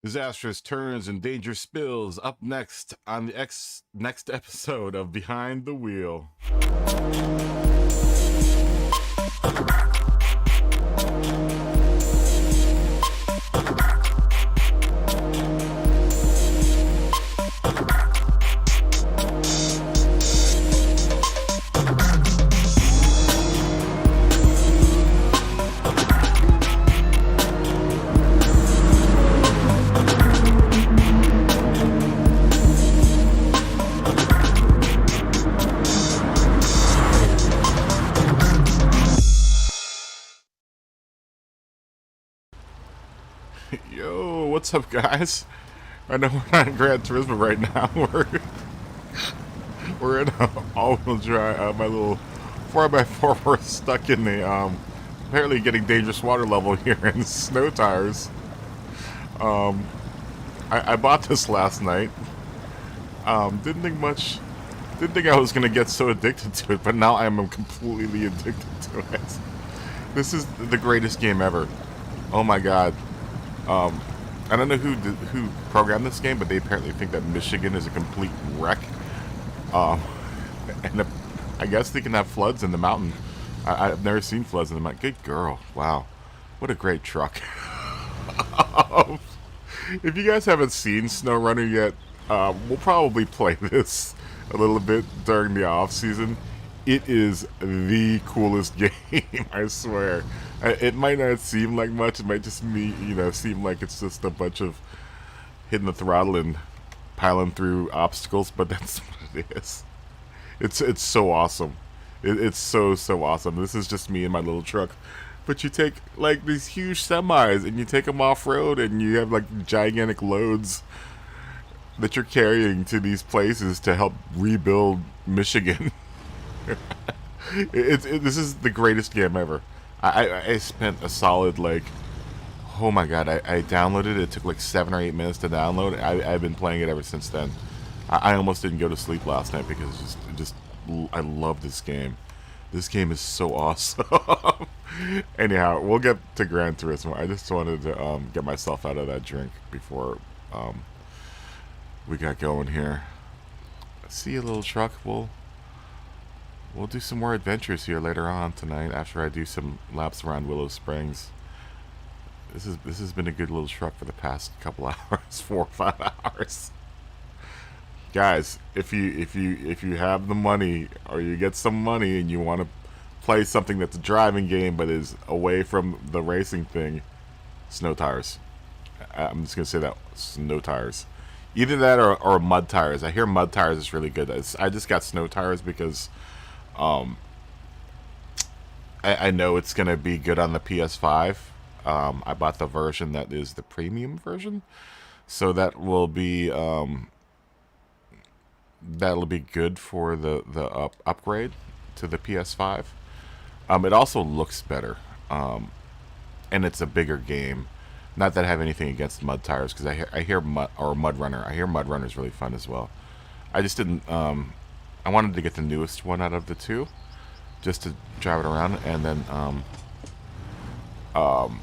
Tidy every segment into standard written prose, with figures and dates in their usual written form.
Disastrous turns and danger spills up next on the next episode of Behind the Wheel. Yo, what's up, guys? I know we're not in Gran Turismo right now. We're in all-wheel drive. My little 4x4. We're stuck in the apparently getting dangerous water level here in snow tires. I bought this last night. Didn't think much. Didn't think I was gonna get so addicted to it, but now I am completely addicted to it. This is the greatest game ever. Oh my god. I don't know who programmed this game, but they apparently think that Michigan is a complete wreck. And I guess they can have floods in the mountain. I've never seen floods in the mountain. Good girl. Wow. What a great truck. If you guys haven't seen SnowRunner yet, we'll probably play this a little bit during the off season. It is the coolest game, I swear. It might not seem like much. It might just seem like it's just a bunch of hitting the throttle and piling through obstacles, but that's what it is. It's so awesome. It's so awesome. This is just me and my little truck. But you take like these huge semis and you take them off road, and you have like gigantic loads that you're carrying to these places to help rebuild Michigan. This is the greatest game ever. I spent a solid oh my god, I downloaded it. It took like 7 or 8 minutes to download. I've been playing it ever since then. I almost didn't go to sleep last night because I love this game. This game is so awesome. Anyhow, we'll get to Gran Turismo. I just wanted to get myself out of that drink before we got going here. See you, little truck. We'll do some more adventures here later on tonight after I do some laps around Willow Springs. This has been a good little truck for the past couple hours, 4 or 5 hours. Guys, if you have the money, or you get some money and you want to play something that's a driving game but is away from the racing thing, snow tires. I'm just gonna say that, snow tires. Either that or mud tires. I hear mud tires is really good. I just got snow tires because I know it's gonna be good on the PS5. I bought the version that is the premium version, so that will be that'll be good for the upgrade to the PS5. It also looks better, and it's a bigger game. Not that I have anything against mud tires, because I hear Mud Runner. I hear Mud Runner is really fun as well. I just didn't. I wanted to get the newest one out of the two, just to drive it around, and then what's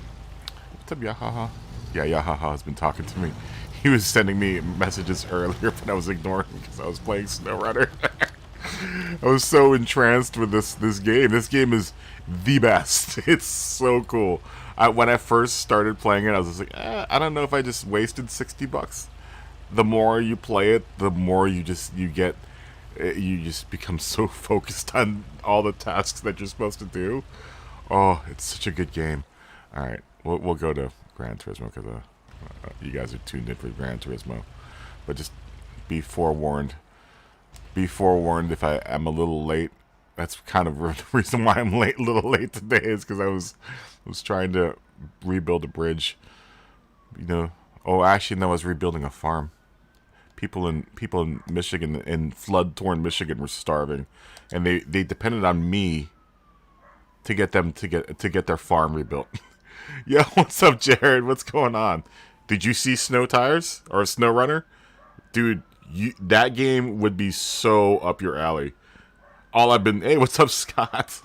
up, Yahaha? Yeah, Yahaha has been talking to me. He was sending me messages earlier, but I was ignoring him because I was playing SnowRunner. I was so entranced with this game. This game is the best. It's so cool. When I first started playing it, I was just like, I don't know if I just wasted $60. The more you play it, the more you just become so focused on all the tasks that you're supposed to do. Oh, it's such a good game. All right, we'll go to Gran Turismo because you guys are tuned in for Gran Turismo. But just be forewarned. Be forewarned if I am a little late. That's kind of the reason why I'm a little late today, is because I was trying to rebuild a bridge. You know. Oh, actually, no, I was rebuilding a farm. People in Michigan, in flood-torn Michigan, were starving, and they depended on me to get them to get their farm rebuilt. Yo, what's up, Jared? What's going on? Did you see Snow Tires or SnowRunner? Dude, that game would be so up your alley. Hey, what's up, Scott?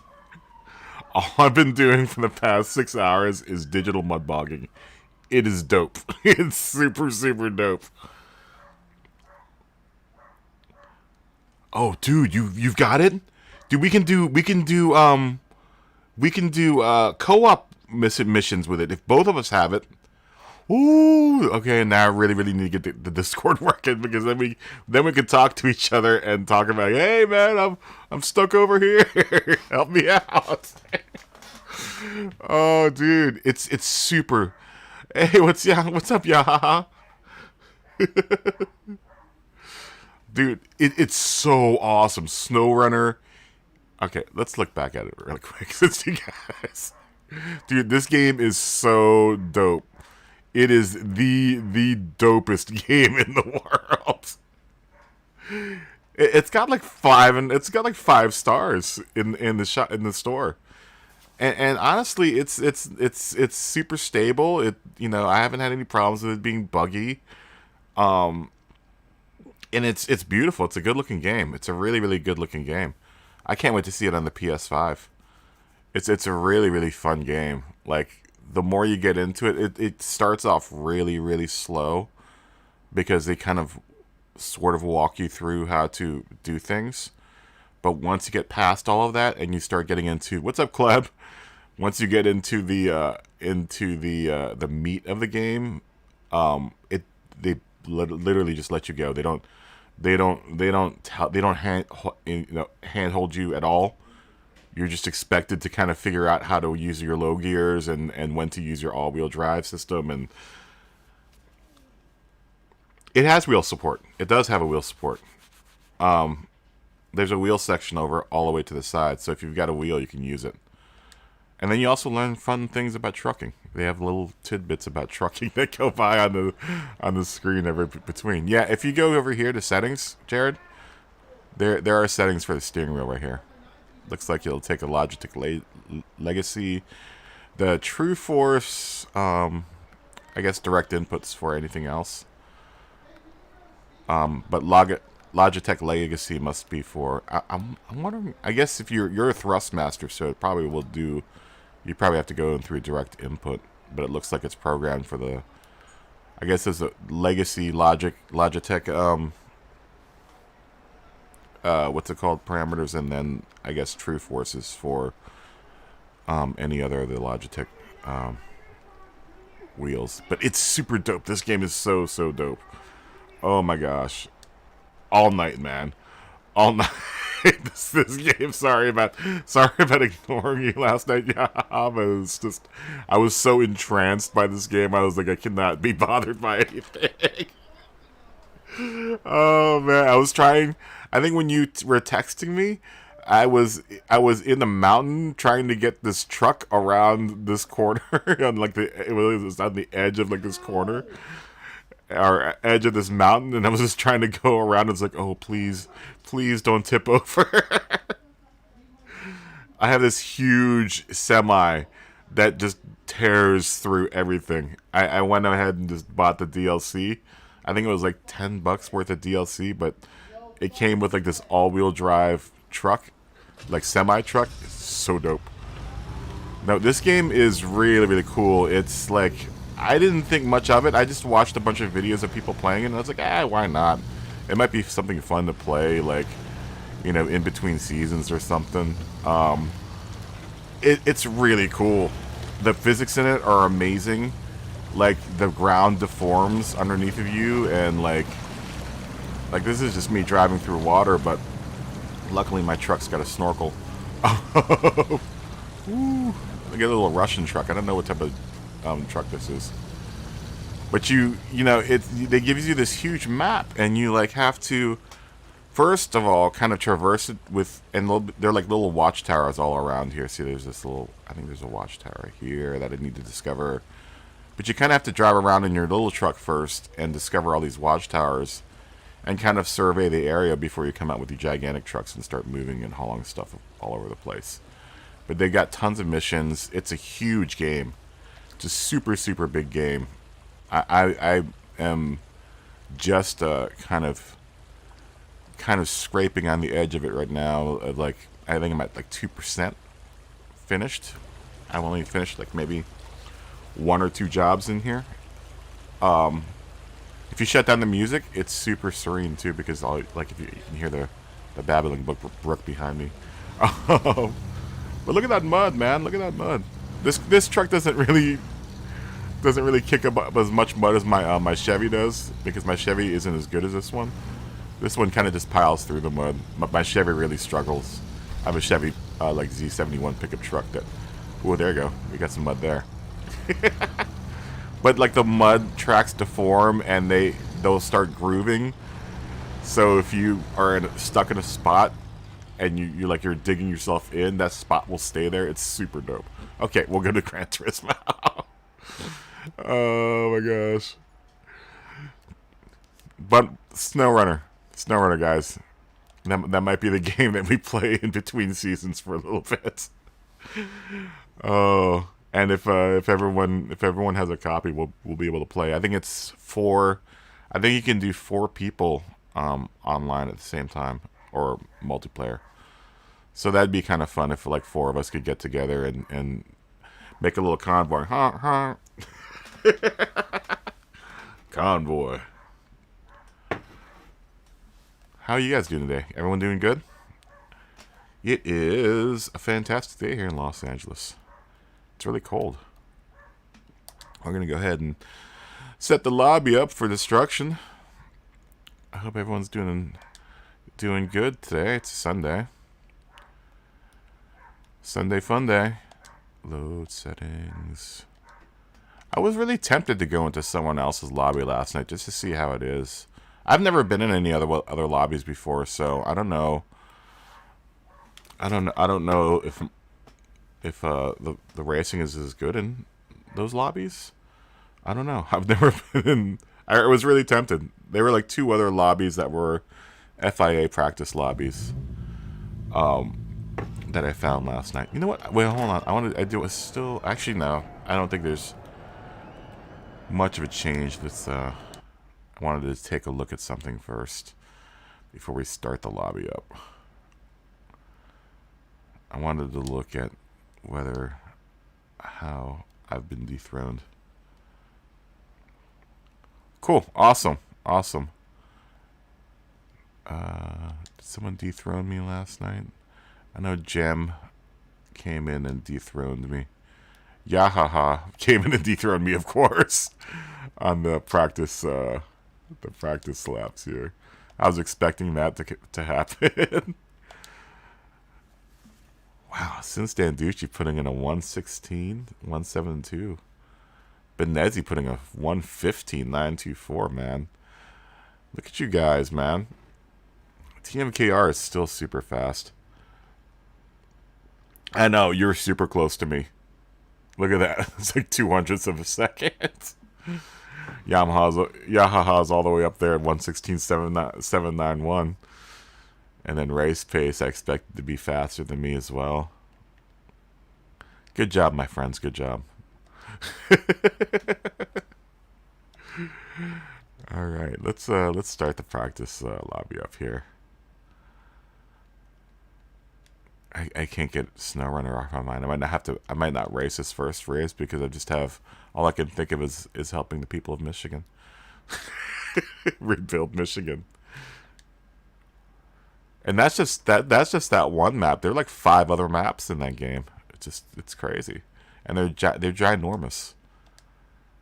All I've been doing for the past 6 hours is digital mud bogging. it is dope. It's super, super dope. Oh, dude, you've got it, dude. We can do co-op missions with it if both of us have it. Ooh, okay. Now I really, really need to get the Discord working, because then we can talk to each other and talk about, hey man, I'm stuck over here. Help me out. Oh, dude, it's super. Hey, what's up, y'all? Dude, it's so awesome. SnowRunner. Okay, let's look back at it really quick, since you guys. Dude, this game is so dope. It is the dopest game in the world. It's got like 5 stars in the store. And honestly, it's super stable. I haven't had any problems with it being buggy. And it's beautiful. It's a good looking game. It's a really, really good looking game. I can't wait to see it on the PS5. It's a really, really fun game. Like, the more you get into it, it starts off really, really slow, because they kind of sort of walk you through how to do things. But once you get past all of that and you start getting into, what's up, Kleb? Once you get into the meat of the game, they literally just let you go. They don't handhold you at all. You're just expected to kind of figure out how to use your low gears and when to use your all-wheel drive system. And it has wheel support. It does have a wheel support. There's a wheel section over all the way to the side, so if you've got a wheel, you can use it. And then you also learn fun things about trucking. They have little tidbits about trucking that go by on the screen every between. Yeah, if you go over here to settings, Jared, there are settings for the steering wheel right here. Looks like it'll take a Logitech Legacy. The True Force, I guess direct inputs for anything else. But Logitech Legacy must be for. I'm wondering. I guess if you're a Thrustmaster, so it probably will do. You probably have to go in through direct input, but it looks like it's programmed for the. I guess there's a Legacy Logitech. What's it called? Parameters, and then I guess True Force is for any other of the Logitech wheels. But it's super dope. This game is so dope. Oh my gosh. All night, man. All night. this game. Sorry about ignoring you last night. Yeah, but I was so entranced by this game. I was like, I cannot be bothered by anything. Oh man, I was trying. I think when you were texting me, I was in the mountain trying to get this truck around this corner on it was on the edge of like this corner or edge of this mountain, and I was just trying to go around. It's like, oh please don't tip over. I have this huge semi that just tears through everything. I went ahead and just bought the DLC. I think it was like $10 worth of DLC, but it came with like this all-wheel drive truck, like semi-truck. It's so dope. Now, this game is really, really cool. It's like, I didn't think much of it. I just watched a bunch of videos of people playing it, and I was like, why not? It might be something fun to play, like, in between seasons or something. It's really cool. The physics in it are amazing. Like, the ground deforms underneath of you, and like this is just me driving through water, but luckily my truck's got a snorkel. Ooh. I get a little Russian truck. I don't know what type of truck this is, but they give you this huge map, and you like have to first of all kind of traverse it with, and they're like little watchtowers all around here. See, there's this little, I think there's a watchtower here that I need to discover. But you kind of have to drive around in your little truck first and discover all these watchtowers and kind of survey the area before you come out with your gigantic trucks and start moving and hauling stuff all over the place. But they got tons of missions. It's a huge game. It's a super, super big game. I am just kind of scraping on the edge of it right now. Like, I think I'm at like 2% finished. I've only finished like maybe 1 or 2 jobs in here, If you shut down the music, it's super serene too, because like if you can hear the babbling brook behind me. But look at that mud, man! Look at that mud. This truck doesn't really kick up as much mud as my Chevy does, because my Chevy isn't as good as this one. This one kind of just piles through the mud. My Chevy really struggles. I have a Chevy like Z71 pickup truck that. Oh, there you go. We got some mud there. But like the mud tracks deform and they'll start grooving. So if you are stuck in a spot and you're digging yourself in, that spot will stay there. It's super dope. Okay, we'll go to Gran Turismo. Oh my gosh. But SnowRunner, guys. That might be the game that we play in between seasons for a little bit. Oh. And if everyone has a copy, we'll be able to play. I think it's 4. I think you can do 4 people online at the same time, or multiplayer. So that'd be kind of fun if like 4 of us could get together and make a little convoy. Convoy. How are you guys doing today? Everyone doing good? It is a fantastic day here in Los Angeles. It's really cold. We're going to go ahead and set the lobby up for destruction. I hope everyone's doing good today. It's Sunday. Sunday fun day. Load settings. I was really tempted to go into someone else's lobby last night just to see how it is. I've never been in any other lobbies before, so I don't know. I don't know if the racing is as good in those lobbies. I don't know. I've never been in. I was really tempted. There were like 2 other lobbies that were FIA practice lobbies that I found last night. You know what? Wait, hold on. I do it still. Actually, no. I don't think there's much of a change. I wanted to take a look at something first before we start the lobby up. I wanted to look at how I've been dethroned. Cool. Awesome. Did someone dethrone me last night? I know Jem came in and dethroned me. Yahaha came in and dethroned me, of course, on the practice laps here. I was expecting that to happen. Wow, since Danducci putting in a 116, 172. Benezzi putting a 115, 924, man. Look at you guys, man. TMKR is still super fast. I know, you're super close to me. Look at that. It's like 200ths of a second. Yamaha's all the way up there at 116.791. And then race pace, I expect to be faster than me as well. Good job, my friends. Good job. All right, let's start the practice lobby up here. I can't get SnowRunner off my mind. I might not race this first race because I just have all I can think of is helping the people of Michigan. Rebuild Michigan. And that's just that one map. There are like 5 other maps in that game. It's crazy, and they're ginormous.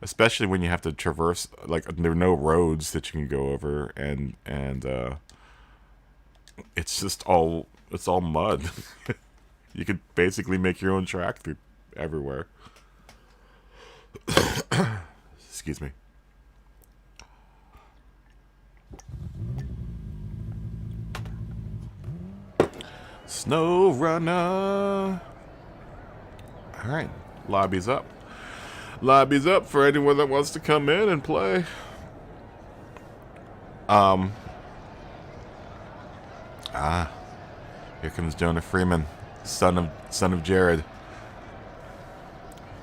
Especially when you have to traverse, like there are no roads that you can go over, and it's all mud. You could basically make your own track through everywhere. Excuse me. SnowRunner. All right, lobby's up. Lobby's up for anyone that wants to come in and play. Here comes Jonah Freeman, son of Jared.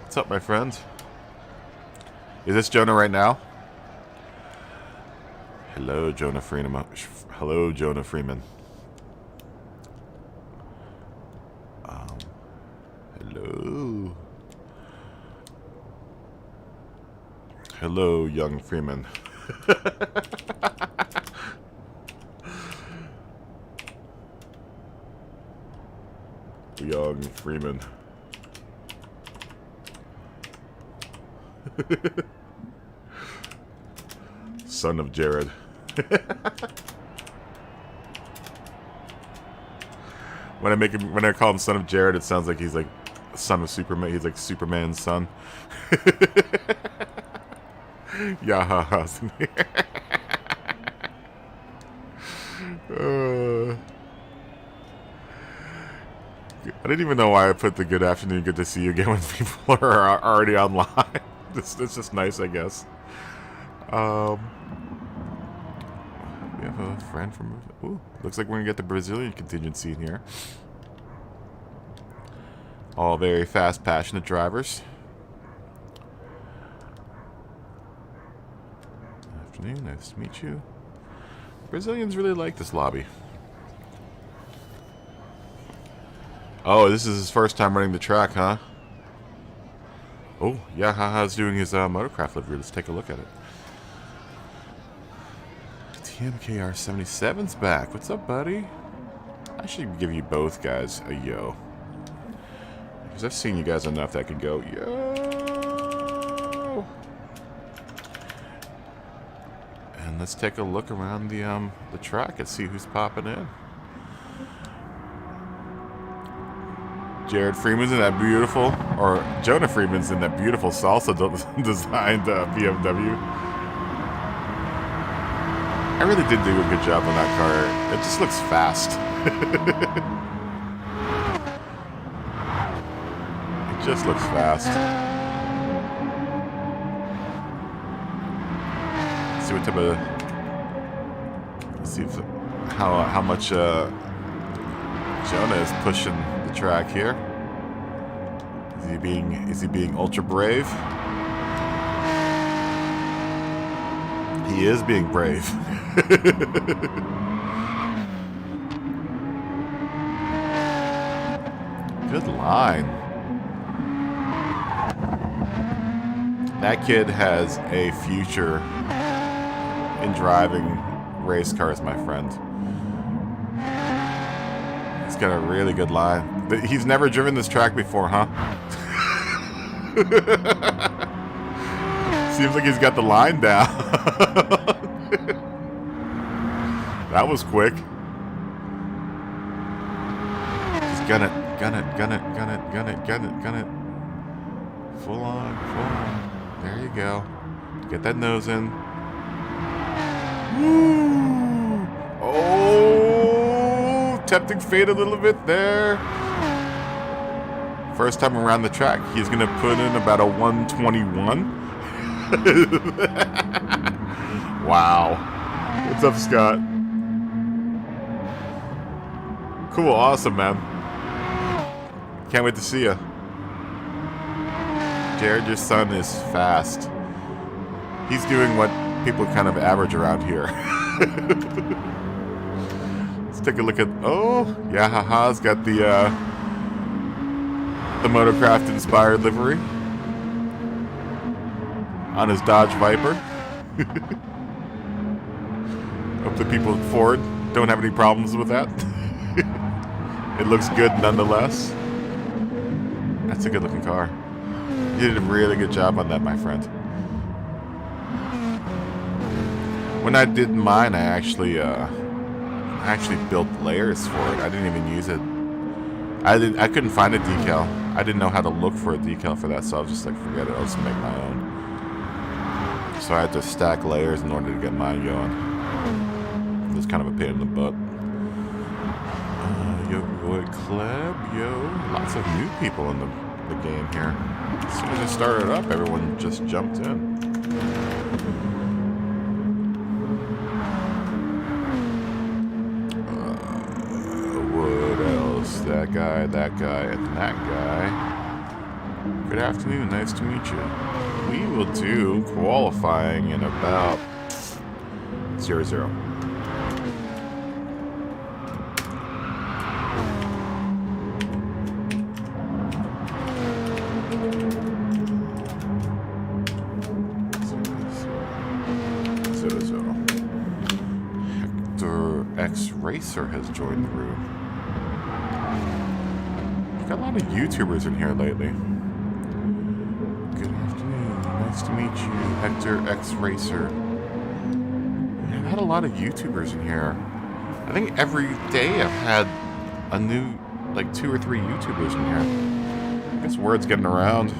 What's up, my friend? Is this Jonah right now? Hello, Jonah Freeman. Hello, Jonah Freeman. Hello. Hello, young Freeman. Young Freeman. Son of Jared. When I call him son of Jared, it sounds like he's like son of Superman. He's like Superman's son. Yeah, I didn't even know why I put the good afternoon, good to see you again when people are already online. It's just nice, I guess. We have a friend from... Ooh, looks like we're going to get the Brazilian contingency in here. All very fast, passionate drivers. Afternoon, nice to meet you. Brazilians really like this lobby. Oh, this is his first time running the track, huh? Oh, yeah, Haha's doing his motorcraft livery. Let's take a look at it. TMKR77's back. What's up, buddy? I should give you both guys a yo. Because I've seen you guys enough that could go, yo! And let's take a look around the track and see who's popping in. Jared Freeman's in that beautiful, or Jonah Freeman's in that beautiful salsa designed BMW. I really did do a good job on that car. It just looks fast. It just looks fast. Let's see what type of... Let's see if, how much Jonah is pushing the track here. Is he being ultra brave? He is being brave. Good line. That kid has a future in driving race cars, my friend. He's got a really good line. He's never driven this track before, huh? Seems like he's got the line down. That was quick. Just gun it, gun it, gun it, gun it, gun it, gun it, gun it. Full on, full on. There you go. Get that nose in. Woo! Oh! Tempting fate a little bit there. First time around the track, he's going to put in about a 121. Wow. What's up, Scott? Cool, awesome, man. Can't wait to see you. Jared, your son is fast. He's doing what people kind of average around here. Let's take a look at... Oh, yeah, haha's got the motorcraft-inspired livery on his Dodge Viper. Hope the people at Ford don't have any problems with that. It looks good nonetheless. That's a good-looking car. You did a really good job on that, my friend. When I did mine, I actually built layers for it. I didn't even use it. I couldn't find a decal. I didn't know how to look for a decal for that, so I was just like, forget it, I'll just make my own. So I had to stack layers in order to get mine going. It was kind of a pain in the butt. Yo, boy, Kleb, yo. Lots of new people in the game here. As soon as I started up, everyone just jumped in. What else? That guy, and that guy. Good afternoon, nice to meet you. We will do qualifying in about 0-0. X Racer has joined the room. We've got a lot of YouTubers in here lately. Good afternoon. Nice to meet you, Hector X Racer. I've had a lot of YouTubers in here. I think every day I've had a new, like 2 or 3 YouTubers in here. I guess word's getting around.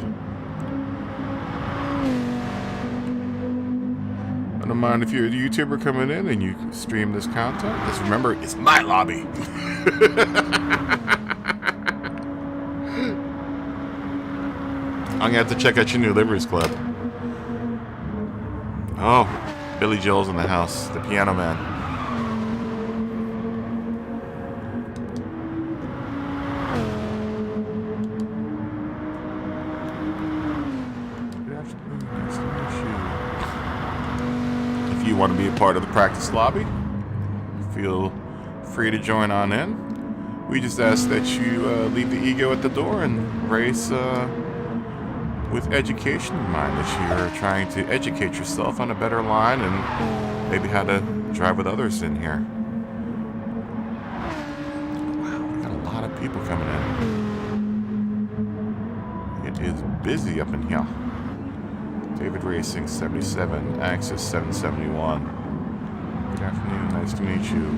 I don't mind if you're a YouTuber coming in and you stream this content. Just remember, it's my lobby. I'm gonna have to check out your new liveries club. Oh, Billy Joel's in the house, the piano man. Good afternoon, nice to meet you. If you want to be a part of the practice lobby, feel free to join on in. We just ask that you leave the ego at the door and race with education in mind, that you're trying to educate yourself on a better line and maybe how to drive with others in here. Wow, we got a lot of people coming in. It is busy up in here. David Racing 77, Axis 771. Good afternoon, nice to meet you.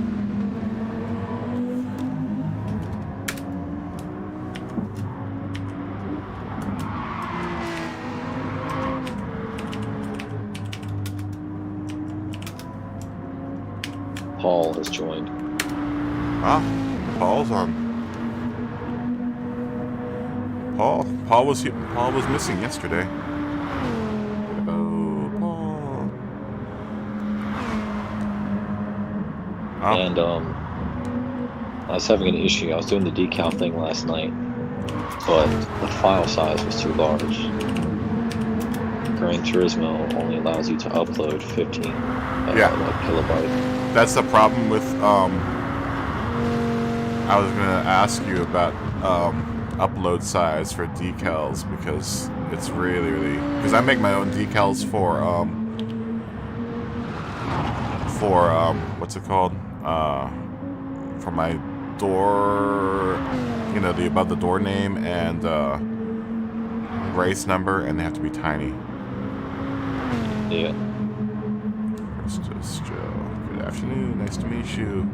Paul has joined. Ah, Paul's on. Paul was missing yesterday. Oh, Paul. And I was having an issue. I was doing the decal thing last night, but the file size was too large. Gran Turismo only allows you to upload 15 kilobyte. That's the problem with, I was going to ask you about upload size for decals, because it's really, because I make my own decals for what's it called? For my door, you know, the above the door name and race number, and they have to be tiny. Yeah. Just good afternoon, nice to meet you.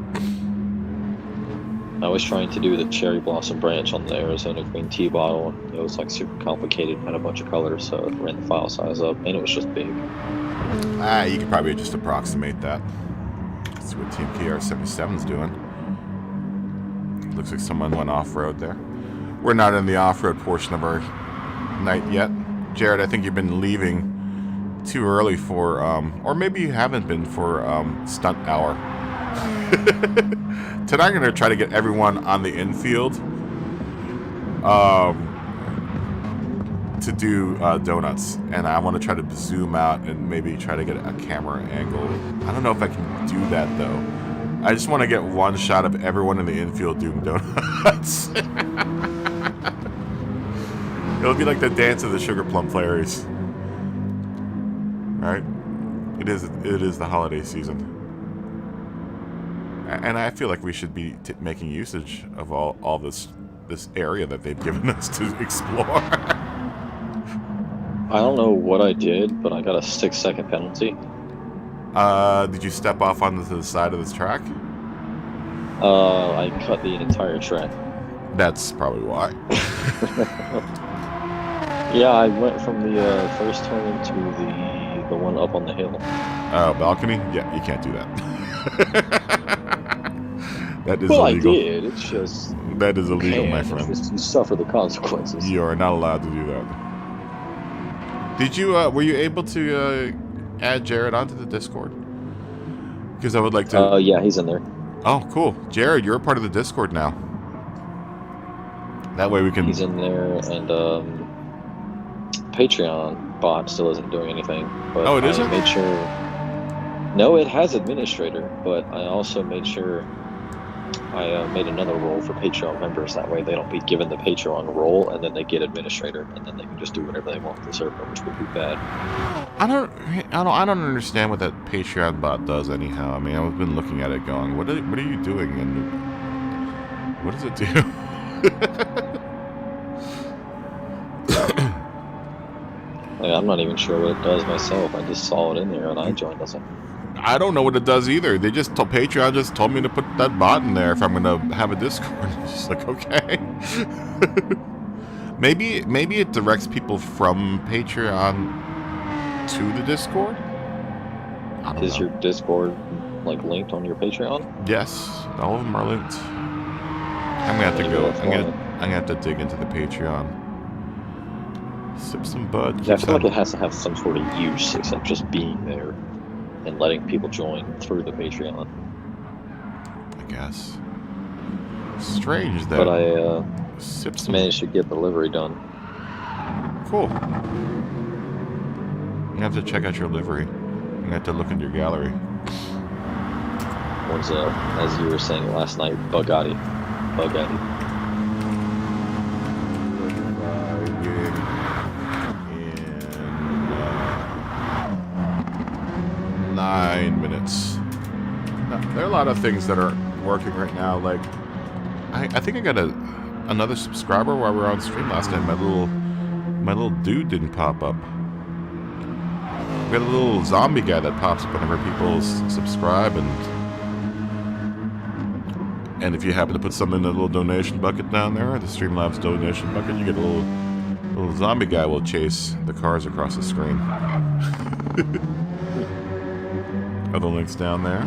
I was trying to do the cherry blossom branch on the Arizona green tea bottle, and it was like super complicated, had a bunch of colors, so it ran the file size up, and it was just big. You could probably just approximate that. Let's see what Team KR77's doing. Looks like someone went off-road there. We're not in the off-road portion of our night yet. Jared, I think you've been leaving too early for, or maybe you haven't been for stunt hour. Tonight I'm going to try to get everyone on the infield to do donuts, and I want to try to zoom out and maybe try to get a camera angle. I don't know if I can do that though. I just want to get one shot of everyone in the infield doing donuts. It'll be like the dance of the Sugar Plum Fairies. Right? It is the holiday season. And I feel like we should be making usage of all this area that they've given us to explore. I don't know what I did, but I got a 6-second penalty. Did you step off onto the side of this track? I cut the entire track. That's probably why. Yeah, I went from the first turn to the one up on the hill. Balcony? Yeah, you can't do that. That is well, illegal. I did. It's just... That is illegal, my friend. Just, you suffer the consequences. You are not allowed to do that. Did you, were you able to add Jared onto the Discord? Because I would like to... yeah, he's in there. Oh, cool. Jared, you're a part of the Discord now. That way we can... He's in there, and Patreon bot still isn't doing anything. But oh, it isn't? I made sure... No, it has administrator, but I also made sure I made another role for Patreon members. That way they don't be given the Patreon role, and then they get administrator, and then they can just do whatever they want with the server, which would be bad. I don't understand what that Patreon bot does anyhow. I mean, I've been looking at it going, what are you doing, and what does it do? I'm not even sure what it does myself. I just saw it in there and I joined us. I don't know what it does either. Patreon just told me to put that bot in there if I'm gonna have a Discord. It's just like, okay. maybe it directs people from Patreon to the Discord. I don't know. Is your Discord like linked on your Patreon? Yes, all of them are linked. I'm gonna have to go. I'm gonna have to dig into the Patreon. Sip some bud. Yeah, I feel like it has to have some sort of use except just being there and letting people join through the Patreon. I guess. Strange that. But I managed to get the livery done. Cool. You have to check out your livery. You have to look into your gallery. One's as you were saying last night, Bugatti. In 9 minutes. Now, there are a lot of things that are working right now. Like, I think I got another subscriber while we were on stream last night. My little dude didn't pop up. We got a little zombie guy that pops up whenever people subscribe, and if you happen to put something in the little donation bucket down there, the Streamlabs donation bucket, you get a little zombie guy will chase the cars across the screen. Other links down there.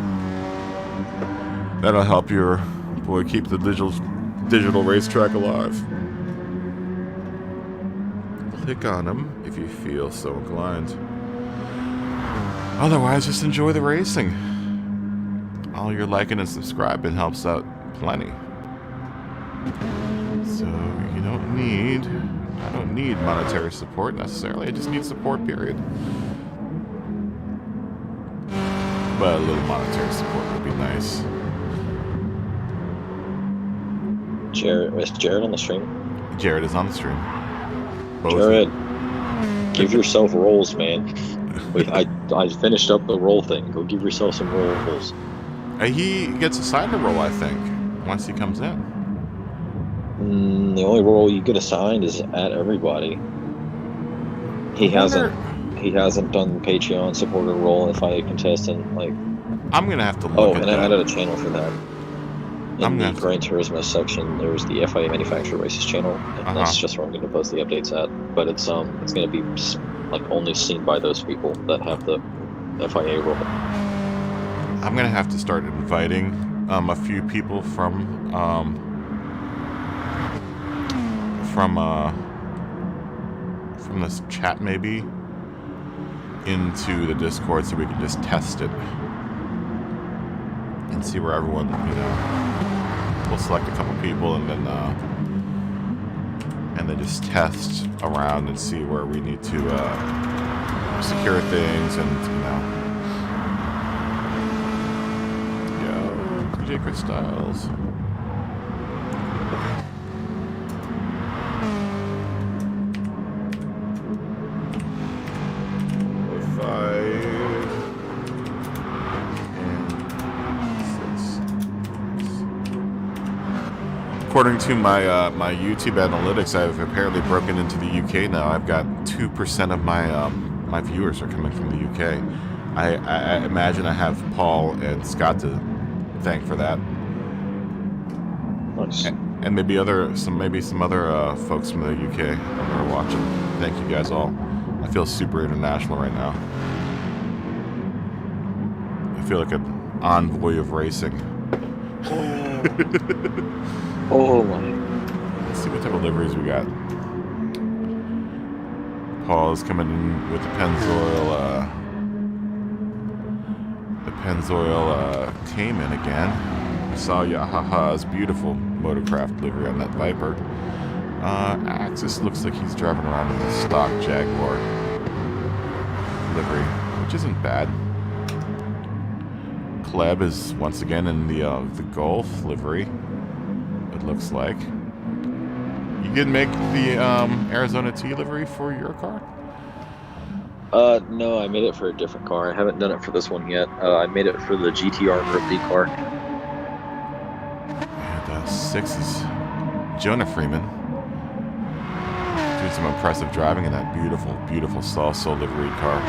That'll help your boy keep the digital racetrack alive. Click on them if you feel so inclined. Otherwise, just enjoy the racing. All your liking and subscribing helps out plenty. So I don't need monetary support necessarily. I just need support, period. But a little monetary support would be nice. Is Jared on the stream? Jared is on the stream. Both. Jared, give yourself rolls, man. I finished up the roll thing. Go give yourself some rolls. He gets assigned a roll, I think, once he comes in. The only role you get assigned is at everybody. He hasn't done Patreon supporter role, FIA contestant. Like, I'm gonna have to look at and that. I added a channel for that. In the Gran Turismo section, there's the FIA Manufacturer Races channel, and that's just where I'm going to post the updates at. But it's going to be like only seen by those people that have the FIA role. I'm gonna have to start inviting a few people from this chat maybe into the Discord so we can just test it and see where everyone, we'll select a couple people and then just test around and see where we need to secure things and PJ Chris Styles. According to my my YouTube analytics, I've apparently broken into the UK now. I've got 2% of my my viewers are coming from the UK. I imagine I have Paul and Scott to thank for that. Nice. And maybe some other folks from the UK that are watching. Thank you guys all. I feel super international right now. I feel like an envoy of racing. Oh my. Let's see what type of liveries we got. Paul is coming in with the Pennzoil Cayman again. I saw Yahaha's beautiful motorcraft livery on that Viper. Axis looks like he's driving around in the stock Jaguar livery, which isn't bad. Kleb is once again in the Golf livery. It looks like. You can make the Arizona T livery for your car. No, I made it for a different car. I haven't done it for this one yet. I made it for the GTR Ripley car. And 6 is Jonah Freeman. Doing some impressive driving in that beautiful, beautiful Salsa livery car.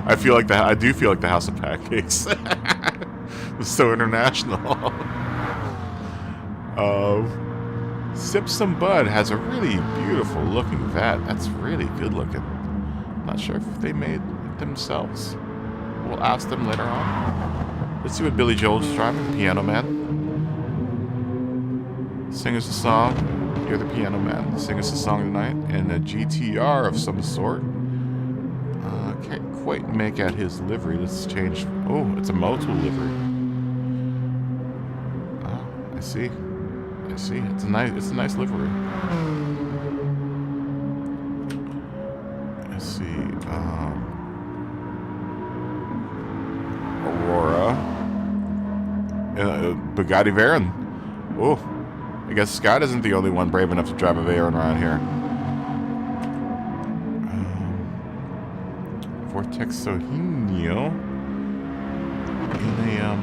I do feel like the House of Pancakes. It's so international. Sip Some Bud has a really beautiful looking vat. That's really good looking. Not sure if they made it themselves. We'll ask them later on. Let's see what Billy Joel's driving. Piano Man. Sing us a song. You're the piano man. Sing us a song tonight. In a GTR of some sort. Can't quite make out his livery. Let's change. Oh, it's a Motul livery. Oh, I see. I see. It's a nice livery. Let's see. Aurora. Bugatti Veyron. Oh, I guess Scott isn't the only one brave enough to drive a Veyron around here. Vortex Sohinio. In a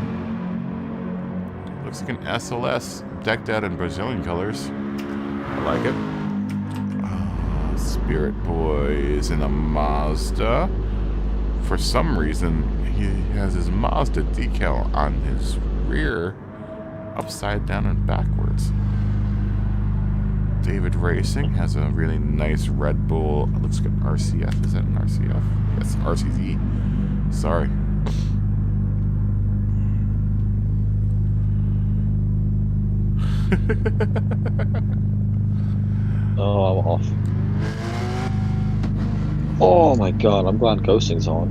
looks like an SLS decked out in Brazilian colors. I like it. Spirit Boy is in a Mazda. For some reason, he has his Mazda decal on his rear upside down and backwards. David Racing has a really nice Red Bull. It looks like an RCF. Is that an RCF? Yes, RCZ. Sorry. Oh, I'm off. Oh my god, I'm glad ghosting's on.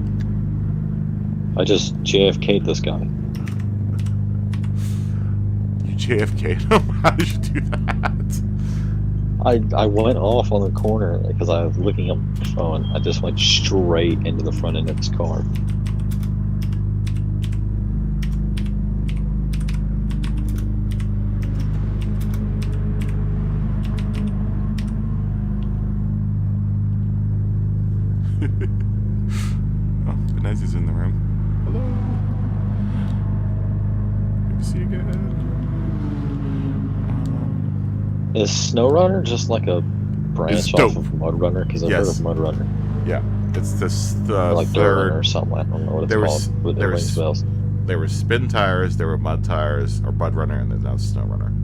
I just JFK'd this guy. You JFK'd him? How did you do that? I went off on the corner because I was looking at my phone. I just went straight into the front end of his car. Oh, Benezzi's in the room. Hello. Good to see you again. Is SnowRunner just like a branch off of MudRunner? Because I've heard of MudRunner. Yeah, it's this like third or something. I don't know what it's called. But there rings bells. There were spin tires, there were mud tires, or MudRunner, and then now SnowRunner.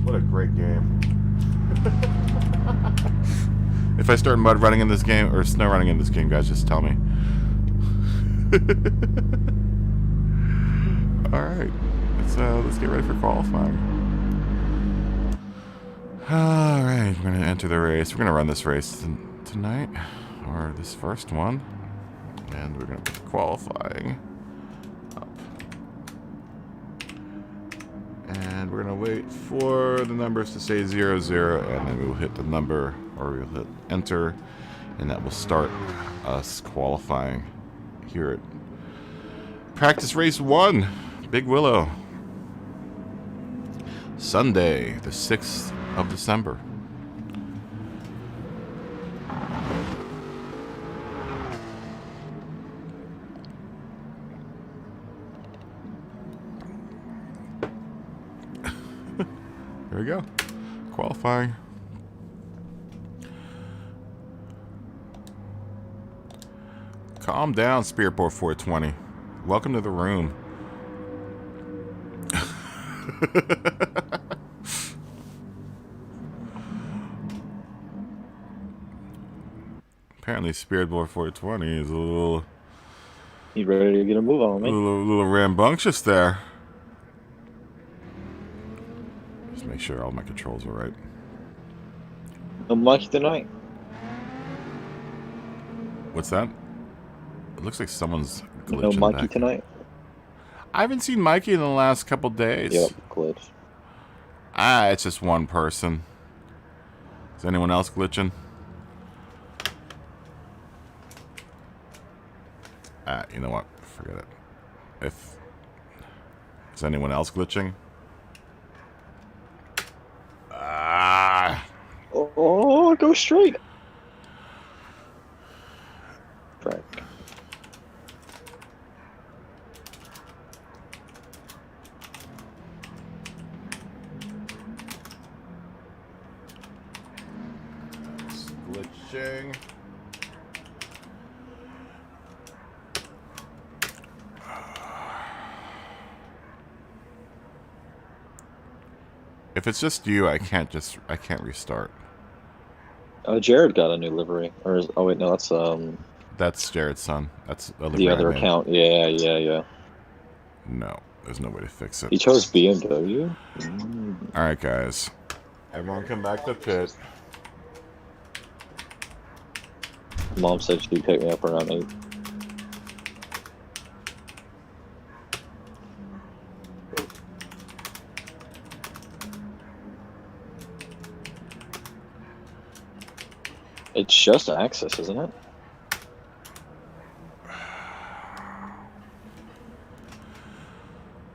What a great game. If I start mud running in this game, or snow running in this game, guys, just tell me. Alright. Let's get ready for qualifying. Alright, we're going to enter the race. We're going to run this race tonight, or this first one. And we're going to put qualifying up. And we're going to wait for the numbers to say 0, 0, and then we will hit the number, or we'll hit enter, and that will start us qualifying here at Practice Race 1, Big Willow. Sunday, the 6th of December. There we go. Qualifying. Calm down, Spiritboard 420. Welcome to the room. Apparently Spiritboard 420 is a little You ready to get a move on A me? little rambunctious there. Just make sure all my controls are right. No Mikey tonight. What's that? It looks like someone's glitching No Mikey back. tonight. I haven't seen Mikey in the last couple days. Yep, glitch. It's just one person. Is anyone else glitching? You know what? Forget it. Is anyone else glitching? Oh, go straight. Frank. It's glitching. If it's just you, I can't restart. Jared got a new livery. Oh wait, no, That's Jared's son. That's the other account. Yeah. No, there's no way to fix it. He chose BMW. All right, guys. Everyone come back to the pit. Mom said she'd pick me up around 8. It's just access, isn't it?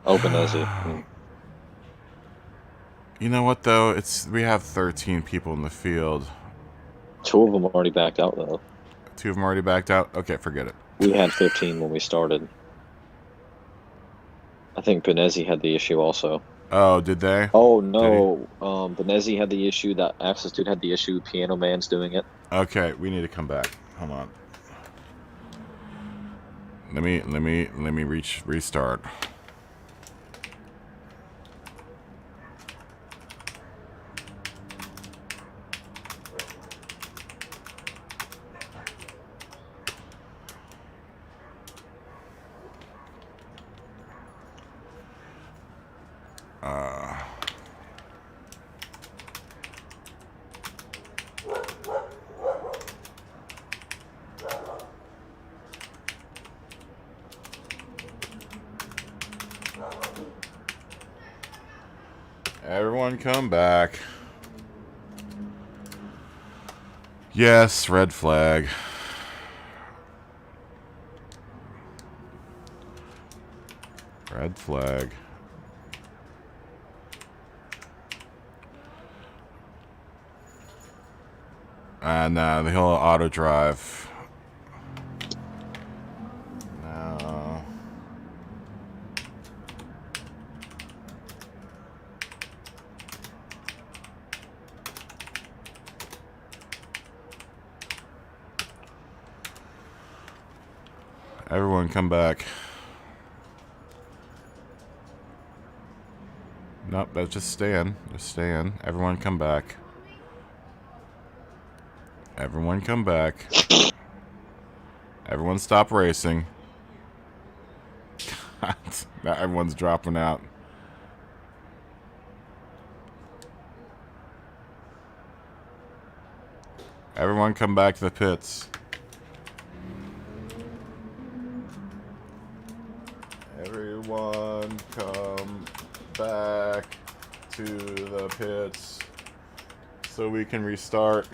Open as it. You know what though? We have 13 people in the field. 2 of them already backed out though. 2 of them already backed out? Okay, forget it. We had 15 when we started. I think Benezi had the issue also. Oh, did they? Oh no, Benezi had the issue. That Access Dude had the issue. Piano Man's doing it. Okay, we need to come back. Hold on. Let me restart. Everyone come back. Yes, red flag. Red flag. And the whole auto drive. No. Everyone come back. Nope, that's just stay in. Just stay in. Everyone come back. Everyone come back. Everyone stop racing. God, now everyone's dropping out. Everyone come back to the pits. Everyone come back to the pits so we can restart.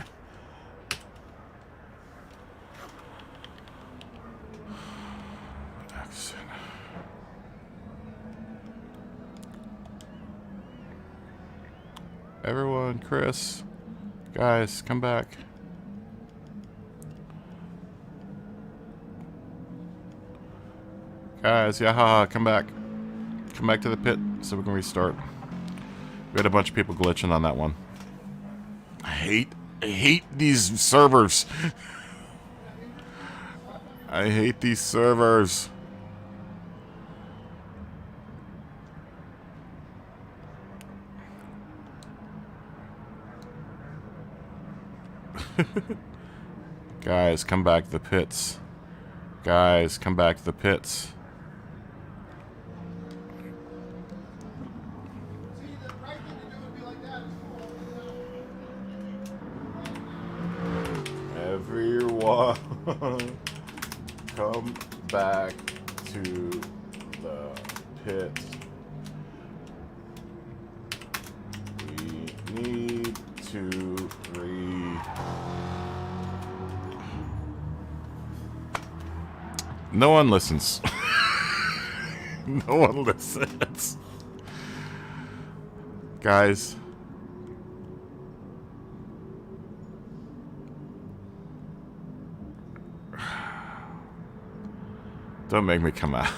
Everyone, Chris, guys, come back. Guys, yaha, come back. Come back to the pit so we can restart. We had a bunch of people glitching on that one. I hate these servers. I hate these servers. Guys, come back to the pits. Guys, come back to the pits. Everyone, come back to the pits. We need to No one listens. No one listens. Guys. Don't make me come out.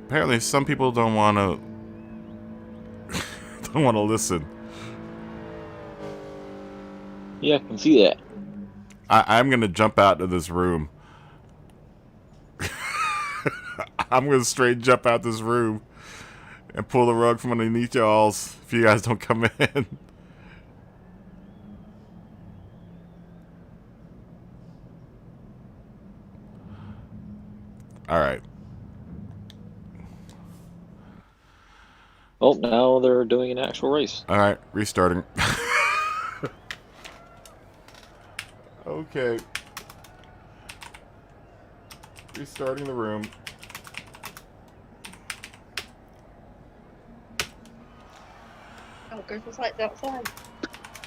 Apparently some people don't want to listen. Yeah, I can see that. I'm gonna jump out of this room. I'm gonna straight jump out this room and pull the rug from underneath y'all's if you guys don't come in. Alright. Oh, now they're doing an actual race. Alright, restarting. Okay. Restarting the room. Oh, Christmas lights outside.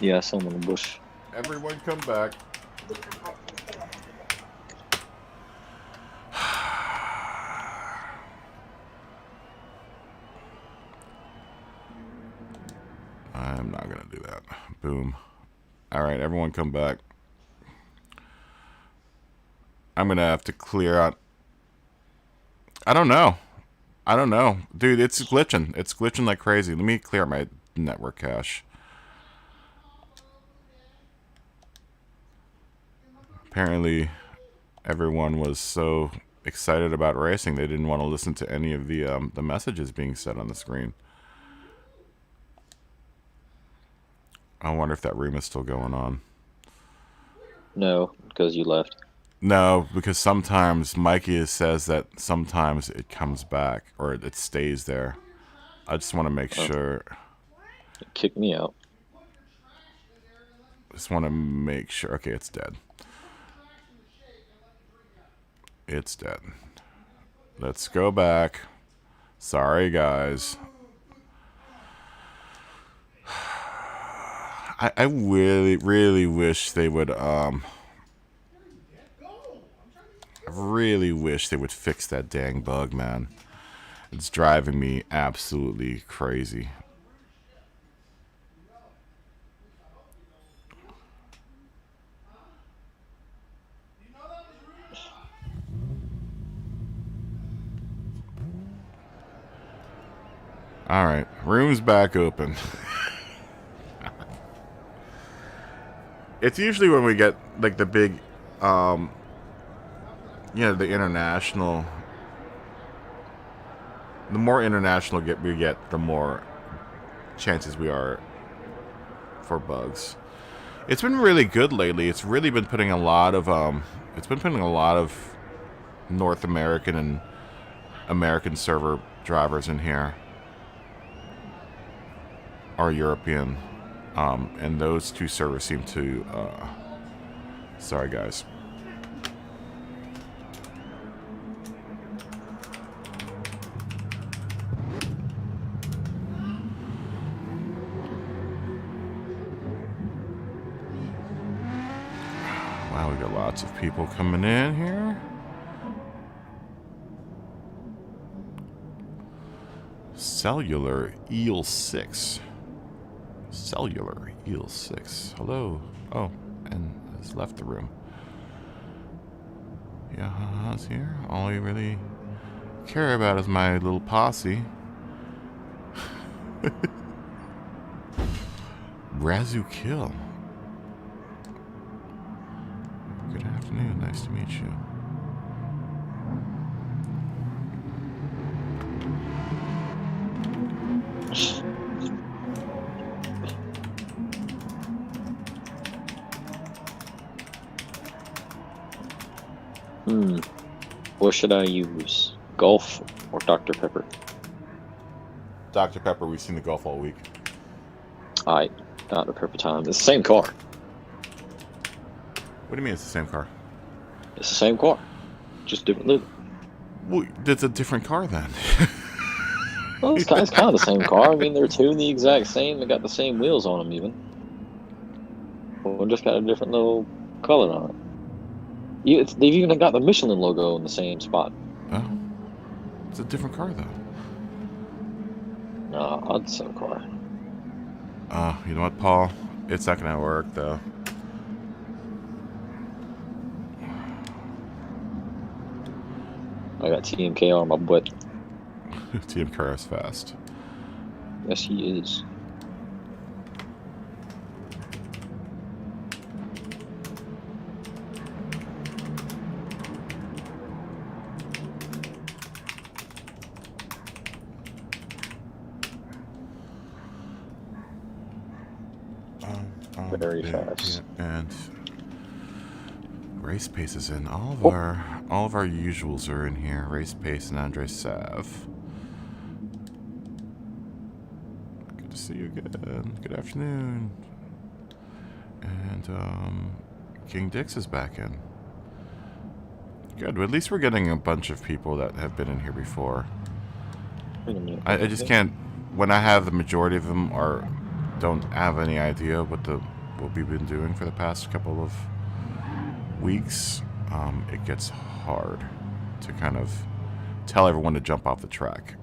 Yeah, someone in the bush. Everyone come back. I'm not gonna do that. Boom. Alright, everyone come back. I'm gonna have to clear out. I don't know. Dude, it's glitching. It's glitching like crazy. Let me clear out my network cache. Apparently, everyone was so excited about racing, they didn't want to listen to any of the messages being said on the screen. I wonder if that room is still going on. No, because you left. No, because sometimes Mikey says that sometimes it comes back or it stays there. I just want to make sure. Kick me out. Just want to make sure. Okay, it's dead. It's dead. Let's go back. Sorry, guys. I really wish they would I really wish they would fix that dang bug, man. It's driving me absolutely crazy. Alright, room's back open. It's usually when we get like the big you know, the international. The more international we get, the more chances we are for bugs. It's been really good lately. It's really been putting a lot of North American and American server drivers in here, or European, and those two servers seem to. Sorry, guys. Wow, we got lots of people coming in here. Cellular Eel 6. Cellular Eel 6. Hello. Oh, and has left the room. Yeah, it's here. All you really care about is my little posse. Razu Kill. Good afternoon. Nice to meet you. What should I use? Golf or Dr. Pepper? Dr. Pepper, we've seen the Golf all week. Alright, Dr. Pepper time. It's the same car. What do you mean it's the same car? It's the same car. Just different look. Well, it's a different car then. Well, it's kind of the same car. I mean, they're tuned the exact same. They got the same wheels on them, even. One just got a different little color on it. They've even got the Michelin logo in the same spot. Oh. It's a different car, though. No, it's the same car. You know what, Paul? It's not going to work, though. I got TMK on my butt. TMK is fast. Yes, he is. Very fast. Yeah, and Race Pace is in. All of our usuals are in here. Race Pace and Andre Sav. Good to see you again. Good afternoon. And King Dix is back in. Good. But at least we're getting a bunch of people that have been in here before. I just can't. When I have the majority of them don't have any idea what we've been doing for the past couple of weeks, it gets hard to kind of tell everyone to jump off the track.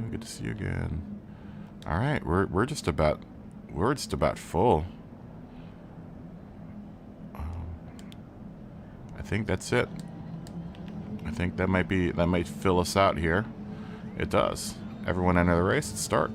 Good to see you again. All right, we're just about full. I think that's it. I think that might fill us out here. It does. Everyone enter the race. Let's start.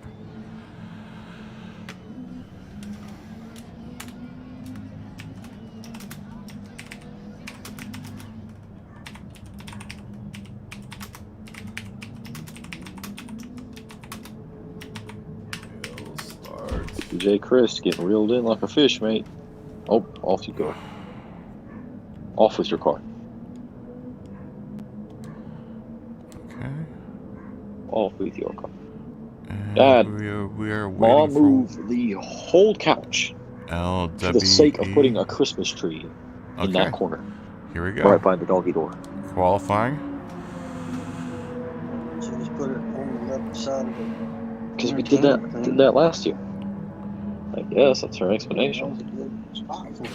DJ Chris getting reeled in like a fish, mate. Oh, off you go. Off with your car. Okay. Off with your car. And Dad, we are Mom waiting moved the whole couch for the sake of putting a Christmas tree in that corner. Here we go. Right by the doggy door. Qualifying. So just put it on the left side of the... Because we did that last year. I guess that's her explanation. That was a good spot for it.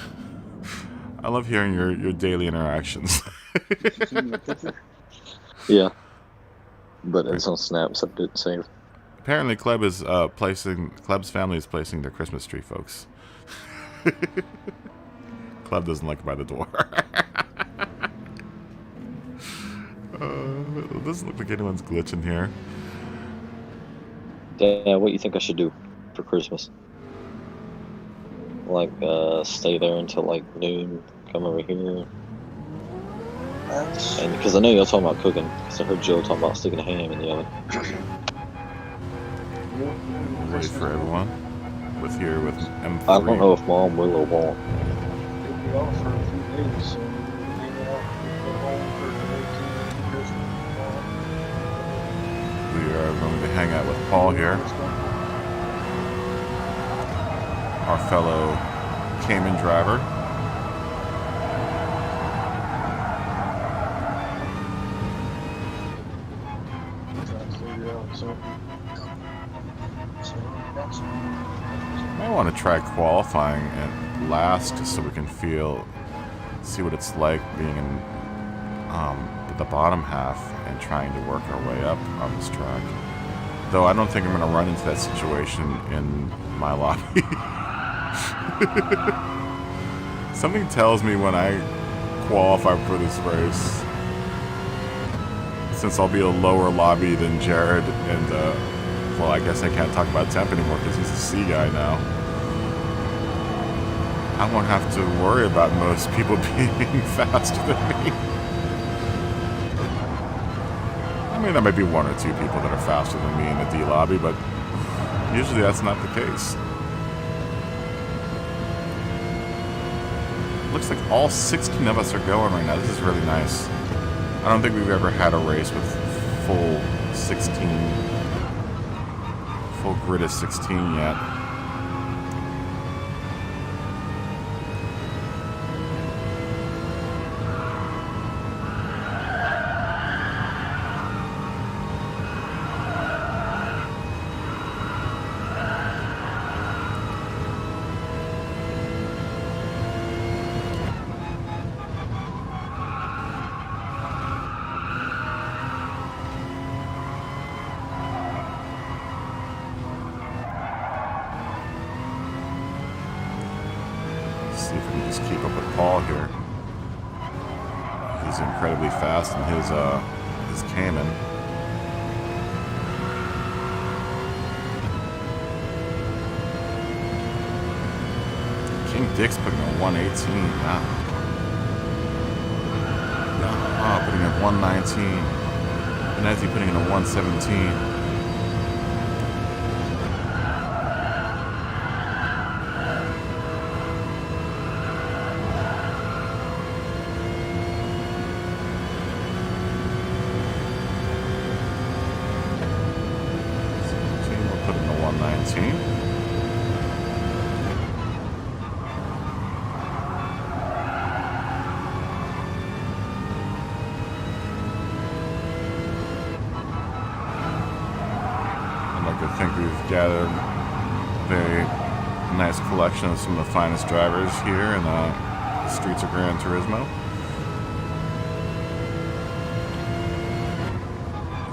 I love hearing your daily interactions. Yeah. But it's on Snap, so it didn't save. Apparently, Kleb's family is placing their Christmas tree, folks. Kleb doesn't like it by the door. It doesn't look like anyone's glitching here. Dad, what do you think I should do for Christmas? Like, stay there until like noon, come over here. And because I know y'all talking about cooking, because I heard Joe talking about sticking a ham in the oven. Ready for everyone. With M3. I don't know if Mom will or won't. It'll be off for a few days. We are going to hang out with Paul here, our fellow Cayman driver. I want to try qualifying at last so we can see what it's like being in the bottom half and trying to work our way up on this track. Though I don't think I'm going to run into that situation in my lobby. Something tells me when I qualify for this race, since I'll be a lower lobby than Jared and Well, I guess I can't talk about temp anymore because he's a C guy now. I won't have to worry about most people being faster than me. I mean, there might be one or two people that are faster than me in the D lobby, but usually that's not the case. Looks like all 16 of us are going right now. This is really nice. I don't think we've ever had a race with full 16, full grid of 16 yet. See if we can just keep up with Paul here. He's incredibly fast in his Cayman. King Dick's putting a 118. Wow. Oh, putting a 119. Benezzi putting in a 117. I think we've gathered a very nice collection of some of the finest drivers here in the streets of Gran Turismo.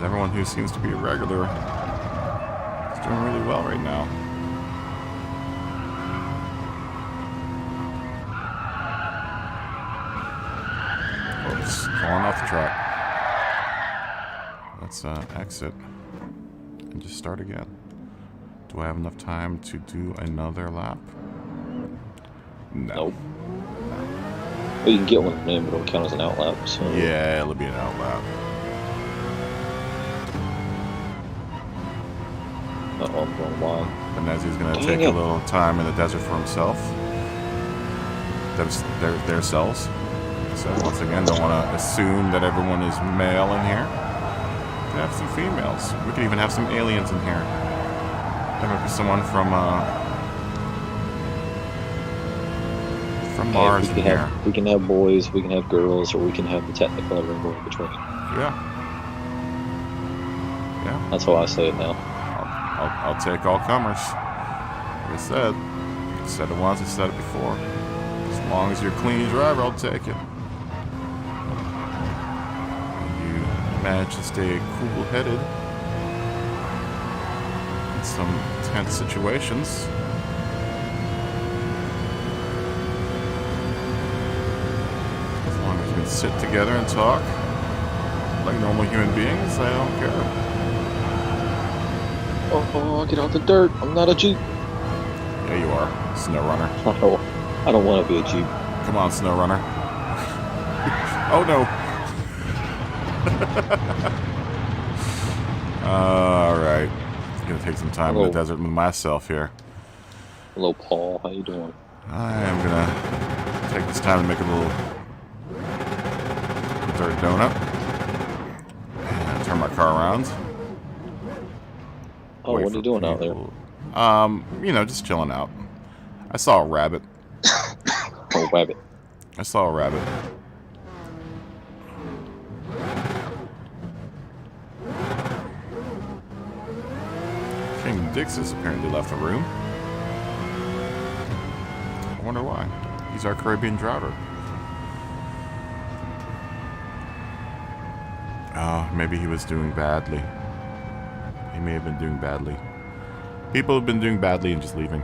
Everyone who seems to be a regular is doing really well right now. Oops, falling off the track. Let's exit and just start again. Do I have enough time to do another lap? No. Nope. Well, you can get one in, but it'll count as an out lap. So. Yeah, it'll be an out lap. Uh-oh, I'm going wide. Benezzi's going to take a little time in the desert for himself. Their selves. So once again, don't want to assume that everyone is male in here. We could have some females. We could even have some aliens in here. There might be someone from Mars in here. We can have boys, we can have girls, or we can have the technical everyone in between. Yeah. Yeah. That's how I say it now. I'll take all comers. Like I said it once, I said it before. As long as you're a clean driver, I'll take it. You manage to stay cool-headed in some tense situations. As long as we can sit together and talk like normal human beings, I don't care. Oh, get out the dirt. I'm not a Jeep. Yeah, you are. Snow Runner. I don't want to be a Jeep. Come on, Snow Runner. Oh, no. Alright. I'm going to take some time in the desert with myself here. Hello, Paul. How you doing? I am going to take this time to make a little dirt donut. And turn my car around. Oh, what are you doing out there? You know, just chilling out. I saw a rabbit. Oh, rabbit. I saw a rabbit. King Dix has apparently left the room. I wonder why. He's our Caribbean driver. Oh, maybe he was doing badly. He may have been doing badly. People have been doing badly and just leaving.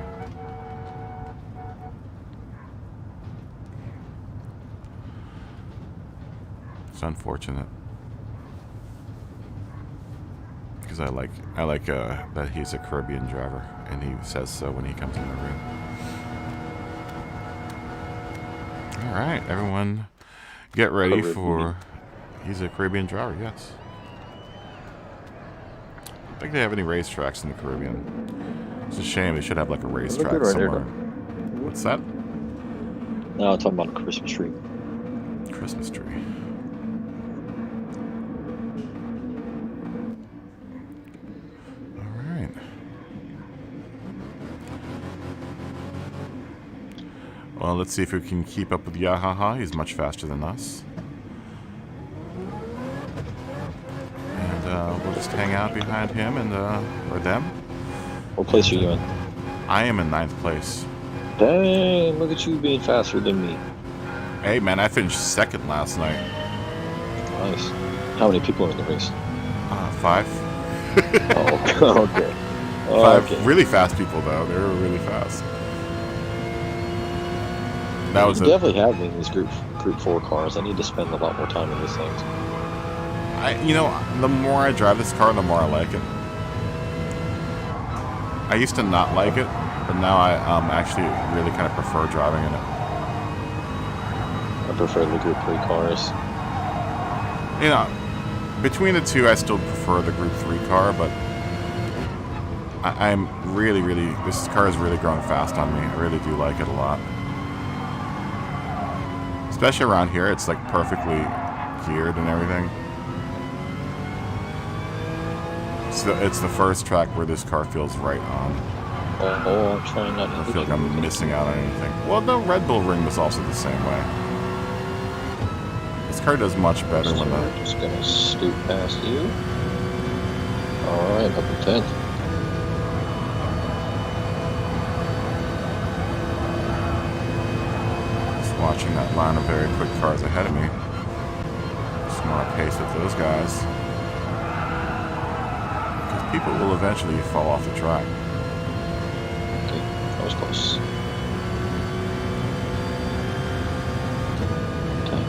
It's unfortunate. because I like that he's a Caribbean driver, and he says so when he comes in the room. All right, everyone, get ready for. He's a Caribbean driver, yes. I don't think they have any racetracks in the Caribbean. It's a shame. They should have like a racetrack right somewhere. here. What's that? No, I'm talking about a Christmas tree. Christmas tree. All right. Well, let's see if we can keep up with Yahaha. He's much faster than us. And we'll just hang out behind him and or them. What place are you in? I am in 9th place. Dang, look at you being faster than me. Hey, man, I finished 2nd last night. Nice. How many people are in the race? 5. Oh, okay. 5 really fast people, though. They were really fast. That was definitely have me in these group 4 cars. I need to spend a lot more time in these things. You know, the more I drive this car, the more I like it. I used to not like it, but now I actually really kind of prefer driving in it. I prefer the Group 3 cars. You know, between the two, I still prefer the Group 3 car, but I'm really, this car is really growing fast on me. I really do like it a lot. Especially around here, it's like perfectly geared and everything. It's the first track where this car feels right on. Oh, I'm trying not to. I feel like I'm missing out on anything. Well, the Red Bull Ring was also the same way. This car does much better when the... Just gonna scoot past you. Alright, up in 10th. Just watching that line of very quick cars ahead of me. Just want to pace with those guys. People will eventually fall off the track. Okay, that was close. Okay.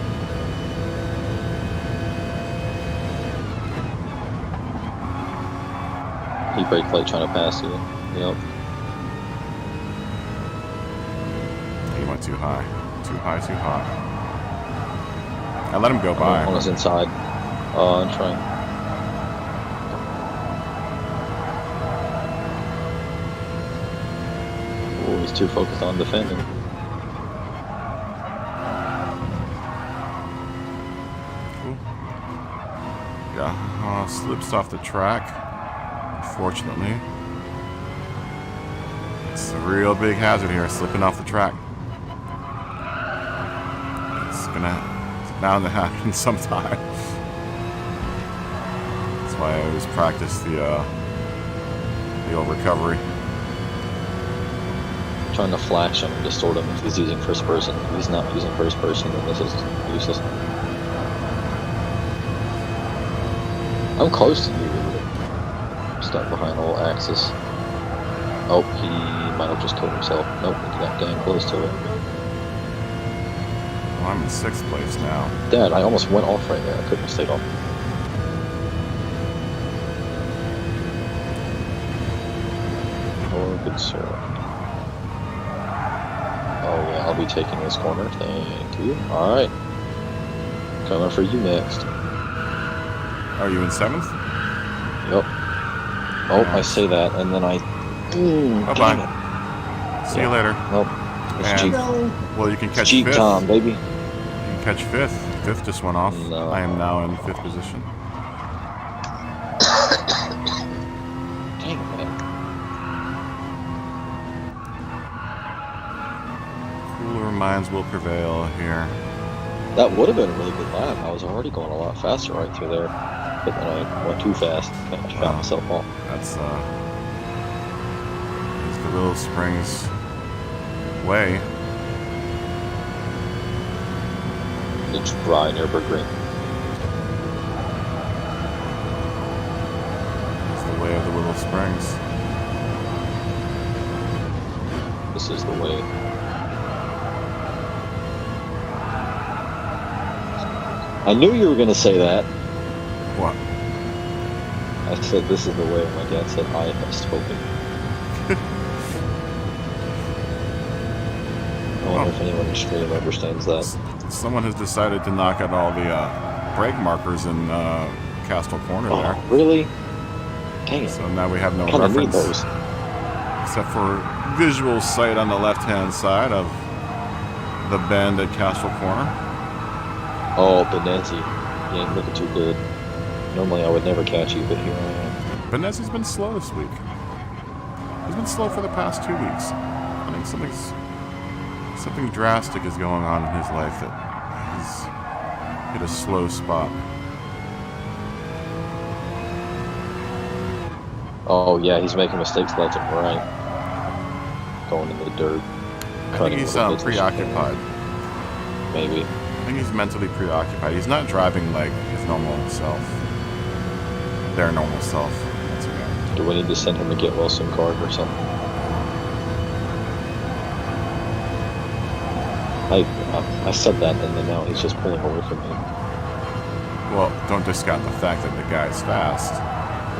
He brake light trying to pass you. Yep. He went too high. Too high, too high. I let him go by. One was inside. I'm trying. He's too focused on defending. Cool. Yeah, slips off the track. Unfortunately, it's a real big hazard here, slipping off the track. It's bound to happen sometime. That's why I always practice the old recovery. Trying to flash him and distort him if he's using first person. If he's not using first person, then this is useless. I'm close to you. Stuck behind all axis. Oh, he might have just killed himself. Nope, he got dang close to it. Well, I'm in 6th place now. Dad, I almost went off right there. I couldn't have stayed off. Oh, good sir. Oh yeah, I'll be taking this corner. Thank you. Alright. Coming for you next. Are you in 7th? Yep. Oh, I say that, and then I... Bye-bye. See you later. Nope. It's And- Jeep. Well, you can catch Jeep 5th. Tom, baby. You can catch 5th. 5th just went off. No. I am now in 5th position. Dang it, man. Cooler minds will prevail here. That would have been a really good lap. I was already going a lot faster right through there. But then I went too fast. I found myself off. That's the Willow Springs way. It's dry near Green. It's the way of the Willow Springs. This is the way. I knew you were going to say that. What? I I said this is the way. My dad said I have spoken. I wonder if anyone in stream understands that. Someone has decided to knock out all the brake markers in Castle Corner there. Oh, really? Dang it. So now we have no Kinda need reference those. except for visual sight on the left-hand side of the bend at Castle Corner. Oh, Benezzi. You ain't looking too good. Normally I would never catch you, but here I am. Benezzi's been slow this week. He's been slow for the past 2 weeks. I think something drastic is going on in his life that he's hit a slow spot. Oh, yeah, he's making mistakes left and right. Going in the dirt. I think he's preoccupied. Maybe. I think he's mentally preoccupied. He's not driving like his normal self. Their normal self. That's okay. Do we need to send him a get well soon card or something? I said that, and then now he's just pulling away from me. Well, don't discount the fact that the guy's fast.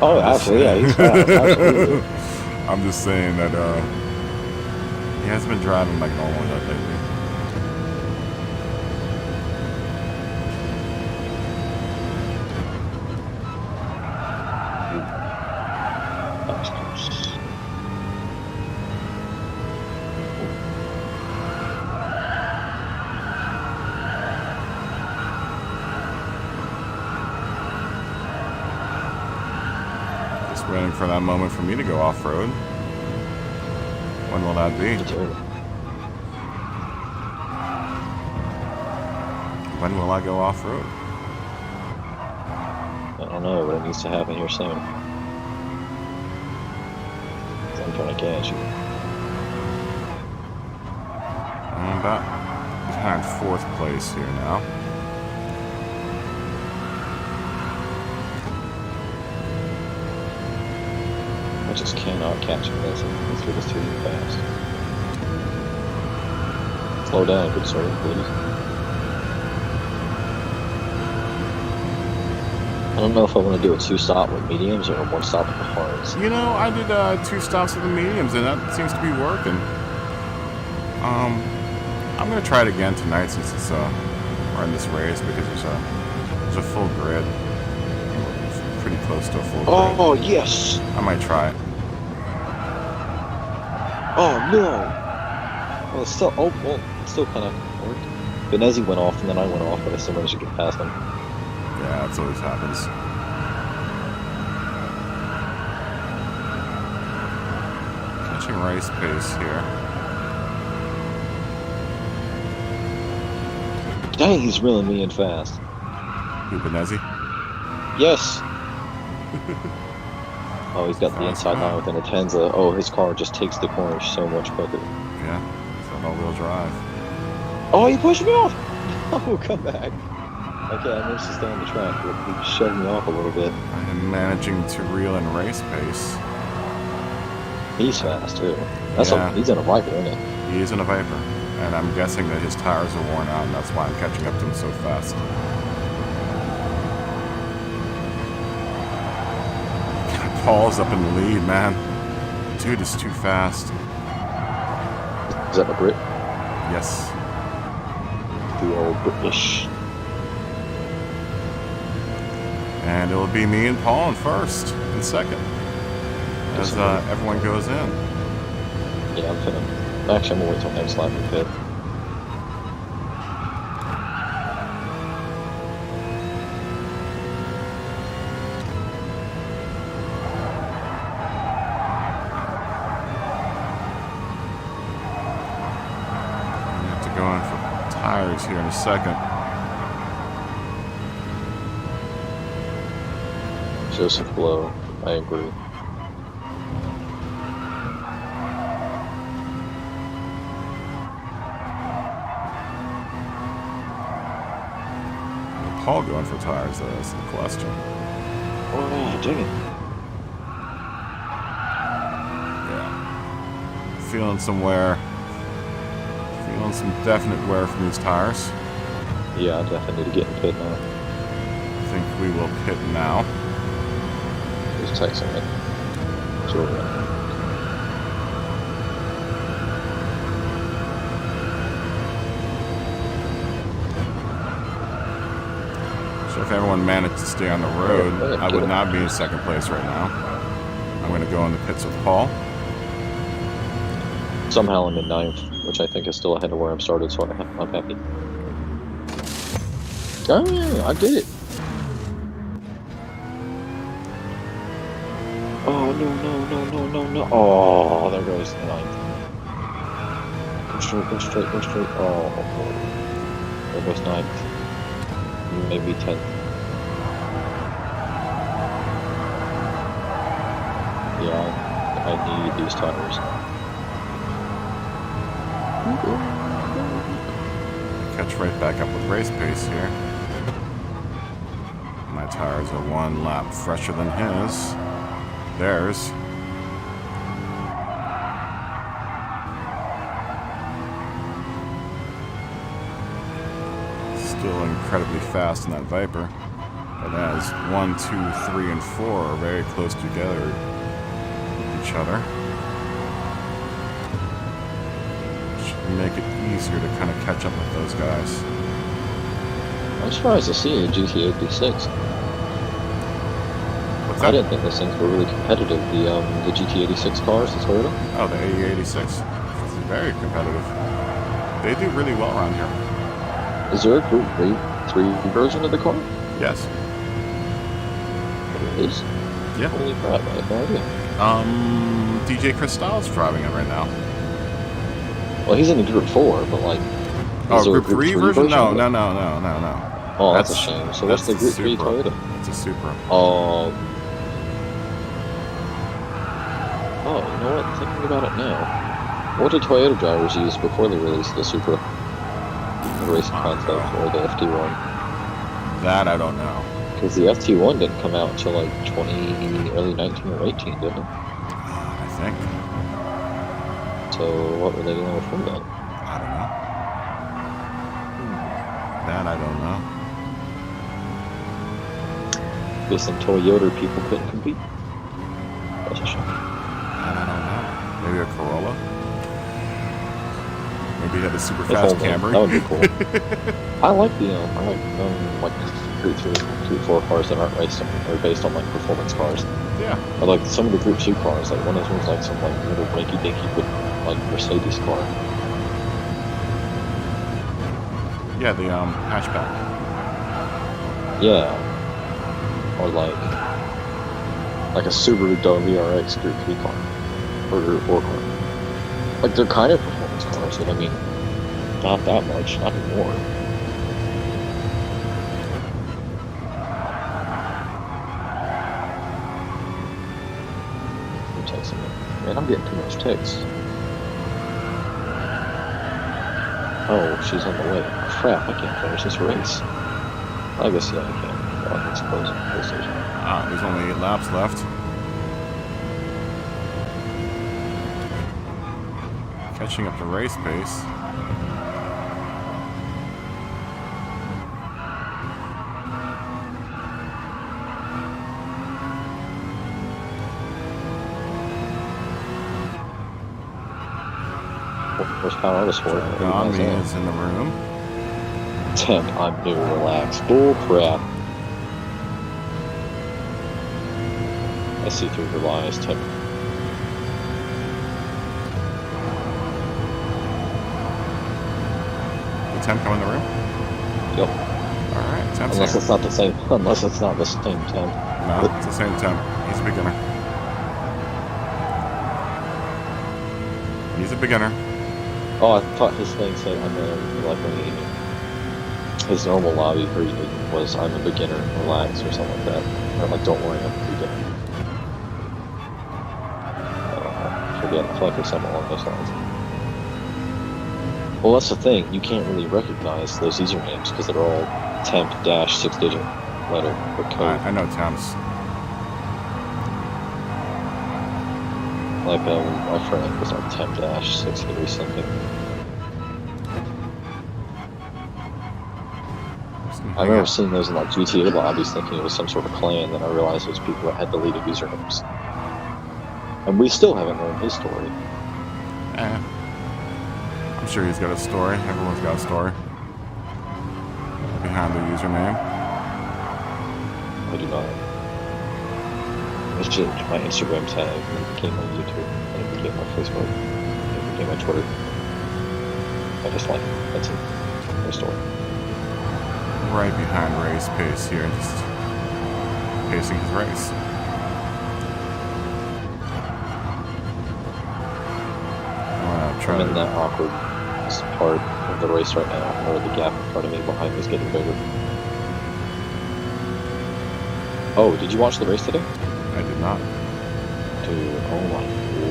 Oh, absolutely, yeah, he's fast, absolutely. I'm just saying that he hasn't been driving like normal lately. Waiting for that moment for me to go off-road. When will that be? When will I go off-road? I don't know, but it needs to happen here soon. I'm trying to catch you. I'm about behind 4th place here now. I just cannot catch him. This is too fast. Slow down, good sir, please. I don't know if I want to do a 2-stop with mediums or a 1-stop with the hards. You know, I did 2 stops with the mediums, and that seems to be working. I'm gonna try it again tonight since it's we're in this race because there's a full grid. Pretty close to a full grid. Oh yes! I might try it. Oh no! Well, it's still it's still kind of worked. Benezzi went off and then I went off, but I still managed to get past him. Yeah, that's always happens. Catching race pace here. Dang, he's reeling me in fast. Who, Benezzi? Yes! Oh, he's got the inside line within a Tenza. Oh, his car just takes the corner so much quicker. Yeah, it's an all-wheel drive. Oh, he pushed me off! Oh, come back. Okay, I managed to stay on the track, but he shoved me off a little bit. I am managing to reel in race pace. He's fast, too. He's in a Viper, isn't he? He is in a Viper, and I'm guessing that his tires are worn out, and that's why I'm catching up to him so fast. Paul's up in the lead, man. Dude is too fast. Is that a Brit? Yes. The old British. And it'll be me and Paul in first and second as everyone goes in. Yeah, I'm finna. Actually, I'm gonna wait till next lap and pit. Here in a second. Joseph Blow, I agree. Paul going for tires, though, that's the question. Oh, dang it. Yeah. Feeling some wear. Feeling some definite wear from these tires. Yeah, I definitely need to get in pit now. I think we will pit now. He's texting me. Jordan. So if everyone managed to stay on the road, I would not be in second place right now. I'm going to go in the pits with Paul. Somehow I'm in 9th, which I think is still ahead of where I'm started, so I'm happy. Oh yeah, I did it. Oh no. Oh, there goes the 9th. Go straight. Oh, there goes 9th. Maybe 10th. Yeah, I need these tires. Catch right back up with race pace here. My tires are 1 lap fresher than his. Theirs. Still incredibly fast in that Viper. But as 1, 2, 3, and 4 are very close together with each other. Make it easier to kind of catch up with those guys. I'm surprised to see a GT 86. What's I that? didn't think those things were really competitive. The GT 86 cars, the Toyota. Oh, the AE86. It's very competitive. They do really well around here. Is there a Group 3 version of the car? Yes. It is? Yeah. Holy crap, I had no idea. DJ Chris Styles driving it right now. Well, he's in the Group 4, but like... Oh, is there a Group 3 version? No. Oh, that's a shame. So what's the Group 3 Supra. Toyota? It's a Supra. Oh, you know what? Thinking about it now. What did Toyota drivers use before they released the Supra? The racing concept, or the FT1? That I don't know. Because the FT1 didn't come out until like early 19 or 18, didn't it? I think. So what were they doing before that? I don't know. That I don't know. Guess some Toyota people couldn't compete. That's a shame. That I don't know. Maybe a Corolla? Maybe he had a super fast Camry? That would be cool. I like Group 3, Group 4 cars that aren't raced on, or based on like performance cars. Yeah. I like some of the Group 2 cars, like one of those ones like some like little rinky dinky like Mercedes car. Yeah, the hatchback. Yeah. Or like a Subaru WRX Group 3 car. Or Group 4 car. Like they're kind of performance cars, but I mean, not that much, not anymore. I'm texting me. Man, I'm getting too much text. Oh, she's on the way. Crap, I can't finish this race. I guess, yeah, I can. Oh, it's closing PlayStation. There's only 8 laps left. Catching up to race pace. Horsepower on the sport. Gami is in the room. Temp, I'm new, relax. Bull crap. I see through your lies, Temp. Did Temp come in the room? Yep. Alright, Temp's Unless here. it's not the same. Unless it's not the same Temp. No, it's the same Temp. He's a beginner. He's a beginner. Oh, I thought his thing said I'm a, like when his normal lobby version was I'm a beginner, relax, or something like that. Or like, don't worry, I'm a beginner. Forget, I feel like there's something along those lines. Well, that's the thing, you can't really recognize those usernames because they're all temp dash 6-digit letter or code. I know Temps. Like, my friend was on temp dash 6 or something. I remember seeing those in like GTA lobbies, thinking it was some sort of clan. Then I realized it was people that had deleted usernames. And we still haven't learned his story. I'm sure he's got a story. Everyone's got a story behind the username. I do not. It's just my Instagram tag, and it became my YouTube, and it became my Facebook, and it became my Twitter. I just like it. That's it. My story. Right behind race pace here, just pacing his race. I'm in that awkward part of the race right now, where the gap in front of me behind me is getting bigger. Oh, did you watch the race today? I did not. Dude, oh my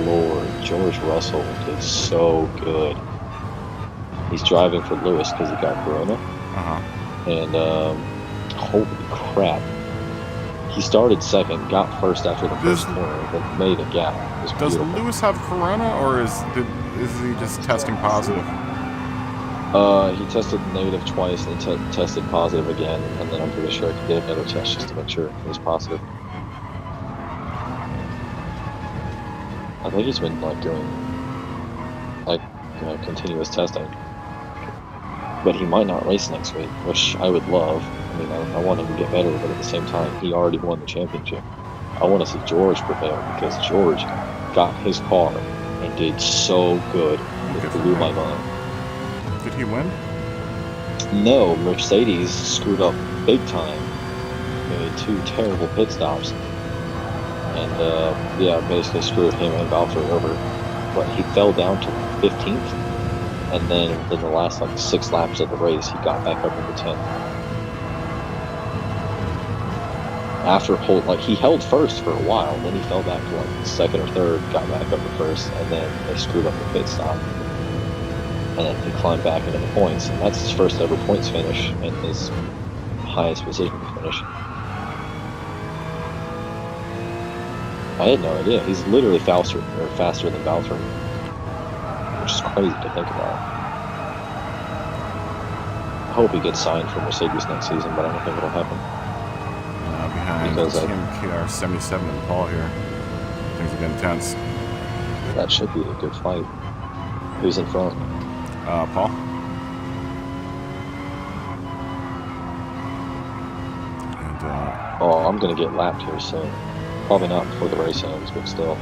lord, George Russell did so good. He's driving for Lewis because he got Corona. And holy crap. He started second, got first after the first corner, but made a gap. Does Lewis have Corona, or is he just testing positive? He tested negative twice, and he tested positive again, and then I'm pretty sure he did another test just to make sure he was positive. I think he's been like doing continuous testing. But he might not race next week, which I would love. I mean, I want him to get better, but at the same time, he already won the championship. I want to see George prevail, because George got his car and did so good. It blew my mind. Did he win? No, Mercedes screwed up big time. Made 2 terrible pit stops. And, yeah, basically screwed him and Valtteri over. But he fell down to 15th. And then in the last like 6 laps of the race, he got back up into 10th. After he held first for a while, then he fell back to like 2nd or 3rd, got back up to 1st, and then they screwed up the pit stop. And then he climbed back into the points, and that's his first ever points finish and his highest position finish. I had no idea. He's literally faster than Valtteri. Which is crazy to think about. I hope he gets signed for Mercedes next season, but I don't think it'll happen. Behind Team KR77 and Paul here. Things are getting tense. That should be a good fight. Who's in front? Paul. And, oh, I'm going to get lapped here soon. Probably not before the race ends, but still.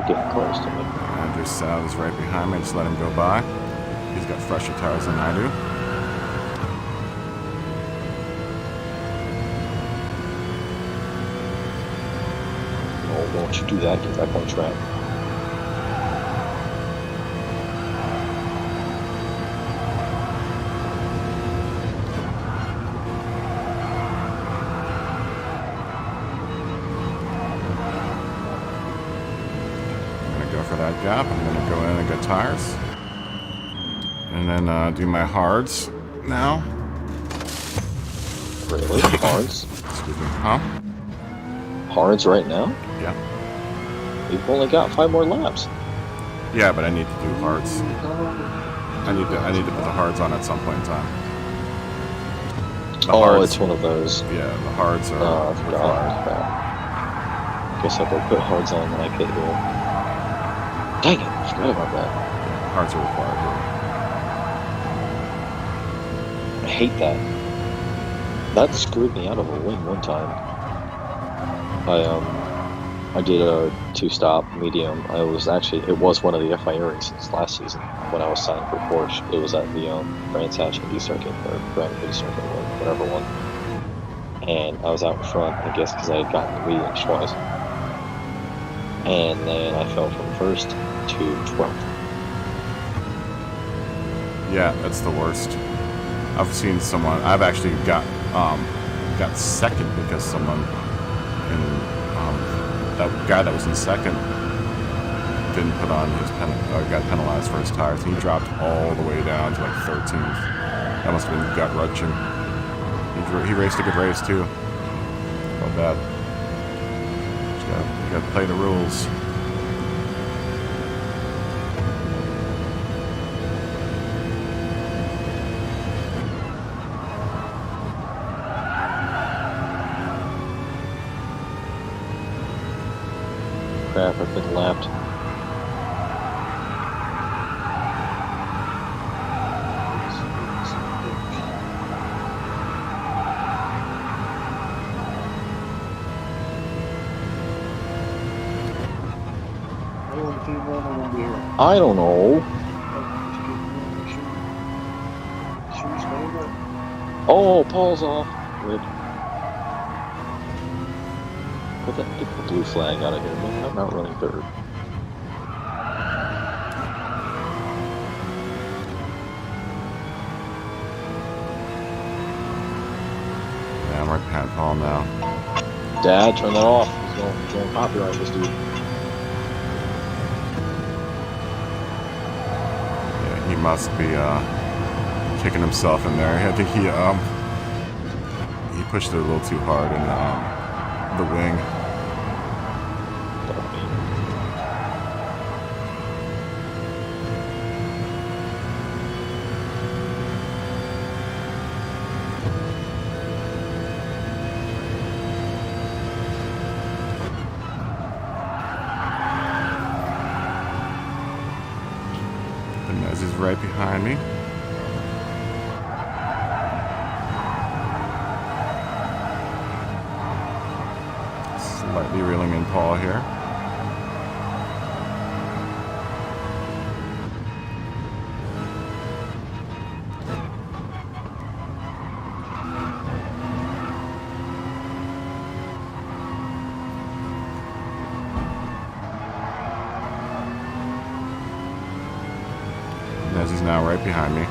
Getting close to me. Andrew Sal is right behind me. Just let him go by. He's got fresher tires than I do. Oh, don't you do that. Get back on track. For that gap, I'm going to go in and get tires, and then do my hards now. Really? Hards? Excuse me. Huh? Hards right now? Yeah. You've only got 5 more laps. Yeah, but I need to do hards. I need to put the hards on at some point in time. It's one of those. Yeah, the hards are. Oh, I forgot. Guess I'll go put hards on when I get here. Dang it, I forgot about that. Yeah, hards are required here. I hate that. That screwed me out of a win one time. I did a 2-stop medium. It was one of the FIA races last season when I was signing for Porsche. It was at the France Hatch Indy Circuit, or Grand Prix Circuit, whatever one. And I was out in front, I guess, because I had gotten the mediums twice. And then I fell from 1st to 12th. Yeah, that's the worst. I've seen someone. I've actually got 2nd because someone, that guy that was in 2nd didn't put on his got penalized for his tires. He dropped all the way down to like 13th. That must have been gut wrenching. He raced a good race too. Felt bad. You gotta play the rules. been lapped. I don't know. Oh, Paul's off. Rip. Get the blue flag out of here, man. I'm not running third. Yeah, I'm right behind Paul now. Dad, turn that off. He's going copyright this dude. Yeah, he must be kicking himself in there. I think he pushed it a little too hard in the wing. And Nez is right behind me. Slightly reeling in Paul here. Nez is now right behind me.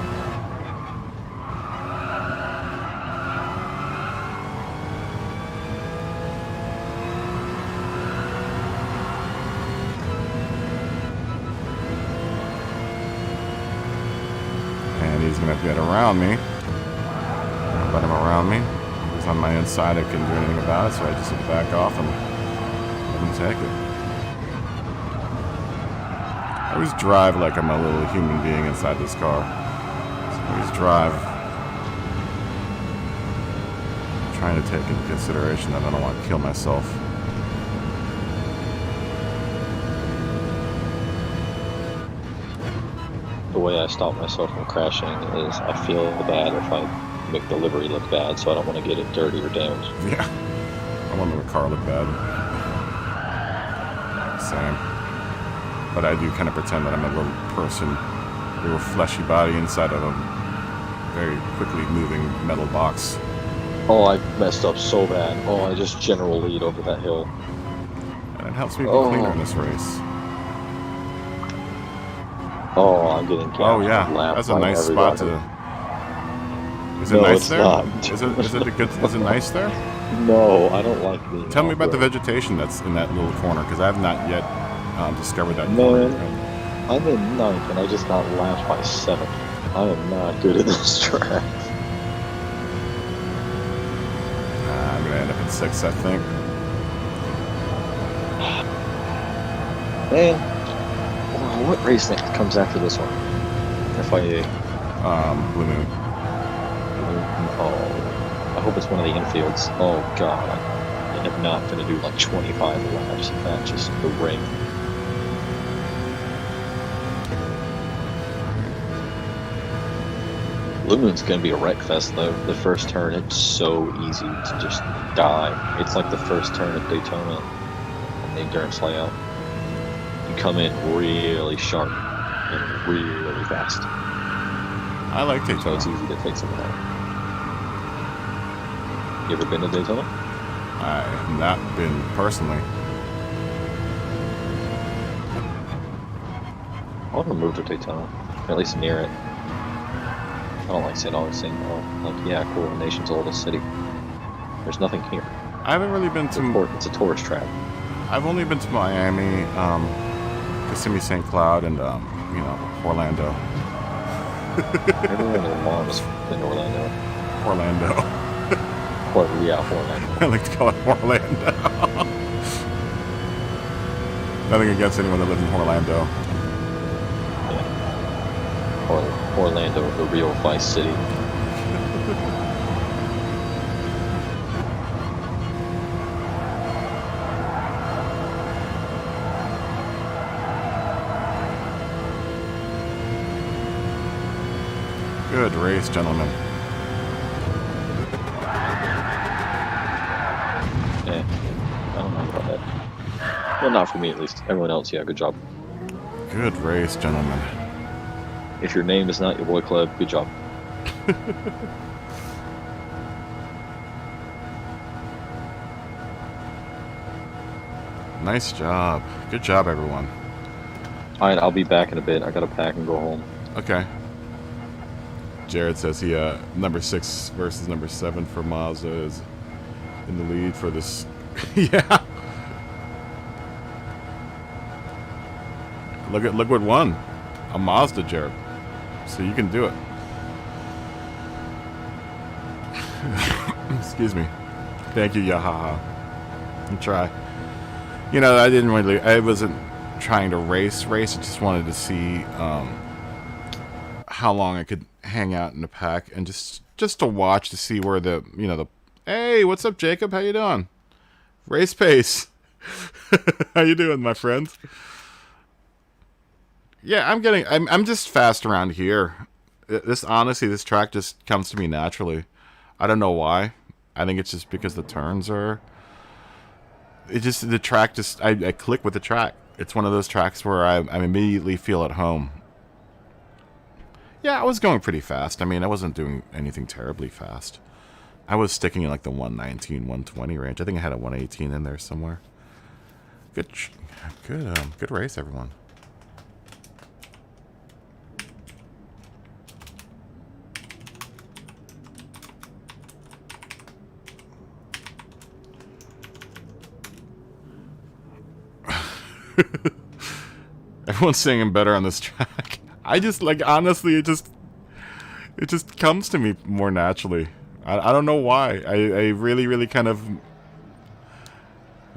And he's going to get around me. I'll let him around me. If he's on my inside, I couldn't do anything about it, so I just back off and let him take it. I always drive like I'm a little human being inside this car. So I always drive trying to take into consideration that I don't want to kill myself. The way I stop myself from crashing is I feel bad if I make the livery look bad, so I don't want to get it dirty or damaged. Yeah. I want the car to look bad. Same. But I do kind of pretend that I'm a little person, a little fleshy body inside of a very quickly moving metal box. Oh, I messed up so bad. Oh, I just general lead over that hill. And it helps me be cleaner in this race. Oh, I'm getting gapped. Oh yeah, that's a nice spot to. Is it nice there? Not. Is it a good? Is it nice there? No, I don't like being. Tell me about the vegetation that's in that little corner, because I have not yet discovered that Man, corner. I'm in 9th and I just got lapped by 7th. I am not good at this track. I'm gonna end up in 6th, I think. Man, what race next comes after this one? FIA. Blue Moon. Oh, I hope it's one of the infields. Oh god, I am not going to do like 25 laps if that's just the ring. Blue Moon's going to be a wreck fest though. The first turn, it's so easy to just die. It's like the first turn at Daytona on the endurance layout. You come in really sharp and really fast. I like So Daytona. it's easy to take some of that. You ever been to Daytona? I have not been personally. I want to move to Daytona, or at least near it. I don't like St. Augustine though. Like, yeah, cool, the nation's oldest city. There's nothing here. I haven't really been to. It's a tourist trap. I've only been to Miami, Kissimmee, St. Cloud, and Orlando. Everyone in Vermont was in Orlando. Orlando. Orlando. I like to call it Orlando. Nothing against anyone that lives in Orlando. Yeah. Orlando, the real Vice City. Good race, gentlemen. I don't know about that. Well, not for me at least. Everyone else, yeah, good job. Good race, gentlemen. If your name is not your boy club, good job. Nice job. Good job, everyone. Alright, I'll be back in a bit. I gotta pack and go home. Okay. Jared says he number 6 versus number 7 for Mazda is in the lead for this. Yeah. Look what won. A Mazda, Jared. So you can do it. Excuse me. Thank you, Yahaha. You try. You know, I wasn't trying to race. I just wanted to see how long I could hang out in the pack and just to watch to see where hey, what's up, Jacob? How you doing? Race pace. How you doing, my friend? Yeah, I'm just fast around here. This track just comes to me naturally. I don't know why. I think it's just because the turns are. The track just I click with the track. It's one of those tracks where I immediately feel at home. Yeah, I was going pretty fast. I mean, I wasn't doing anything terribly fast. I was sticking in like the 119, 120 range. I think I had a 118 in there somewhere. Good race, everyone. Everyone's singing better on this track. I just honestly, it just comes to me more naturally. I don't know why. I really kind of.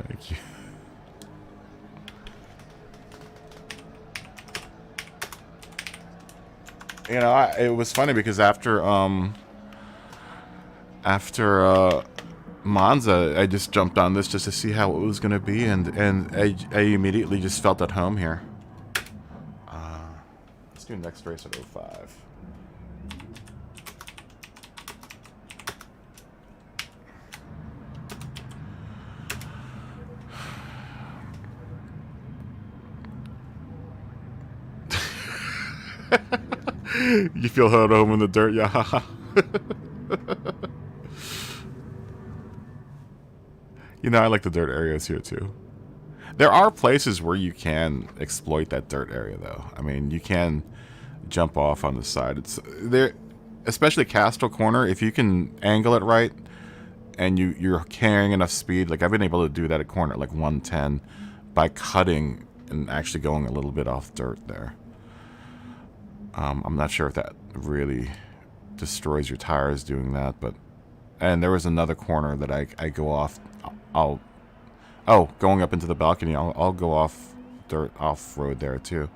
Thank you. You know, it was funny because after Monza, I just jumped on this just to see how it was going to be, and I immediately just felt at home here. Let's do next race at 05. You feel at home in the dirt, yeah. You know, I like the dirt areas here too. There are places where you can exploit that dirt area, though. I mean, you can jump off on the side. It's there, especially Castle Corner. If you can angle it right, and you're carrying enough speed. Like I've been able to do that at corner at like 110 by cutting and actually going a little bit off dirt there. I'm not sure if that really destroys your tires doing that, and there was another corner that I go off. Going up into the balcony, I'll go off road there too.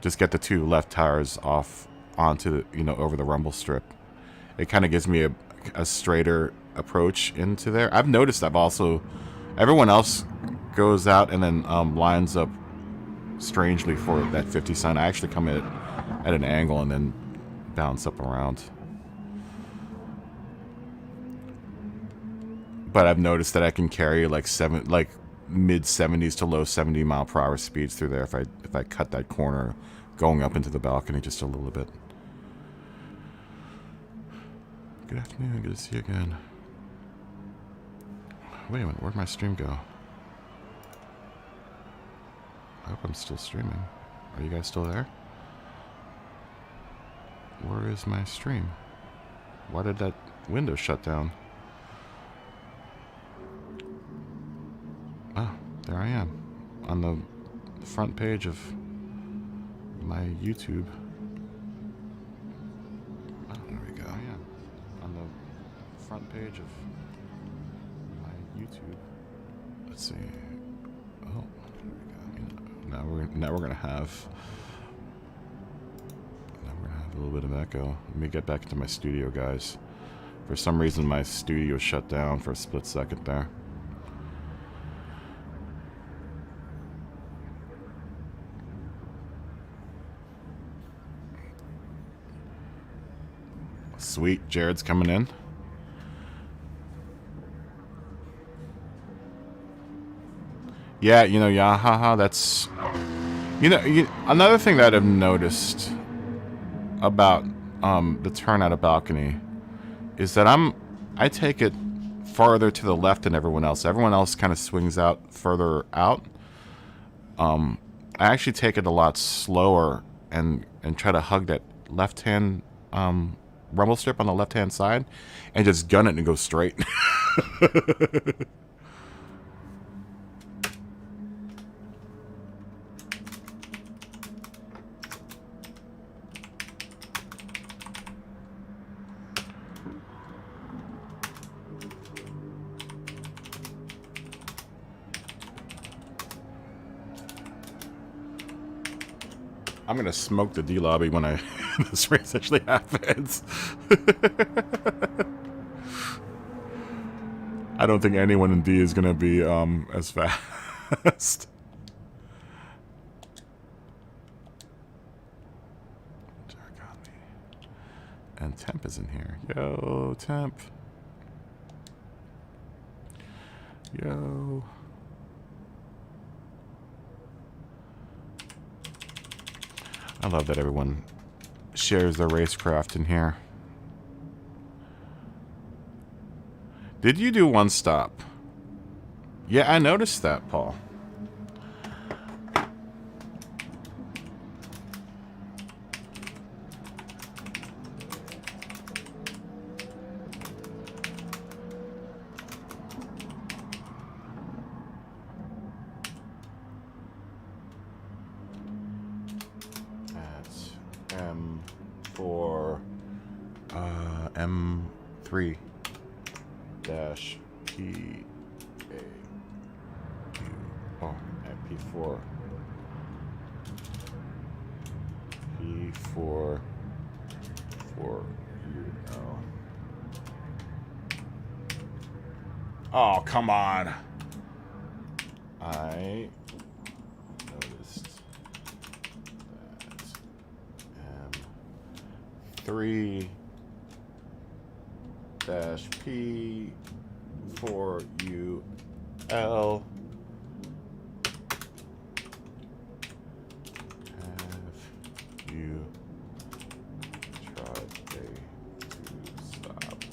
Just get the two left tires off onto over the rumble strip. It kind of gives me a straighter approach into there. I've noticed everyone else goes out and then lines up strangely for that 50 sign. I actually come at an angle and then bounce up around. But I've noticed that I can carry like mid 70s to low 70 mile per hour speeds through there if I cut that corner going up into the balcony just a little bit. Good afternoon, good to see you again. Wait a minute, where'd my stream go? I hope I'm still streaming. Are you guys still there? Where is my stream? Why did that window shut down? Oh, there I am. On the front page of my YouTube. Oh, there we go. I am. On the front page of my YouTube. Let's see. Oh, there we go. Now we're gonna have a little bit of echo. Let me get back into my studio, guys. For some reason, my studio shut down for a split second there. Sweet, Jared's coming in. Yeah, you know, yeah, haha, that's... You know, another thing that I've noticed about the turnout of balcony is that I take it farther to the left than everyone else. Everyone else kind of swings out further out. I actually take it a lot slower and try to hug that left-hand rumble strip on the left-hand side and just gun it and go straight. I'm gonna smoke the D lobby when this race actually happens. I don't think anyone in D is gonna be as fast. And Temp is in here. Yo, Temp. Yo. I love that everyone shares their racecraft in here. Did you do one stop? Yeah, I noticed that, Paul. M3 dash P A Q. Oh, at P4. P4 for UL. Oh, come on. I noticed that M3 dash P for UL. Have you tried a two-stop?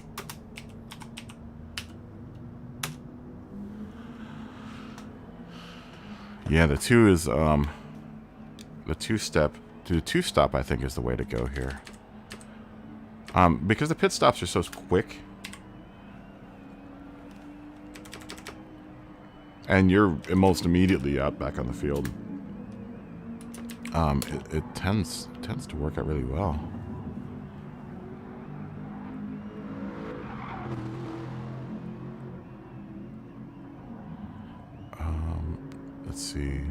Yeah, the two is the two-stop I think is the way to go here. Because the pit stops are so quick. And you're almost immediately out back on the field. It tends to work out really well. Let's see.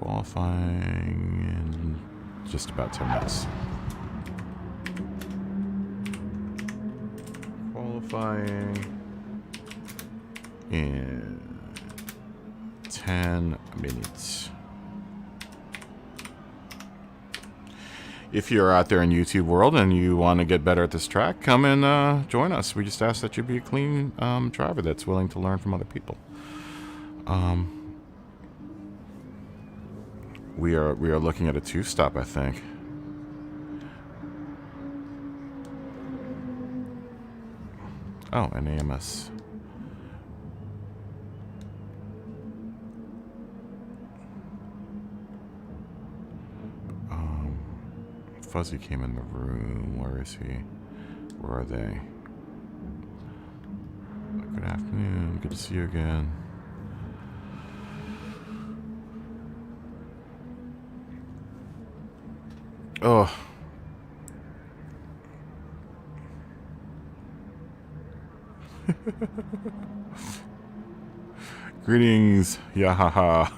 Qualifying in just about 10 minutes. Qualifying in 10 minutes. If you're out there in YouTube world and you want to get better at this track, come and join us. We just ask that you be a clean driver that's willing to learn from other people. We are looking at a two-stop, I think. Oh, an AMS. Fuzzy came in the room. Where is he? Where are they? Good afternoon. Good to see you again. Oh. Greetings. Yahaha.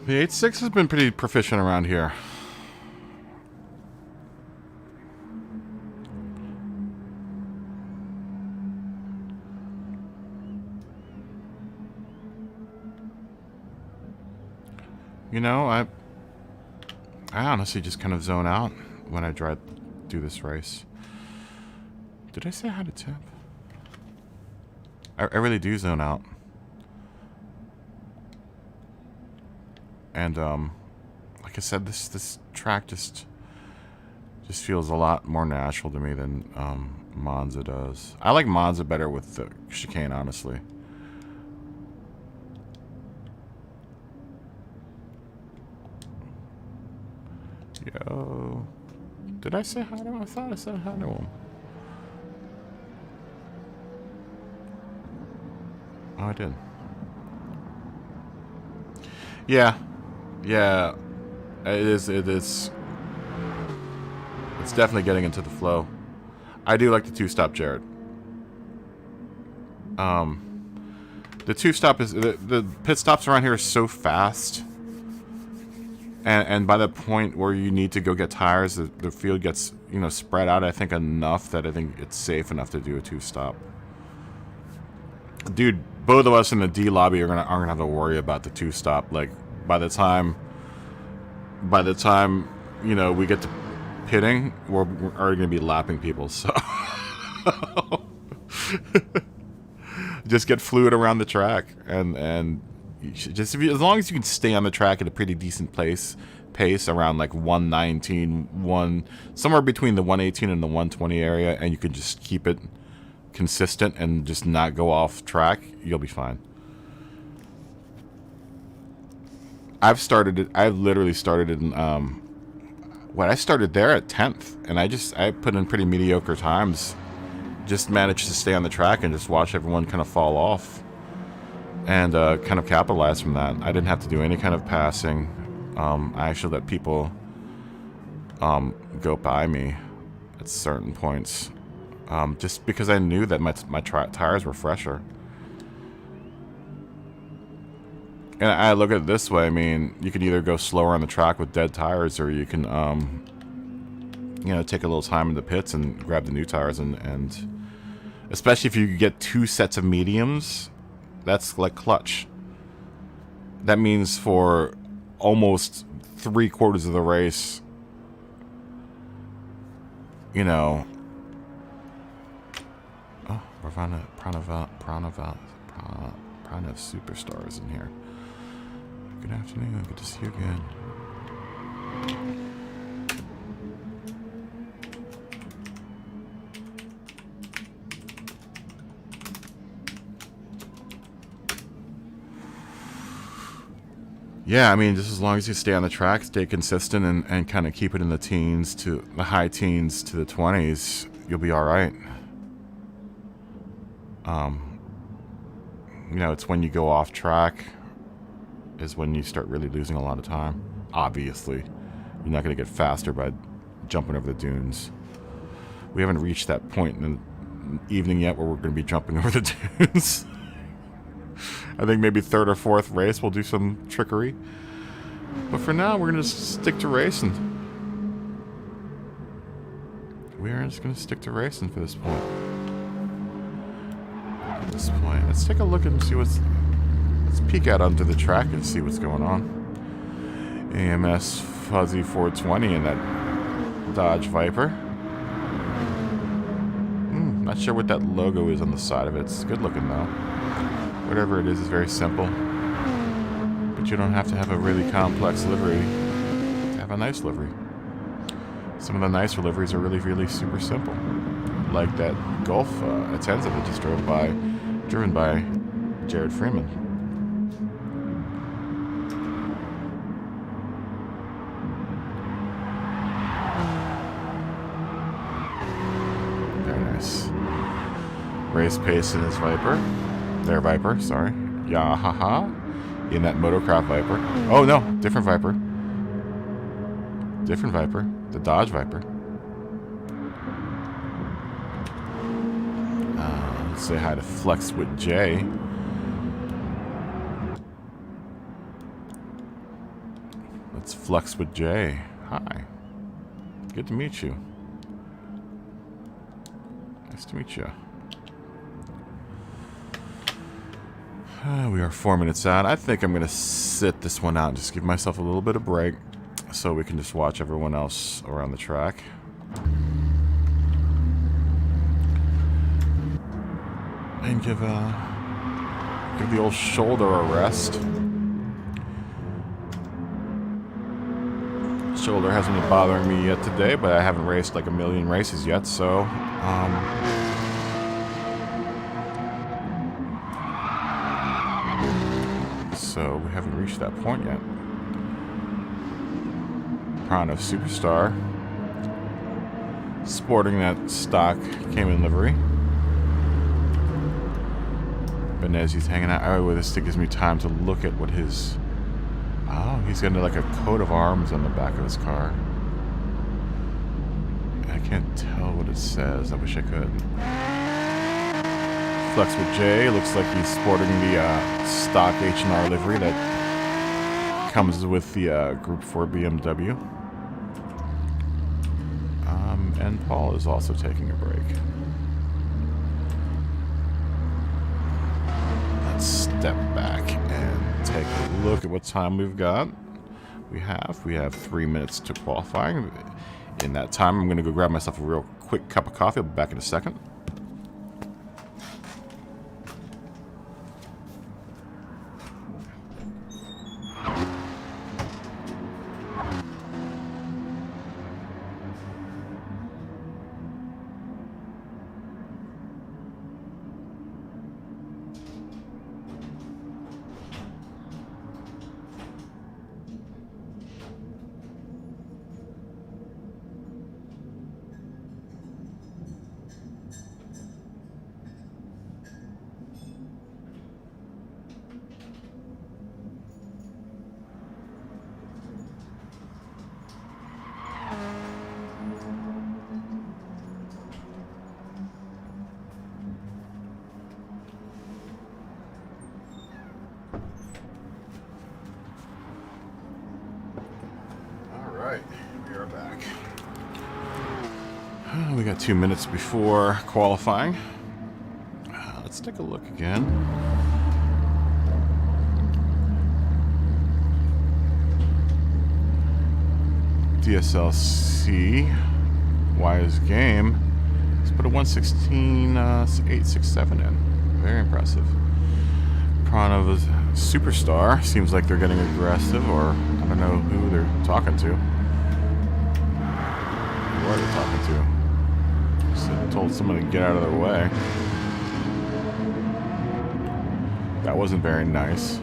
The 8.6 has been pretty proficient around here. You know, I honestly just kind of zone out when I do this race. Did I say hi to Tip? I really do zone out. And like I said, this track just feels a lot more natural to me than Monza does. I like Monza better with the chicane, honestly. Yo, did I say hi to him? I thought I said hi to him. Oh, I did. Yeah, yeah, it is. It's definitely getting into the flow. I do like the two-stop, Jared. The two-stop is the pit stops around here are so fast. And by the point where you need to go get tires, the field gets, you know, spread out, I think, enough that I think it's safe enough to do a two-stop. Dude, both of us in the D lobby aren't gonna have to worry about the two-stop. Like, by the time, you know, we get to pitting, we're already gonna be lapping people. So just get fluid around the track, and you should just, as long as you can stay on the track at a pretty decent pace around like 119, somewhere between the 118 and the 120 area, and you can just keep it consistent and just not go off track, you'll be fine. I've literally started in I started there at 10th, and I put in pretty mediocre times, just managed to stay on the track and just watch everyone kind of fall off. And kind of capitalize from that. I didn't have to do any kind of passing. I actually let people go by me at certain points, just because I knew that my tires were fresher. And I look at it this way. I mean, you can either go slower on the track with dead tires, or you can, you know, take a little time in the pits and grab the new tires. And especially if you get 2 sets of mediums, that's like clutch. That means for almost 3/4 of the race, you know. Oh, Pranav Superstars in here. Good afternoon. Good to see you again. Yeah, I mean, just as long as you stay on the track, stay consistent, and kind of keep it in the teens to the high teens to the 20s, you'll be all right. You know, it's when you go off track is when you start really losing a lot of time. Obviously, you're not going to get faster by jumping over the dunes. We haven't reached that point in the evening yet where we're going to be jumping over the dunes. I think maybe 3rd or 4th race we'll do some trickery. But for now, we're going to stick to racing. We are just going to stick to racing for this point. At this point, let's take a look and see what's... Let's peek out onto the track and see what's going on. AMS Fuzzy 420 in that Dodge Viper. Not sure what that logo is on the side of it. It's good looking though. Whatever it is very simple. But you don't have to have a really complex livery to have a nice livery. Some of the nicer liveries are really, really super simple. Like that Golf Atenza that just driven by Jared Freeman. Very nice. Race pace in his Viper. Their Viper, sorry. Yahaha. In that motocross Viper. Oh no, different Viper. Different Viper. The Dodge Viper. Let's say hi to Flex with Jay. Let's flex with Jay. Hi. Good to meet you. Nice to meet you. We are 4 minutes out. I think I'm going to sit this one out and just give myself a little bit of break so we can just watch everyone else around the track. And give the old shoulder a rest. Shoulder hasn't been bothering me yet today, but I haven't raced like a million races yet, so so we haven't reached that point yet. Prana Superstar, sporting that stock Cayman livery. Benezi's hanging out. Oh, this gives me time to look at what his... Oh, he's got like a coat of arms on the back of his car. I can't tell what it says. I wish I could. Flex with Jay. Looks like he's sporting the stock H&R livery that comes with the Group 4 BMW. And Paul is also taking a break. Let's step back and take a look at what time we've got. We have 3 minutes to qualifying. In that time, I'm going to go grab myself a real quick cup of coffee. I'll be back in a second. We are back. We got 2 minutes before qualifying. Let's take a look again. DSLC, Wise Game. Let's put a 116.867 in. Very impressive. Pranova's Superstar. Seems like they're getting aggressive, or I don't know who they're talking to. Who are they talking to? Just told someone to get out of their way. That wasn't very nice.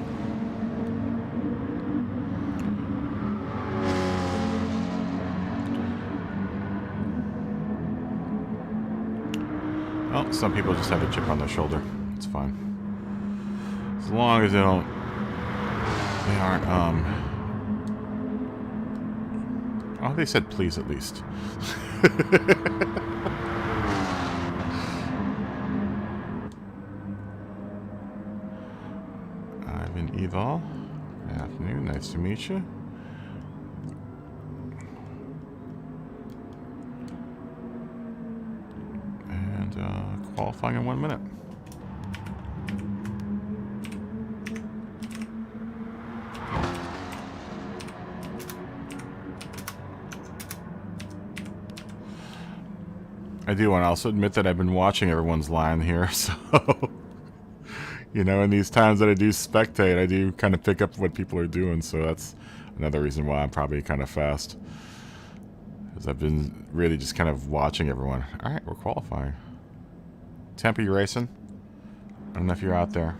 Well, some people just have a chip on their shoulder. It's fine. As long as they aren't, oh, they said please at least. Ivan Eval, good afternoon, nice to meet you. And qualifying in 1 minute. I do want to also admit that I've been watching everyone's line here, so, you know, in these times that I do spectate, I do kind of pick up what people are doing, so that's another reason why I'm probably kind of fast. Because I've been really just kind of watching everyone. Alright, we're qualifying. Tampa, you racing? I don't know if you're out there.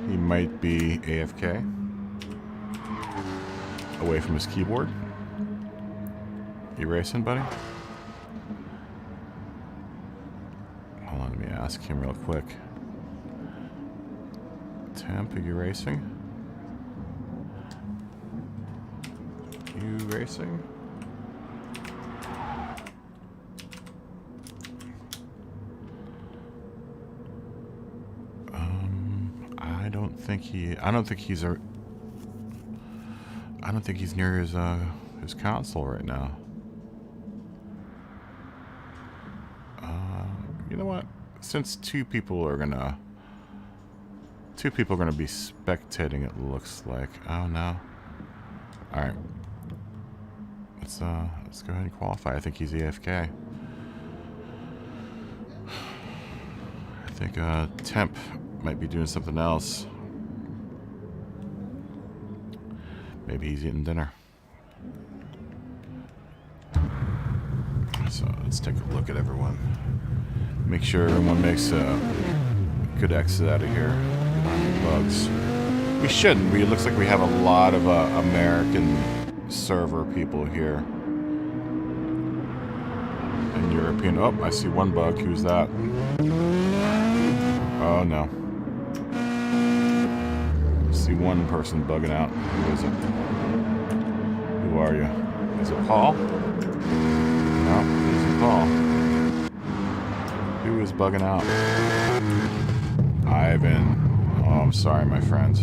He might be AFK. Away from his keyboard. You racing, buddy? Hold on, let me ask him real quick. Temp, are you racing? You racing? I don't think he's near his console right now. You know what? Since two people are gonna be spectating, it looks like. Oh no. All right. Let's go ahead and qualify. I think he's AFK. I think Temp might be doing something else. Maybe he's eating dinner. So let's take a look at everyone. Make sure everyone makes a good exit out of here. We don't have any bugs. We shouldn't. It looks like we have a lot of American server people here. And European. Oh, I see one bug. Who's that? Oh no. I see one person bugging out. Who is it? Who are you? Is it Paul? No, it isn't Paul. Who is bugging out? Ivan. Oh, I'm sorry, my friend.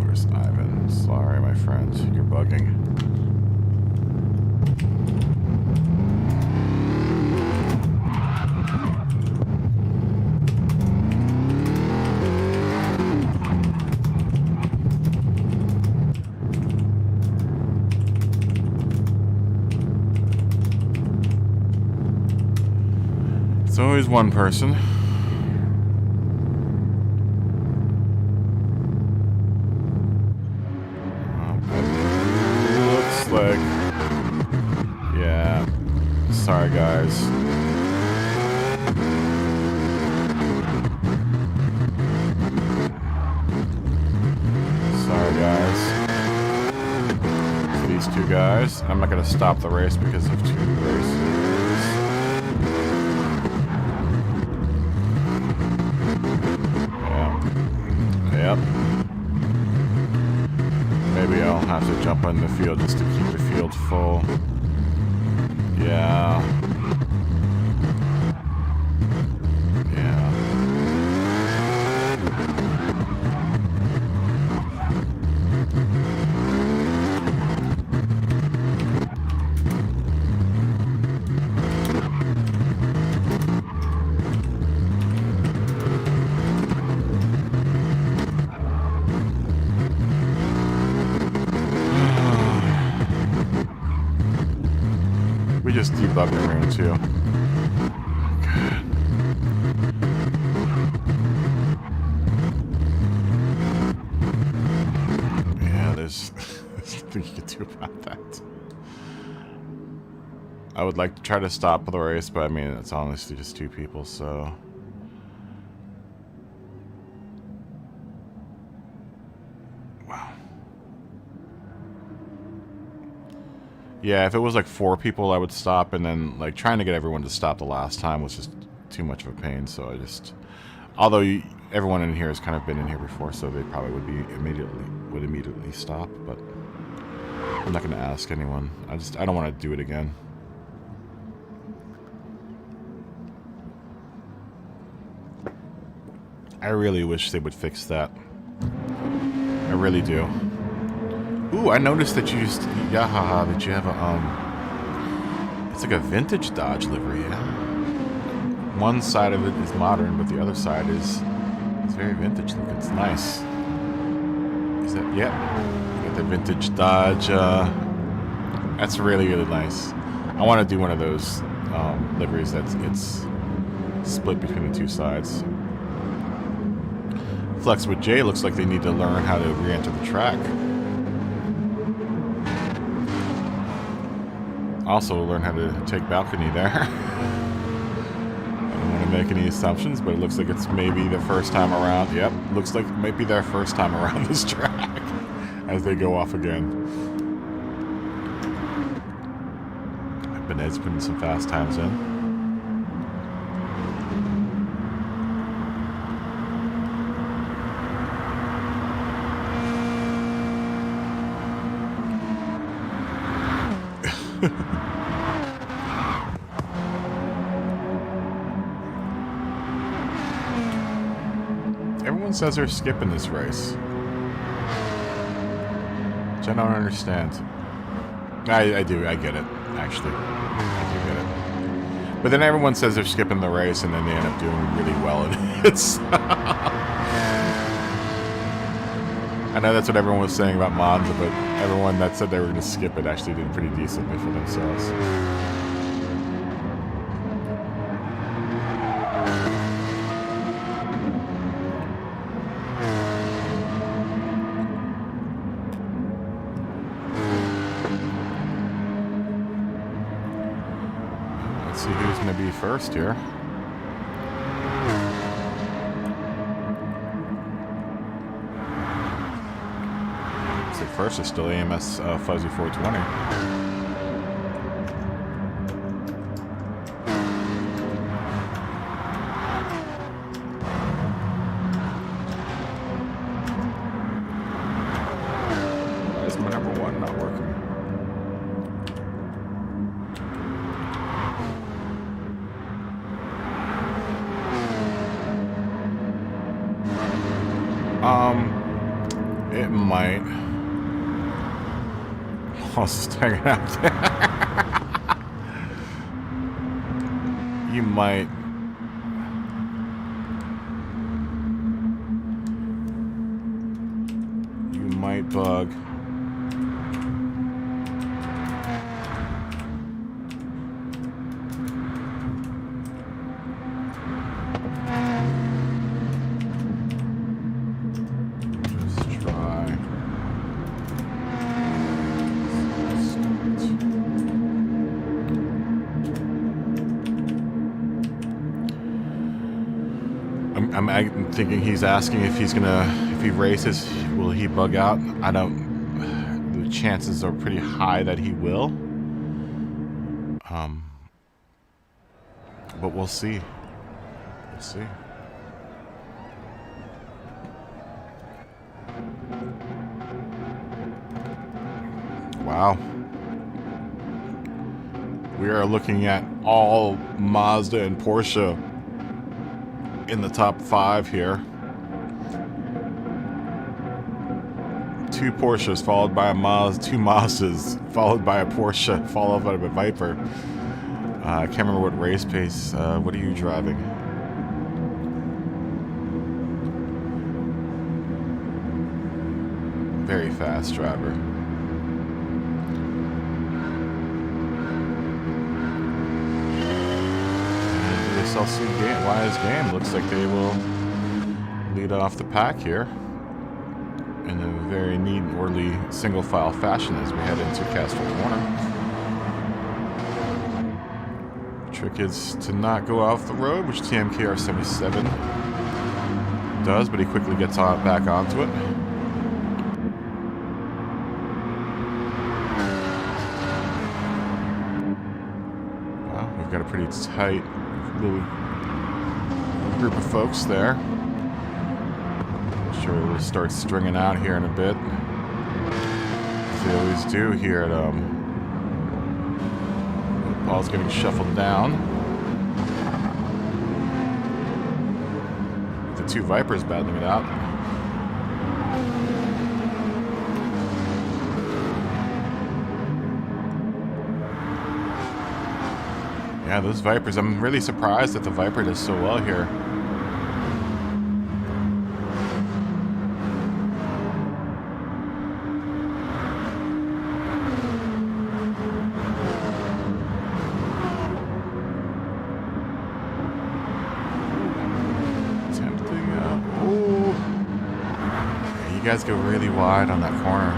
Where's Ivan? Sorry, my friend. You're bugging. It's always one person. Looks like... Yeah. Sorry, guys. Sorry, guys. These two guys. I'm not going to stop the race because of two races. Yep. Maybe I'll have to jump on the field just to keep the field full. Yeah. Yeah. We just debugged the room too. God. Yeah, there's nothing you can do about that. I would like to try to stop the race, but I mean, it's honestly just two people, so... Yeah, if it was like 4 people, I would stop, and then like trying to get everyone to stop the last time was just too much of a pain. So I just, although everyone in here has kind of been in here before, so they probably would immediately stop. But I'm not going to ask anyone. I don't want to do it again. I really wish they would fix that. I really do. Ooh, I noticed that you that you have a, it's like a vintage Dodge livery, yeah? One side of it is modern, but the other side is very vintage looking. It's nice. Is that, yeah, you got the vintage Dodge, that's really, really nice. I want to do one of those liveries that gets split between the two sides. Flex with J looks like they need to learn how to re-enter the track. Also learn how to take balcony there. I don't want to make any assumptions, but it looks like it's maybe the first time around. Yep, looks like it might be their first time around this track as they go off again. Bened's putting some fast times in. Everyone says they're skipping this race, which I don't understand. I do. I get it, actually. I do get it. But then everyone says they're skipping the race, and then they end up doing really well in it. I know that's what everyone was saying about Monza, but everyone that said they were going to skip it actually did pretty decently for themselves. Let's see who's going to be first here. First is still AMS Fuzzy 420. Why is my number one not working? It might. I was just hanging out there. You might. You might bug. I'm thinking he's asking if he's gonna, if he races, will he bug out? I don't. The chances are pretty high that he will. But we'll see. We'll see. Wow. We are looking at all Mazda and Porsche in the top 5 here. 2 Porsches followed by a Mazda, 2 Mazdas followed by a Porsche, followed by a Viper. I can't remember what race pace. What are you driving? Very fast driver. SLC game, Wise game looks like they will lead off the pack here in a very neat and orderly single file fashion as we head into Castle Corner. Trick is to not go off the road, which TMKR77 does, but he quickly gets back onto it. Well, we've got a pretty tight little group of folks there. I'm sure we'll start stringing out here in a bit, as they always do here at ball's getting shuffled down. The 2 Vipers battling it out. Yeah, those Vipers. I'm really surprised that the Viper does so well here. Tempting. Oh. Yeah, you guys go really wide on that corner.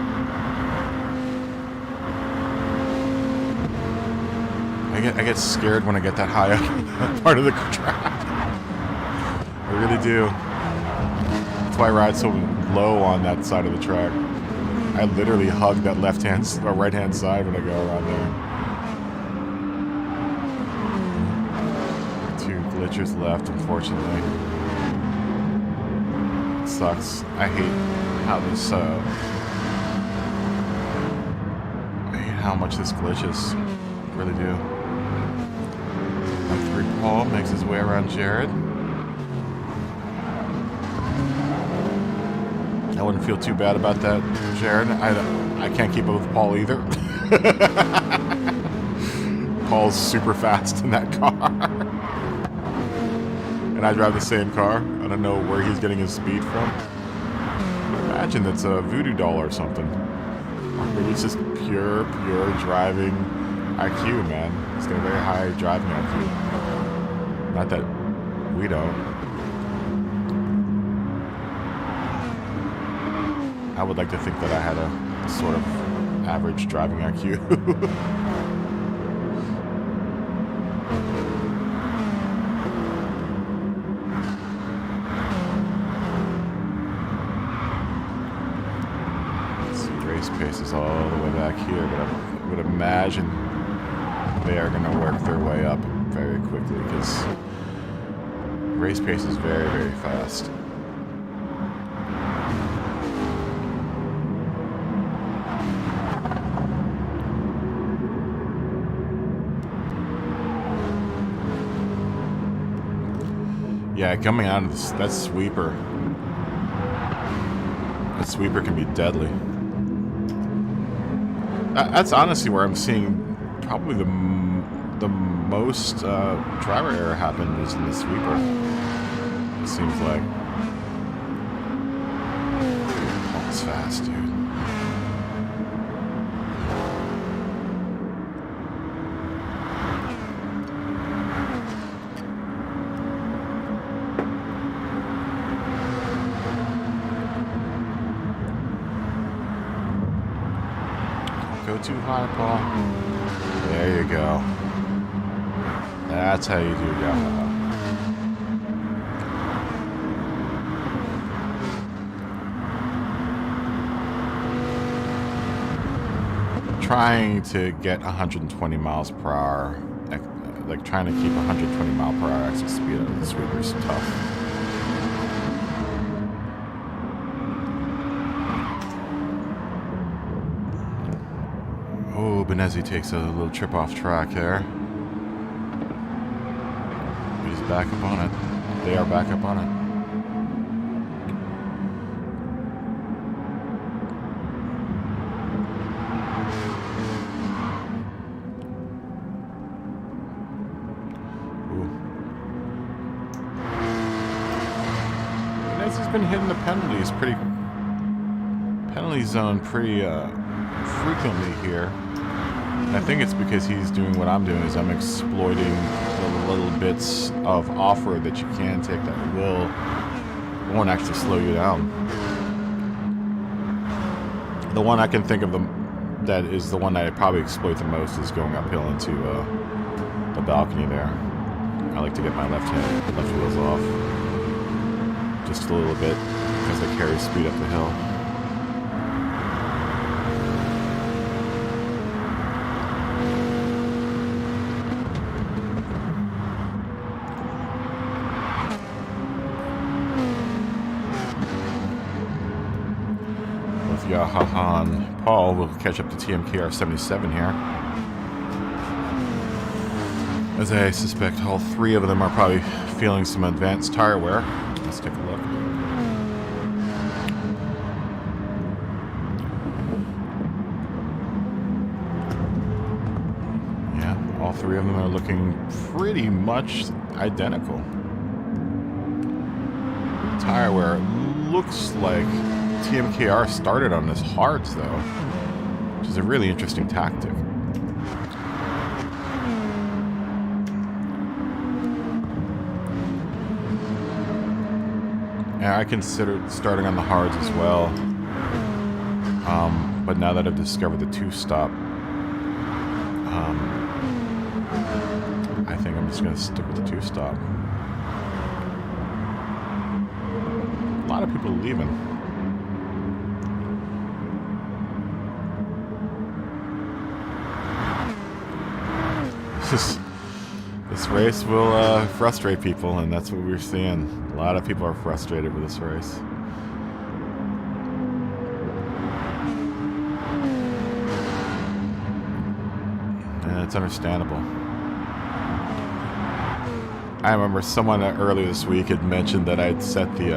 I get scared when I get that high up that part of the track. I really do. That's why I ride so low on that side of the track. I literally hug that left-hand or right-hand side when I go around there. 2 glitchers left, unfortunately. It sucks. I hate how this. I hate how much this glitches. I really do. Paul makes his way around Jared. wouldn't feel too bad about that, Sharon. I can't keep up with Paul either. Paul's super fast in that car. And I drive the same car. I don't know where he's getting his speed from. Imagine that's a voodoo doll or something. Maybe it's just pure driving IQ, man. He's got a very high driving IQ. Not that we don't. I would like to think that I had a sort of average driving IQ. Race pace is all the way back here, but I would imagine they are going to work their way up very quickly because race pace is very, very fast. Yeah, coming out of this, that sweeper can be deadly. That's honestly where I'm seeing probably the most driver error happen is in the sweeper. It seems like. Oh, it's fast, dude. Go too high, Paul. There you go. That's how you do Yamaha. Trying to get 120 miles per hour, like trying to keep 120 mile per hour exit speed out of the sweeper is tough. Oh, Benezzi takes a little trip off track there. He's back up on it. They are back up on it. Ooh. Benezzi's been hitting the penalty zone pretty frequently here. And I think it's because he's doing what I'm doing, is I'm exploiting the little bits of off-road that you can take that won't actually slow you down. The one I can think of that is the one that I probably exploit the most is going uphill into the balcony there. I like to get my left wheels off just a little bit because they carry speed up the hill. Yahaha and Paul will catch up to TMKR 77 here. As I suspect all three of them are probably feeling some advanced tire wear. Let's take a look. Yeah, all three of them are looking pretty much identical. Tire wear looks like TMKR started on his hards, though, which is a really interesting tactic. And I considered starting on the hards as well, but now that I've discovered the two-stop, I think I'm just going to stick with the two-stop. A lot of people leaving. This race will frustrate people, and that's what we're seeing. A lot of people are frustrated with this race. And it's understandable. I remember someone earlier this week had mentioned that I'd set the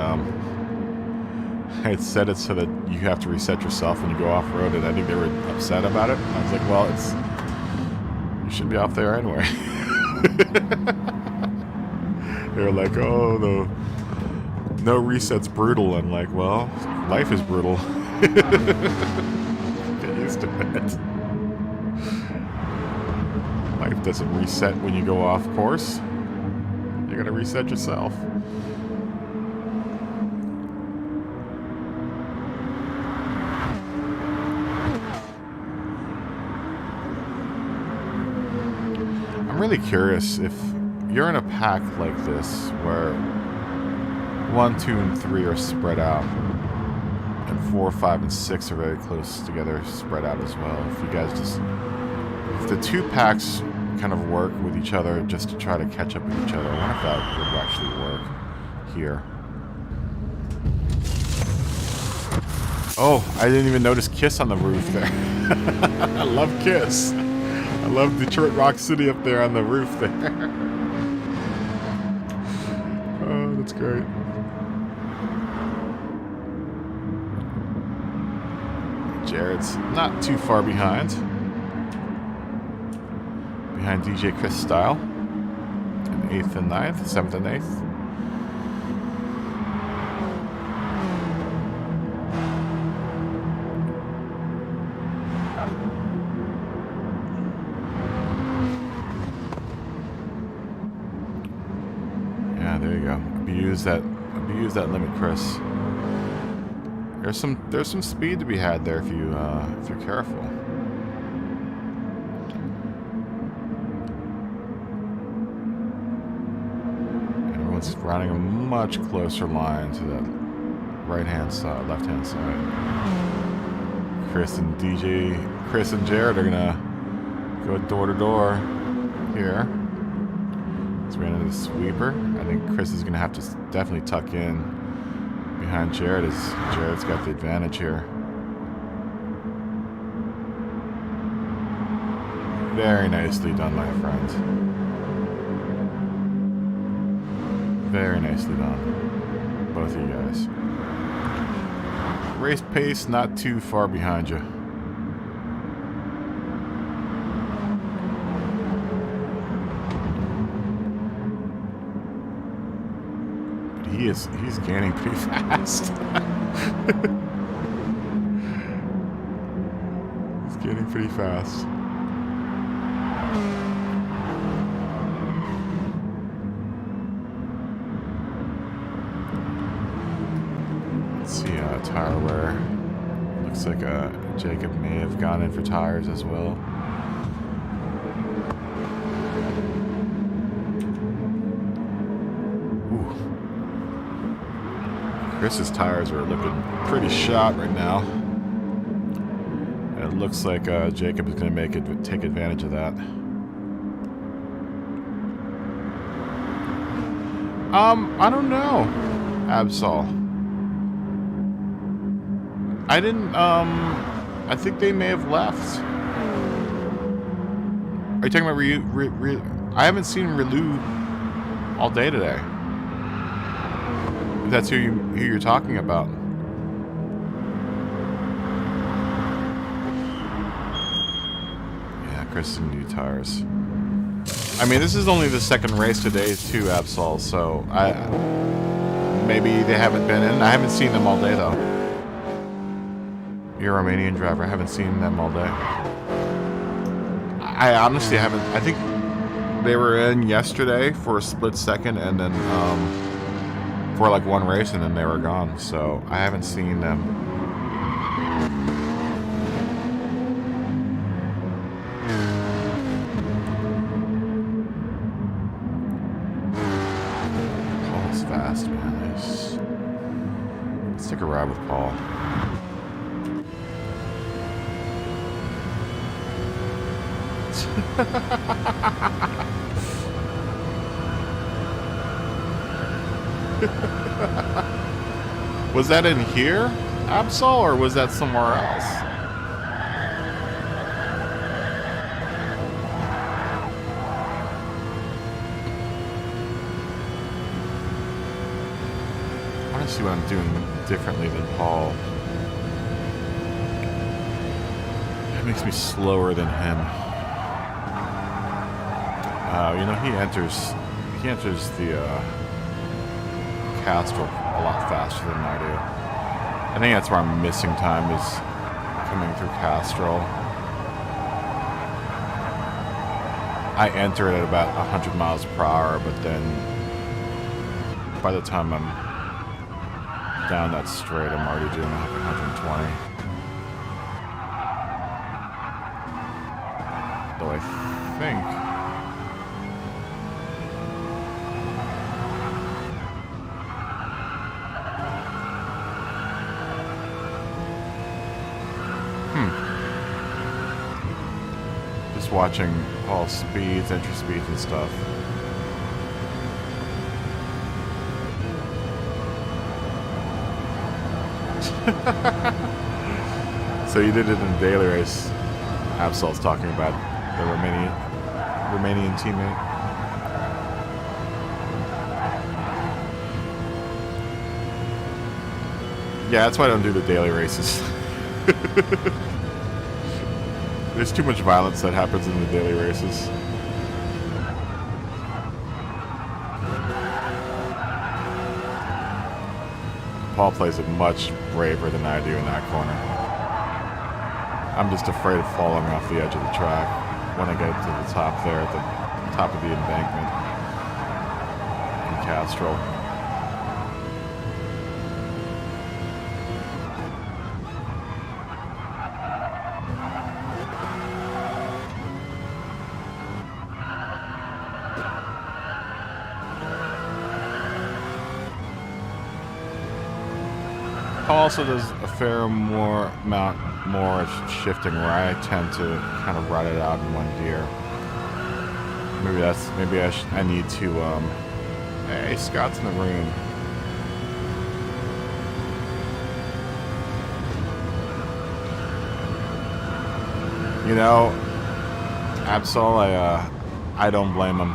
had set it so that you have to reset yourself when you go off-road, and I think they were upset about it. And I was like, well, you should be off there anyway. They were like, oh, no reset's brutal. I'm like, well, life is brutal. Get used to it. Life doesn't reset when you go off course. You're gonna reset yourself. I'm really curious if you're in a pack like this where 1, 2, and 3 are spread out, and 4, 5, and 6 are very close together, spread out as well. If you guys if the 2 packs kind of work with each other just to try to catch up with each other, I wonder if that would actually work here. Oh, I didn't even notice Kiss on the roof there. I love Kiss. I love Detroit Rock City up there on the roof there. Oh, that's great. Jared's not too far behind. Behind DJ Chris Style. In 8th and 9th, 7th and 8th. Yeah, there you go. Abuse that limit, Chris. There's some speed to be had there if you're careful. Everyone's running a much closer line to that right-hand side, left-hand side. Chris and Jared are gonna go door to door here. Let's ran into the sweeper. I think Chris is gonna have to definitely tuck in behind Jared, as Jared's got the advantage here. Very nicely done, my friend. Very nicely done. Both of you guys. Race pace not too far behind you. He's gaining pretty fast. He's getting pretty fast. Let's see, tire wear. Looks like Jacob may have gone in for tires as well. Chris's tires are looking pretty shot right now. And it looks like Jacob is going to take advantage of that. I don't know, Absol. I didn't, I think they may have left. Are you talking about I haven't seen Relu all day today. If that's who you're talking about. Yeah, Chris and new tires. I mean, this is only the second race today too, Absol, so maybe they haven't been in. I haven't seen them all day though. You're a Romanian driver. I haven't seen them all day. I honestly haven't. I think they were in yesterday for a split second, and then for like one race, and then they were gone. So I haven't seen them. Paul's fast, man. Let's take a ride with Paul. Was that in here, Absol, or was that somewhere else? I want to see what I'm doing differently than Paul. That makes me slower than him. You know, he enters the Castrol a lot faster than I do. I think that's where I'm missing time, is coming through Castrol. I enter it at about 100 miles per hour, but then by the time I'm down that straight, I'm already doing 120. Though I think... Just watching Paul's speeds, entry speeds and stuff. So you did it in a daily race. Absol's talking about the Romanian teammate. Yeah, that's why I don't do the daily races. There's too much violence that happens in the daily races. Paul plays it much braver than I do in that corner. I'm just afraid of falling off the edge of the track when I get to the top there, at the top of the embankment in Castrol. Paul also does a fair amount more shifting, where I tend to kind of ride it out in one gear. Maybe I need to. Hey, Scott's in the room. You know, Absol, I don't blame him.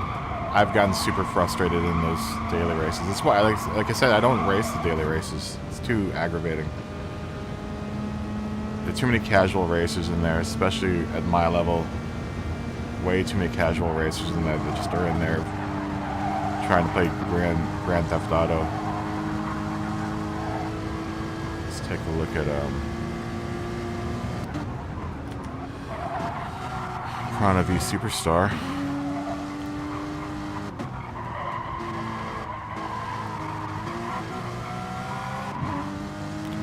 I've gotten super frustrated in those daily races. That's why, like I said, I don't race the daily races. It's too aggravating. There are too many casual racers in there, especially at my level. Way too many casual racers in there that just are in there trying to play Grand Theft Auto. Let's take a look at Chrono V Superstar.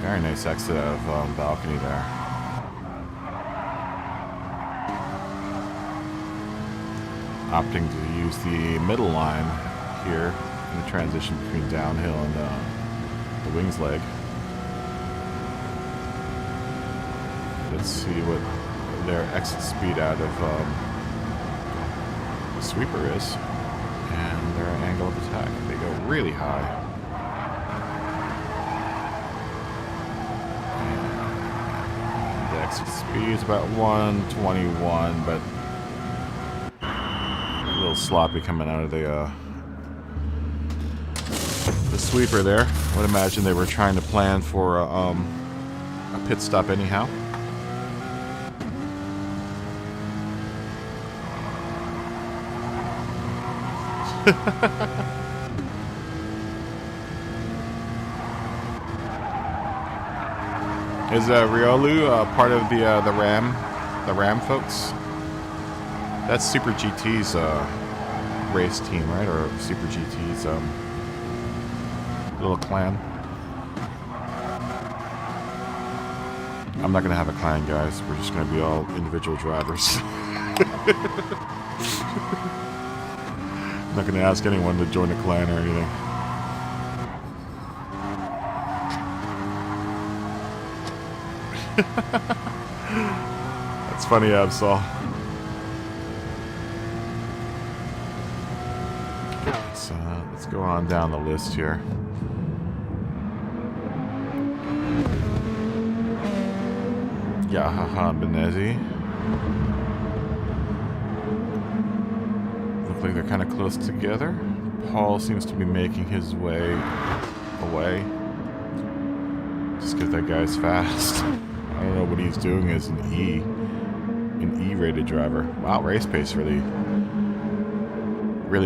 Very nice exit of balcony there. Opting to use the middle line here in the transition between downhill and the wings leg. Let's see what their exit speed out of the sweeper is, and their angle of attack. They go really high. Exit speed is about 121, but a little sloppy coming out of the sweeper there. I would imagine they were trying to plan for a pit stop anyhow. Is Riolu part of the Ram folks? That's Super GT's race team, right? Or Super GT's little clan. I'm not gonna have a clan, guys. We're just gonna be all individual drivers. I'm not gonna ask anyone to join a clan or anything. That's funny, Absol. So let's go on down the list here. Yahaha Benezi. Look like they're kind of close together. Paul seems to be making his way away. Just because that guy's fast. I don't know what he's doing as an E-rated driver. Wow, race pace really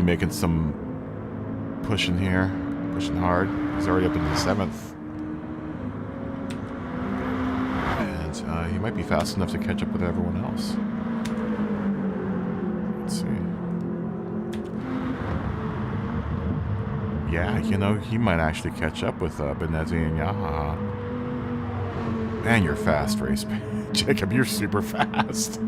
making some pushing here. Pushing hard. He's already up into the 7th. And he might be fast enough to catch up with everyone else. Let's see. Yeah, you know, he might actually catch up with Benezzi and Yaha. Man, you're fast, race. Jacob, you're super fast.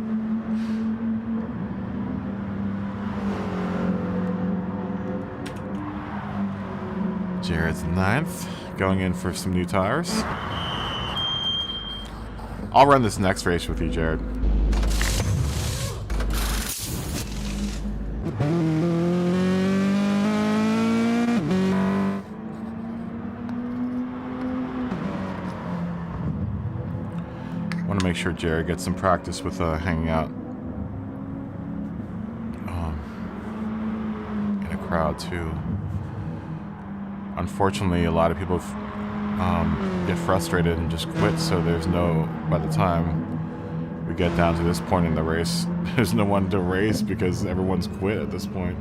Jared's 9th, going in for some new tires. I'll run this next race with you, Jared. Want to make sure Jared gets some practice with hanging out in a crowd too. Unfortunately, a lot of people get frustrated and just quit, so there's no, by the time we get down to this point in the race, there's no one to race because everyone's quit at this point.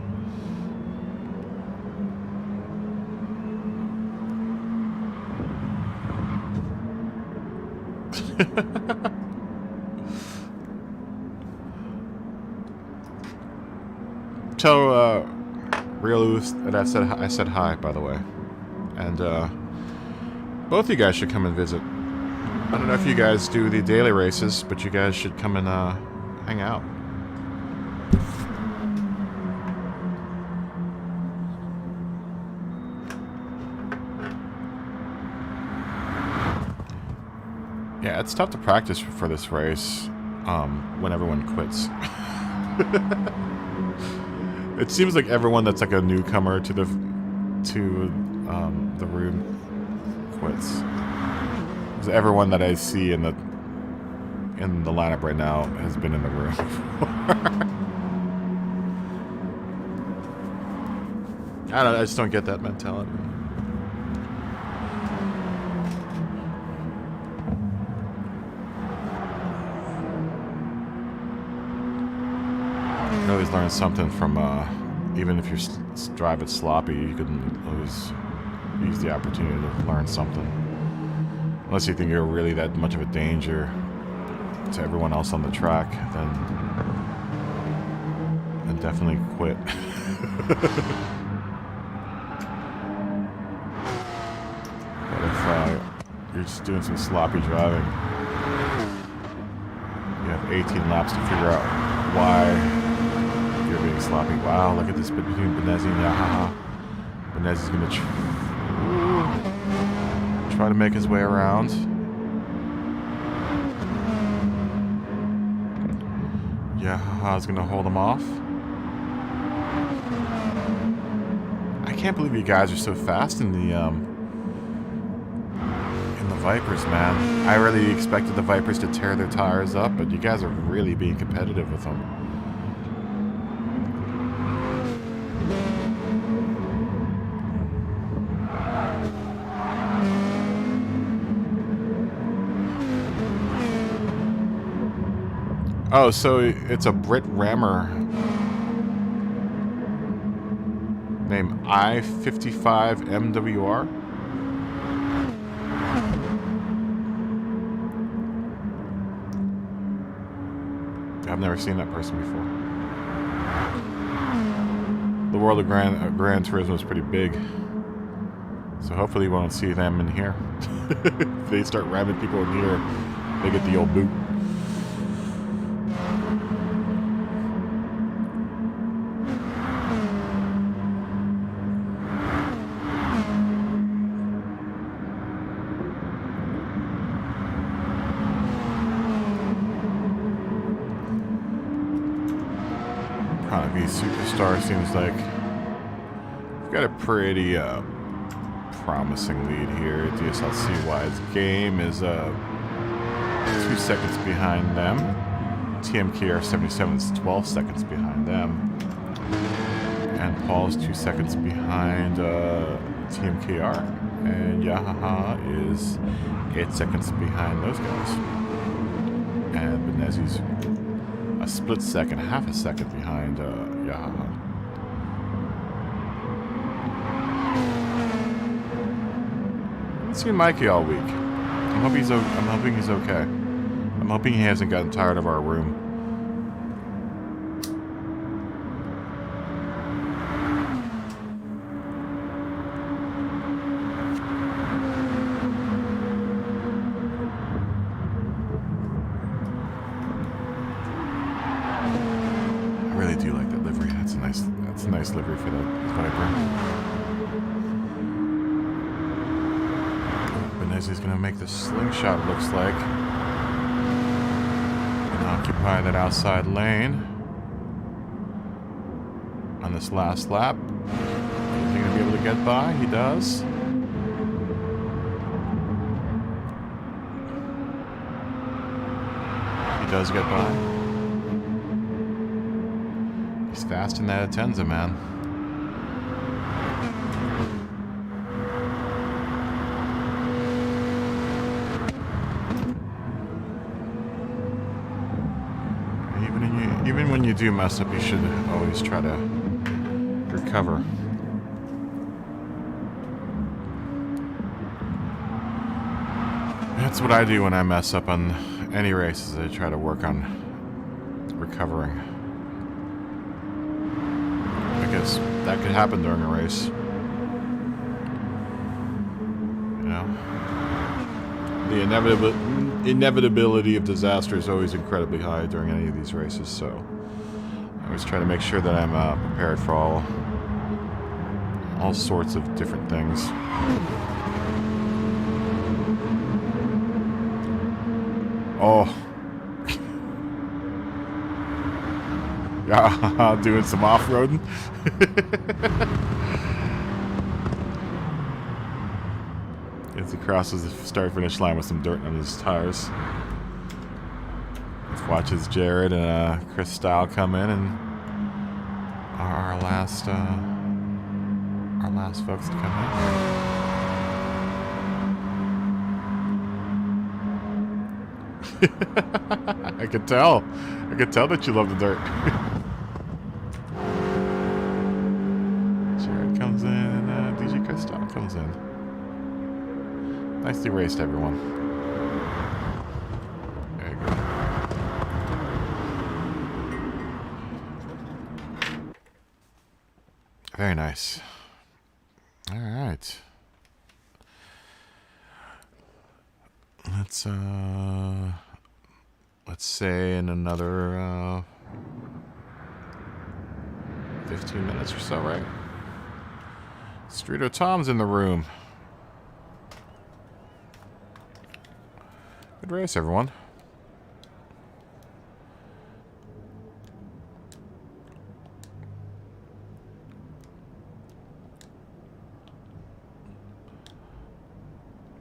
Tell Real Lewis that I said hi, by the way. And both of you guys should come and visit. I don't know if you guys do the daily races, but you guys should come and hang out. Yeah, it's tough to practice for this race when everyone quits. It seems like everyone that's like a newcomer to the room quits. Because everyone that I see in the lineup right now has been in the room before. I just don't get that mentality. You always learn something from, even if you drive it sloppy, you can always use the opportunity to learn something. Unless you think you're really that much of a danger to everyone else on the track, then definitely quit. But if you're just doing some sloppy driving, you have 18 laps to figure out why you're being sloppy. Wow, look at this bit between Benezzi and Yahaha. Benezzi's going to try to make his way around. Yahaha's going to hold him off. I can't believe you guys are so fast in the Vipers, man. I really expected the Vipers to tear their tires up, but you guys are really being competitive with them. Oh, so it's a Brit Rammer named I-55MWR? I've never seen that person before. The world of Gran Turismo is pretty big, so hopefully we won't see them in here. If they start ramming people in here, they get the old boot. Superstar seems like we've got a pretty promising lead here at DSLC-wise. Game is 2 seconds behind them. TMKR77 is 12 seconds behind them. And Paul's 2 seconds behind TMKR, and Yahaha is 8 seconds behind those guys. And Benezi's a split second, half a second behind Yahaha. I've seen Mikey all week. I'm hoping he's okay. I'm hoping he hasn't gotten tired of our room. I really do like that livery. That's a nice livery for the Viper. He's going to make the slingshot, looks like, and occupy that outside lane on this last lap. Is he going to be able to get by? He does. He does get by. He's fast in that Atenza, man. Even when you do mess up, you should always try to recover. That's what I do when I mess up on any races. I try to work on recovering. I guess that could happen during a race. You know? The inevitability of disaster is always incredibly high during any of these races, so I always try to make sure that I'm prepared for all sorts of different things. Oh. Yeah, doing some off-roading. As he crosses the start-finish line with some dirt on his tires. Let's watch as Jared and Chris Style come in and are our last folks to come in. I could tell that you love the dirt. Jared comes in and DJ Chris Style comes in. Nicely raced, everyone. There you go. Very nice. All right. Let's say in another 15 minutes or so, right? Streeter Tom's in the room. Good race, everyone.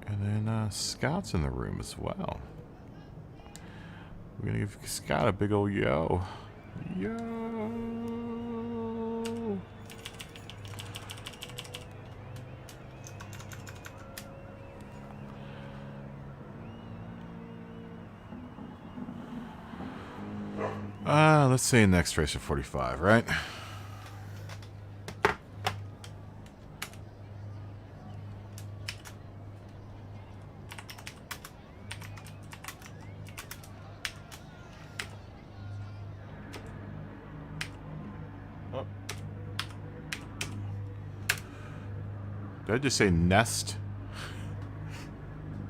And then Scott's in the room as well. We're gonna give Scott a big old yo. Yo. Let's say next race of 45, right? Oh. Did I just say nest?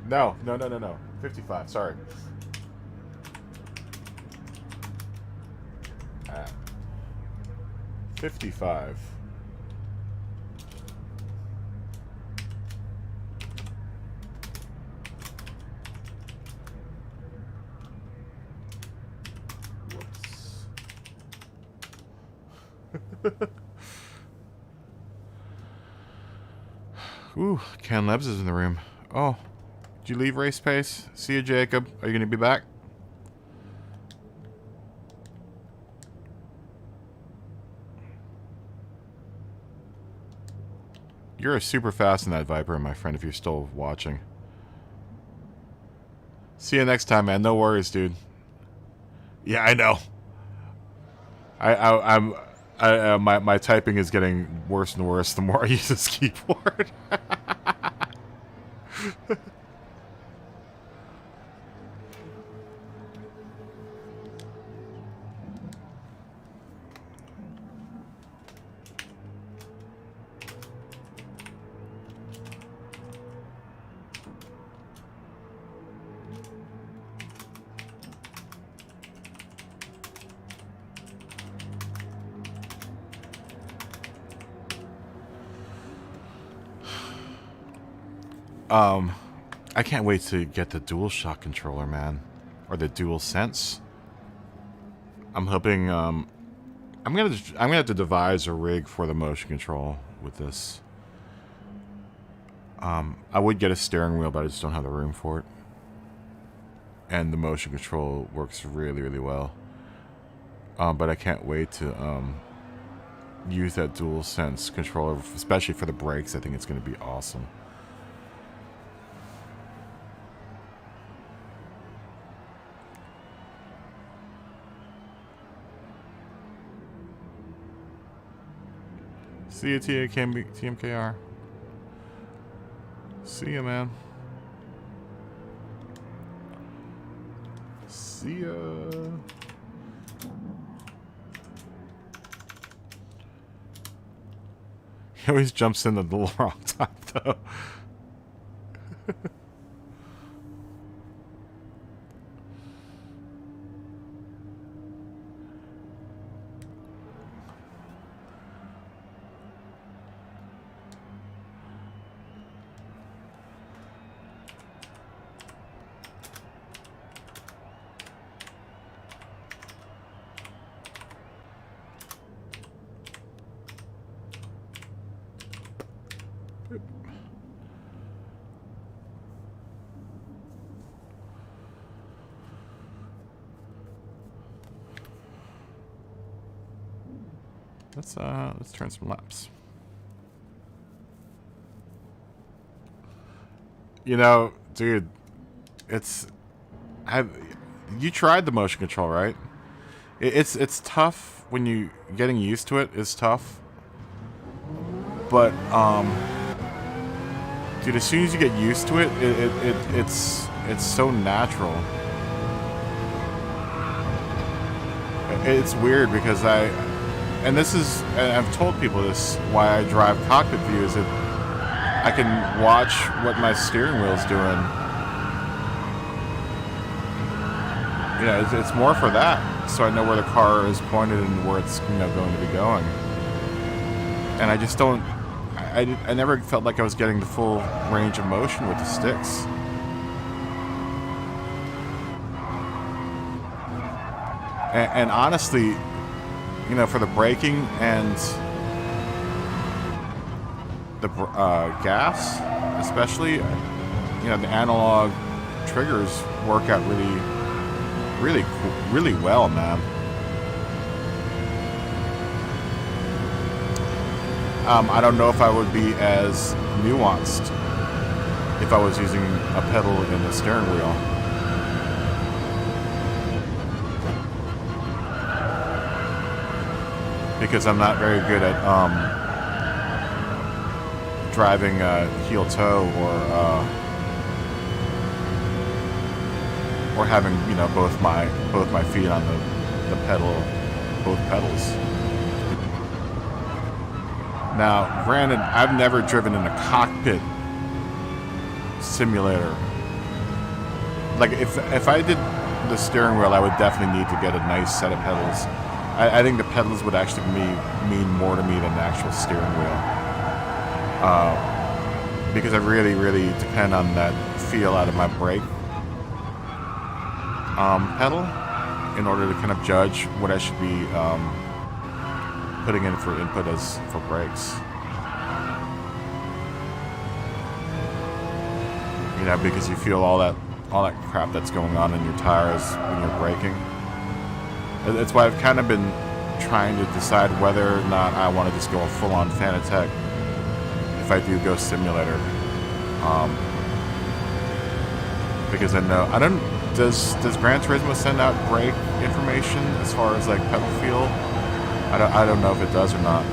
No. 55, sorry. 55. Whoops. Ooh, Ken Lebs is in the room. Oh, did you leave race pace? See you, Jacob. Are you going to be back? You're super fast in that Viper, my friend, if you're still watching. See you next time, man. No worries, dude. Yeah, I know. My typing is getting worse and worse the more I use this keyboard. I can't wait to get the DualShock controller, man, or the DualSense. I'm hoping. I'm gonna have to devise a rig for the motion control with this. I would get a steering wheel, but I just don't have the room for it. And the motion control works really, really well. But I can't wait to use that DualSense controller, especially for the brakes. I think it's going to be awesome. See you, TMKR. See ya, man. See ya. He always jumps in at the wrong time, though. Let's turn some laps. You know, dude, you tried the motion control, right? It's tough when you getting used to it is tough. But dude, as soon as you get used to it, it's so natural. It's weird because and I've told people this, why I drive cockpit view is that I can watch what my steering wheel's doing. You know, it's more for that, so I know where the car is pointed and where it's going to be going. And I just don't. I never felt like I was getting the full range of motion with the sticks. And honestly, you know, for the braking and the gas, especially, you know, the analog triggers work out really well, man. I don't know if I would be as nuanced if I was using a pedal in the steering wheel. Because I'm not very good at driving heel toe or having, you know, both my feet on the pedal, both pedals. Now, granted, I've never driven in a cockpit simulator. Like, if I did the steering wheel, I would definitely need to get a nice set of pedals. I think the pedals would actually mean more to me than the actual steering wheel. Because I really, really depend on that feel out of my brake pedal in order to kind of judge what I should be putting in for input as for brakes. You know, because you feel all that crap that's going on in your tires when you're braking. That's why I've kind of been trying to decide whether or not I want to just go full-on Fanatec if I do go simulator. Because I know I don't. Does Gran Turismo send out brake information as far as like pedal feel? I don't know if it does or not.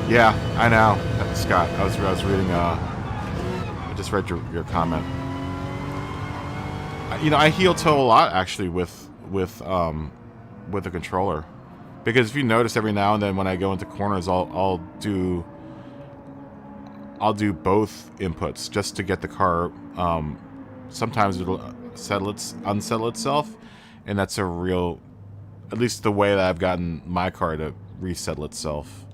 Yeah, I know, Scott. I was reading. I just read your comment. You know, I heel toe a lot actually with the controller, because if you notice, every now and then when I go into corners, I'll do both inputs just to get the car. Sometimes it'll unsettle itself, and that's a real, at least the way that I've gotten my car to resettle itself,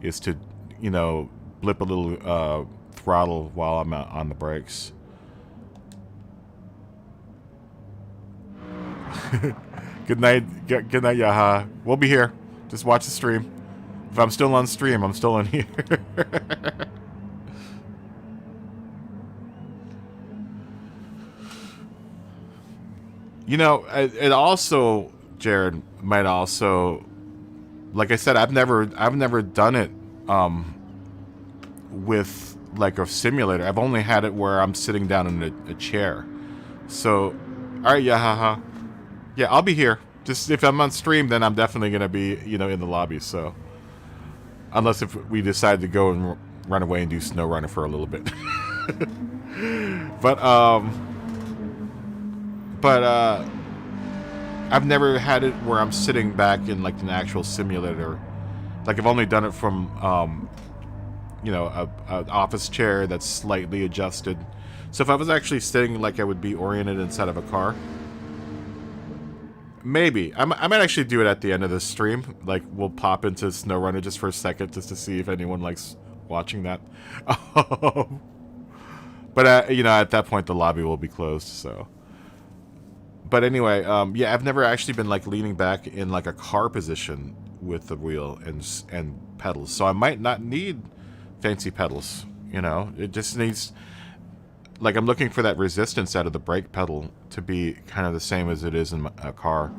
is to, you know, blip a little throttle while I'm on the brakes. Good night, good night, Yaha. We'll be here. Just watch the stream. If I'm still on stream, I'm still in here. You know, it also, Jared, might also, like I said, I've never done it with like a simulator. I've only had it where I'm sitting down in a chair. So, all right, Yahaha. Yeah, I'll be here. Just if I'm on stream, then I'm definitely gonna be, you know, in the lobby. So, unless if we decide to go and run away and do snow runner for a little bit. but I've never had it where I'm sitting back in like an actual simulator. Like I've only done it from, you know, a office chair that's slightly adjusted. So if I was actually sitting like I would be oriented inside of a car. Maybe. I might actually do it at the end of this stream. Like, we'll pop into SnowRunner just for a second just to see if anyone likes watching that. But, you know, at that point, the lobby will be closed, so. But anyway, yeah, I've never actually been, like, leaning back in, like, a car position with the wheel and pedals. So I might not need fancy pedals, you know? It just needs... Like, I'm looking for that resistance out of the brake pedal to be kind of the same as it is in a car.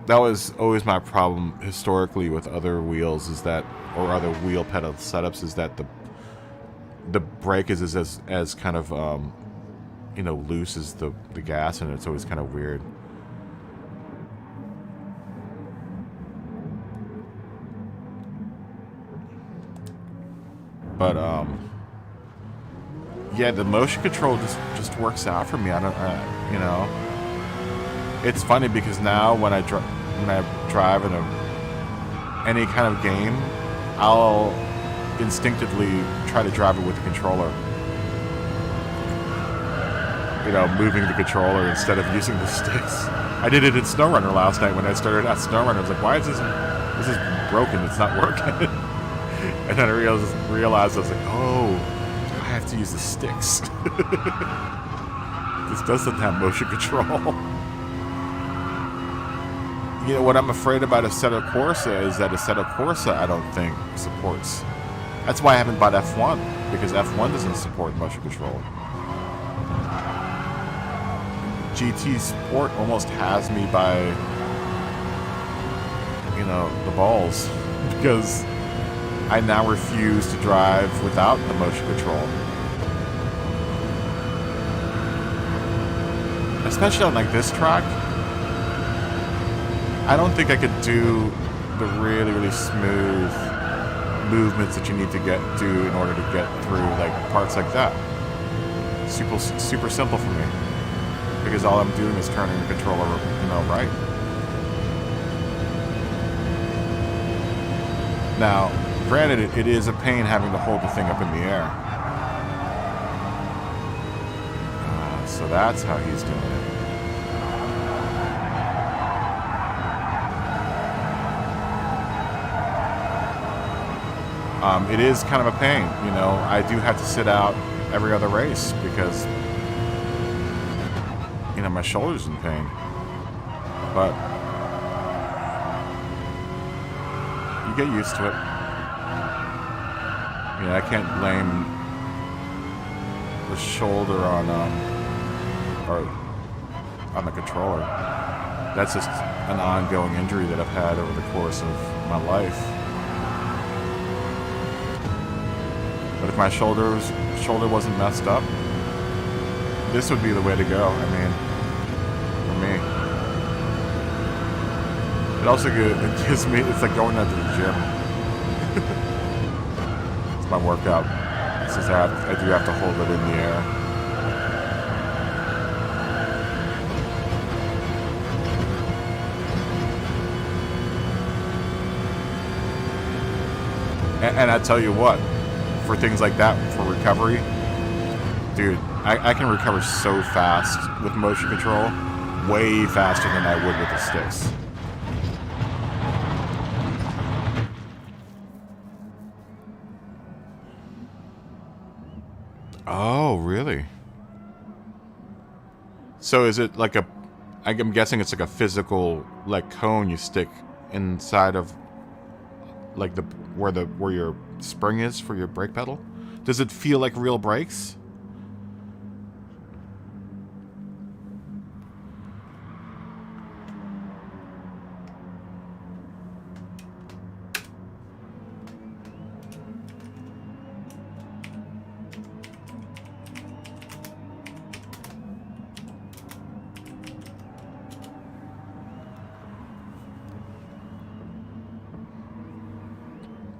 That was always my problem historically with other wheels, is that, or other wheel pedal setups, is that the brake is as kind of, you know, loose as the gas, and it's always kind of weird. But, yeah, the motion control just works out for me. I don't, you know. It's funny because now when I drive in any kind of game, I'll instinctively try to drive it with the controller. You know, moving the controller instead of using the sticks. I did it in SnowRunner last night when I started at SnowRunner. I was like, why is this is broken? It's not working. And then I realized I was like, oh, I have to use the sticks. This doesn't have motion control. You know, what I'm afraid about Assetto Corsa is that Assetto Corsa I don't think supports. That's why I haven't bought F1, because F1 doesn't support motion control. GT Sport almost has me by, you know, the balls, because I now refuse to drive without the motion control. Especially on like this track. I don't think I could do the really, really smooth movements that you need to do in order to get through like parts like that. Super simple for me. Because all I'm doing is turning the controller, you know, right. Now, granted, it is a pain having to hold the thing up in the air. So that's how he's doing it. It is kind of a pain, you know. I do have to sit out every other race because, you know, my shoulder's in pain. But you get used to it. Yeah, I can't blame the shoulder on the controller. That's just an ongoing injury that I've had over the course of my life. But if my shoulder wasn't messed up, this would be the way to go. I mean, for me. It also gives me, it's like going out to the gym. It's my workout. It's just I do have to hold it in the air. And I tell you what, for things like that, for recovery, dude, I can recover so fast with motion control, way faster than I would with the sticks. Oh, really? So is it like I'm guessing it's like a physical, like, cone you stick inside of, like, where your spring is for your brake pedal? Does it feel like real brakes?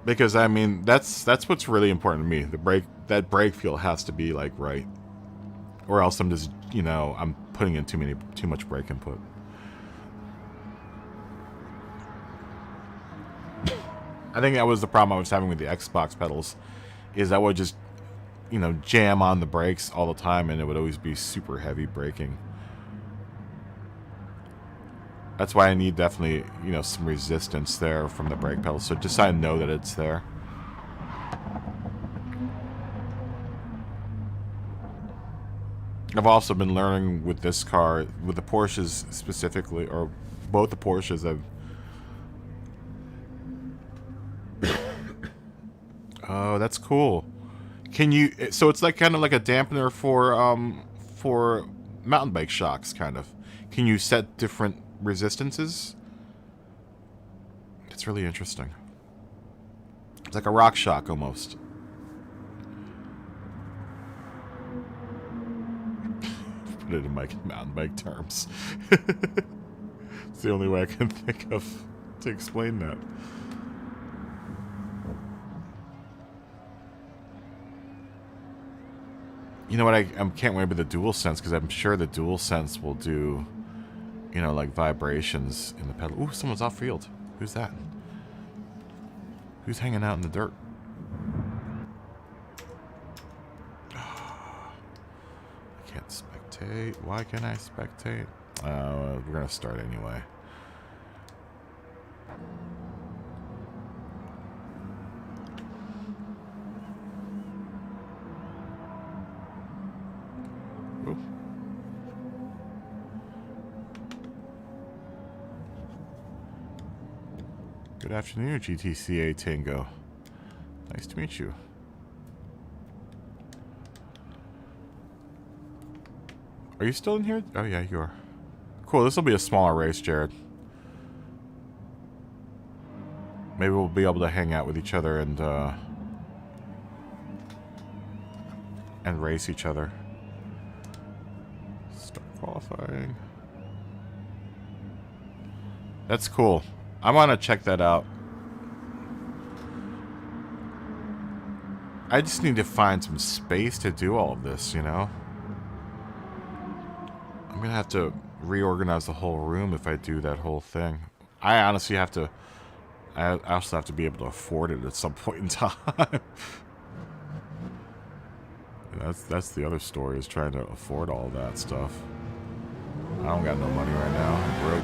Because I mean, that's what's really important to me. That brake feel has to be like right, or else I'm just, you know, I'm putting in too much brake input. I think that was the problem I was having with the Xbox pedals, is I would just, you know, jam on the brakes all the time, and it would always be super heavy braking. That's why I need definitely, you know, some resistance there from the brake pedal, so just so I know that it's there. I've also been learning with this car, with the Porsches specifically, or both the Porsches, Oh, that's cool. Can you, so it's like kind of like a dampener for mountain bike shocks, kind of. Can you set different resistances? It's really interesting. It's like a rock shock almost. Put it in my mountain bike terms. It's the only way I can think of to explain that. You know what, I can't wait for the DualSense, because I'm sure the DualSense will do, you know, like vibrations in the pedal. Ooh, someone's off field. Who's that? Who's hanging out in the dirt? I can't spectate. Why can't I spectate? We're gonna start anyway. Ooh. Good afternoon, GTCA Tango. Nice to meet you. Are you still in here? Oh yeah, you are. Cool, this will be a smaller race, Jared. Maybe we'll be able to hang out with each other and race each other. Start qualifying. That's cool. I want to check that out. I just need to find some space to do all of this, you know? I'm going to have to reorganize the whole room if I do that whole thing. I honestly have to... I also have to be able to afford it at some point in time. That's the other story, is trying to afford all that stuff. I don't got no money right now. I'm broke.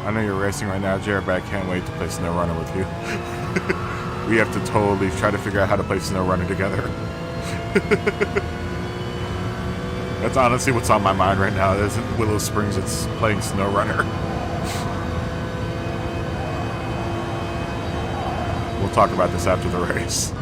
I know you're racing right now, Jared, but I can't wait to play SnowRunner with you. We have to totally try to figure out how to play SnowRunner together. That's honestly what's on my mind right now. It isn't Willow Springs, it's playing SnowRunner. We'll talk about this after the race.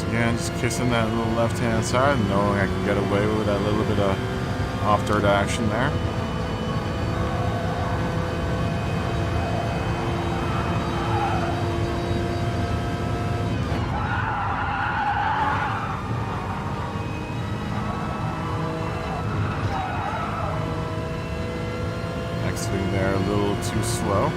Again, just kissing that little left-hand side and knowing I can get away with that little bit of off-dirt action there. Exiting there a little too slow.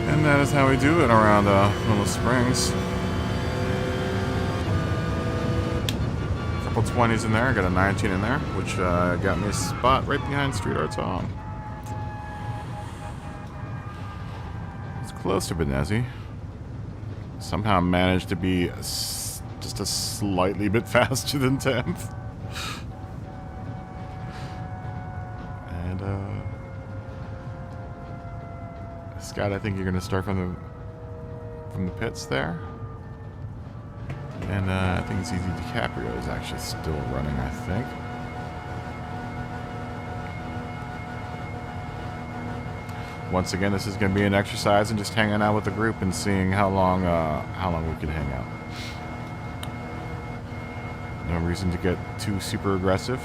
And that is how we do it around Willow Springs. A couple 20s in there, got a 19 in there, which got me a spot right behind Street Art Tom. It's close to Benezzi. Somehow managed to be just a slightly bit faster than 10th. And Scott, I think you're going to start from the pits there. And I think it's easy. DiCaprio is actually still running, I think. Once again, this is going to be an exercise in just hanging out with the group and seeing how long we can hang out. No reason to get too super aggressive.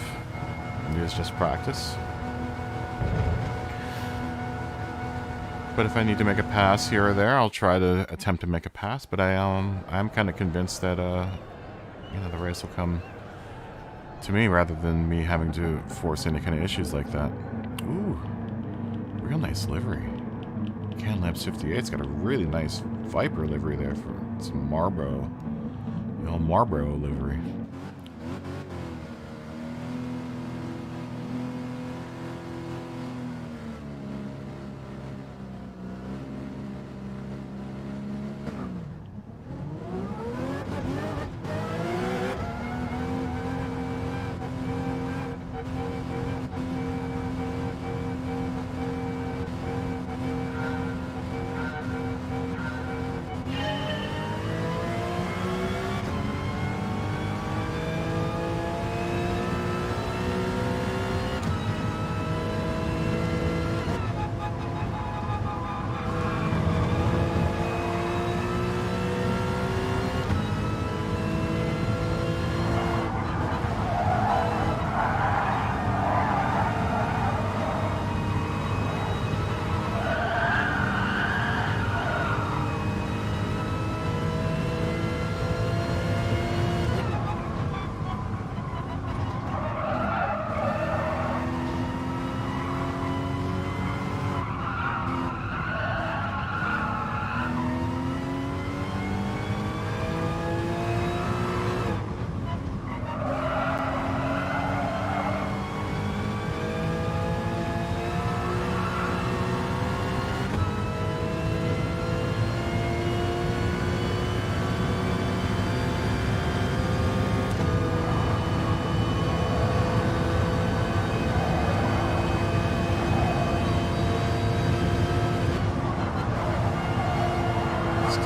It's just practice. But if I need to make a pass here or there, I'll try to attempt to make a pass. But I'm kind of convinced that the race will come to me rather than me having to force any kind of issues like that. Ooh, real nice livery. Can Labs 58's got a really nice Viper livery there for some Marlboro, the old Marlboro livery.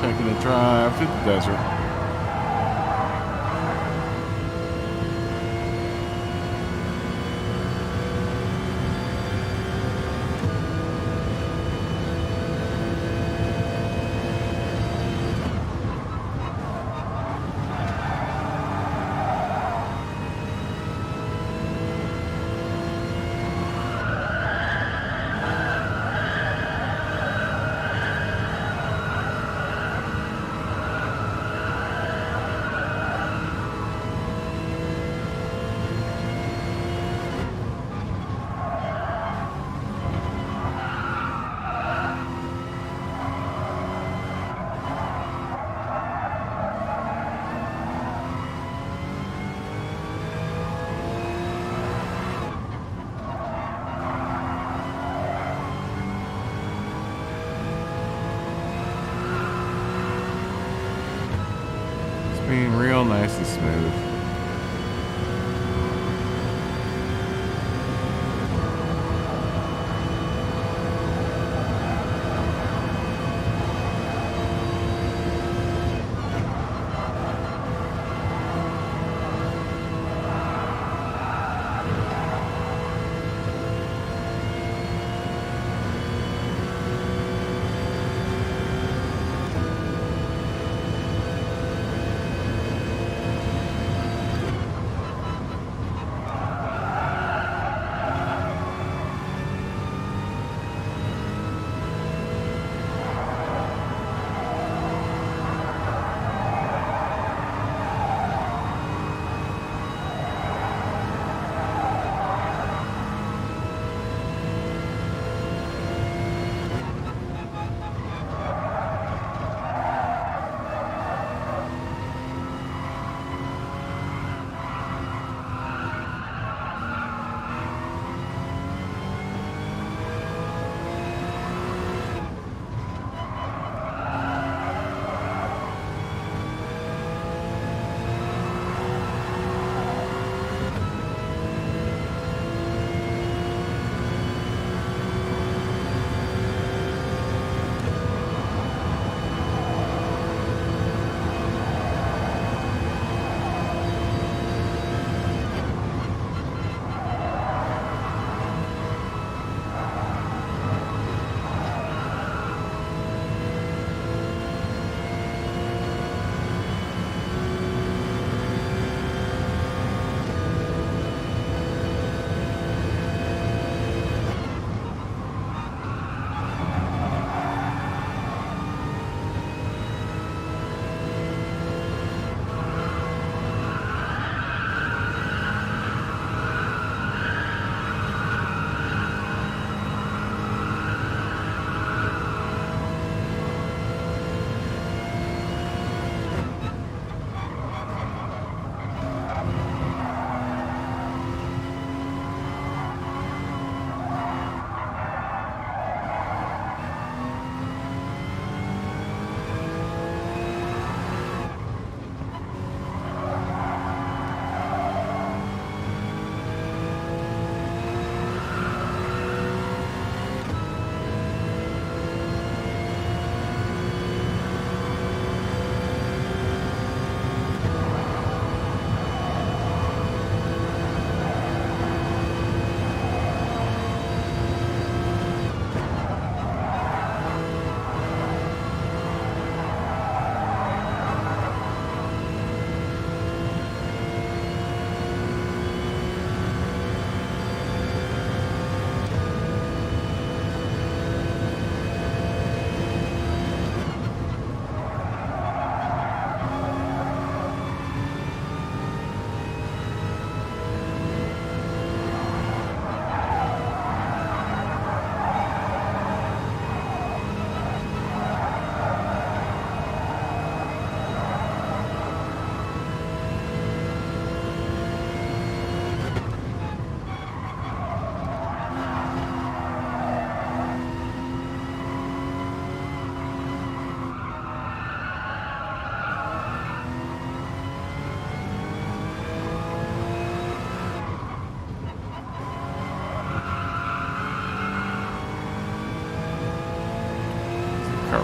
Taking a drive to the desert. Being real nice and smooth.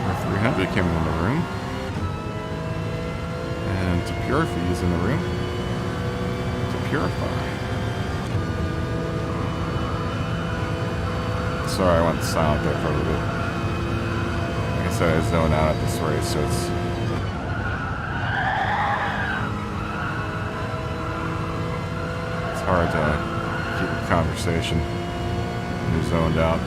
Partner 300 came in the room. And to Purify is in the room. To Purify. Sorry, I went silent there for a little bit. Like I said, I zoned out at this race, so it's hard to keep a conversation when you're zoned out.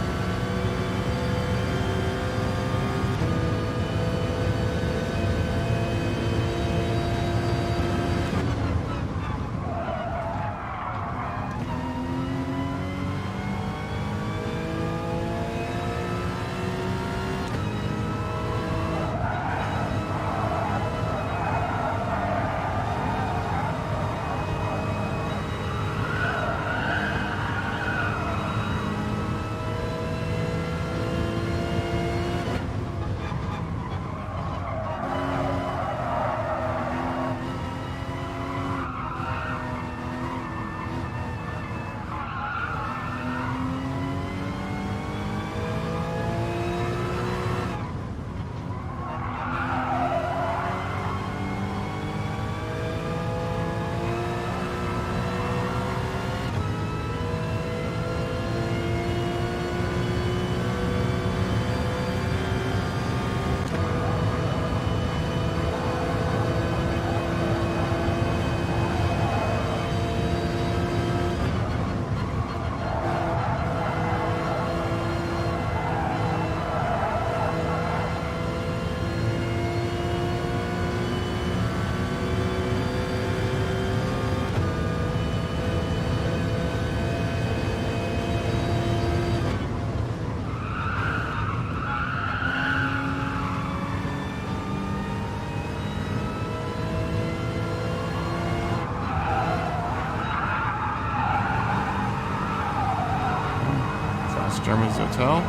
Germans Hotel.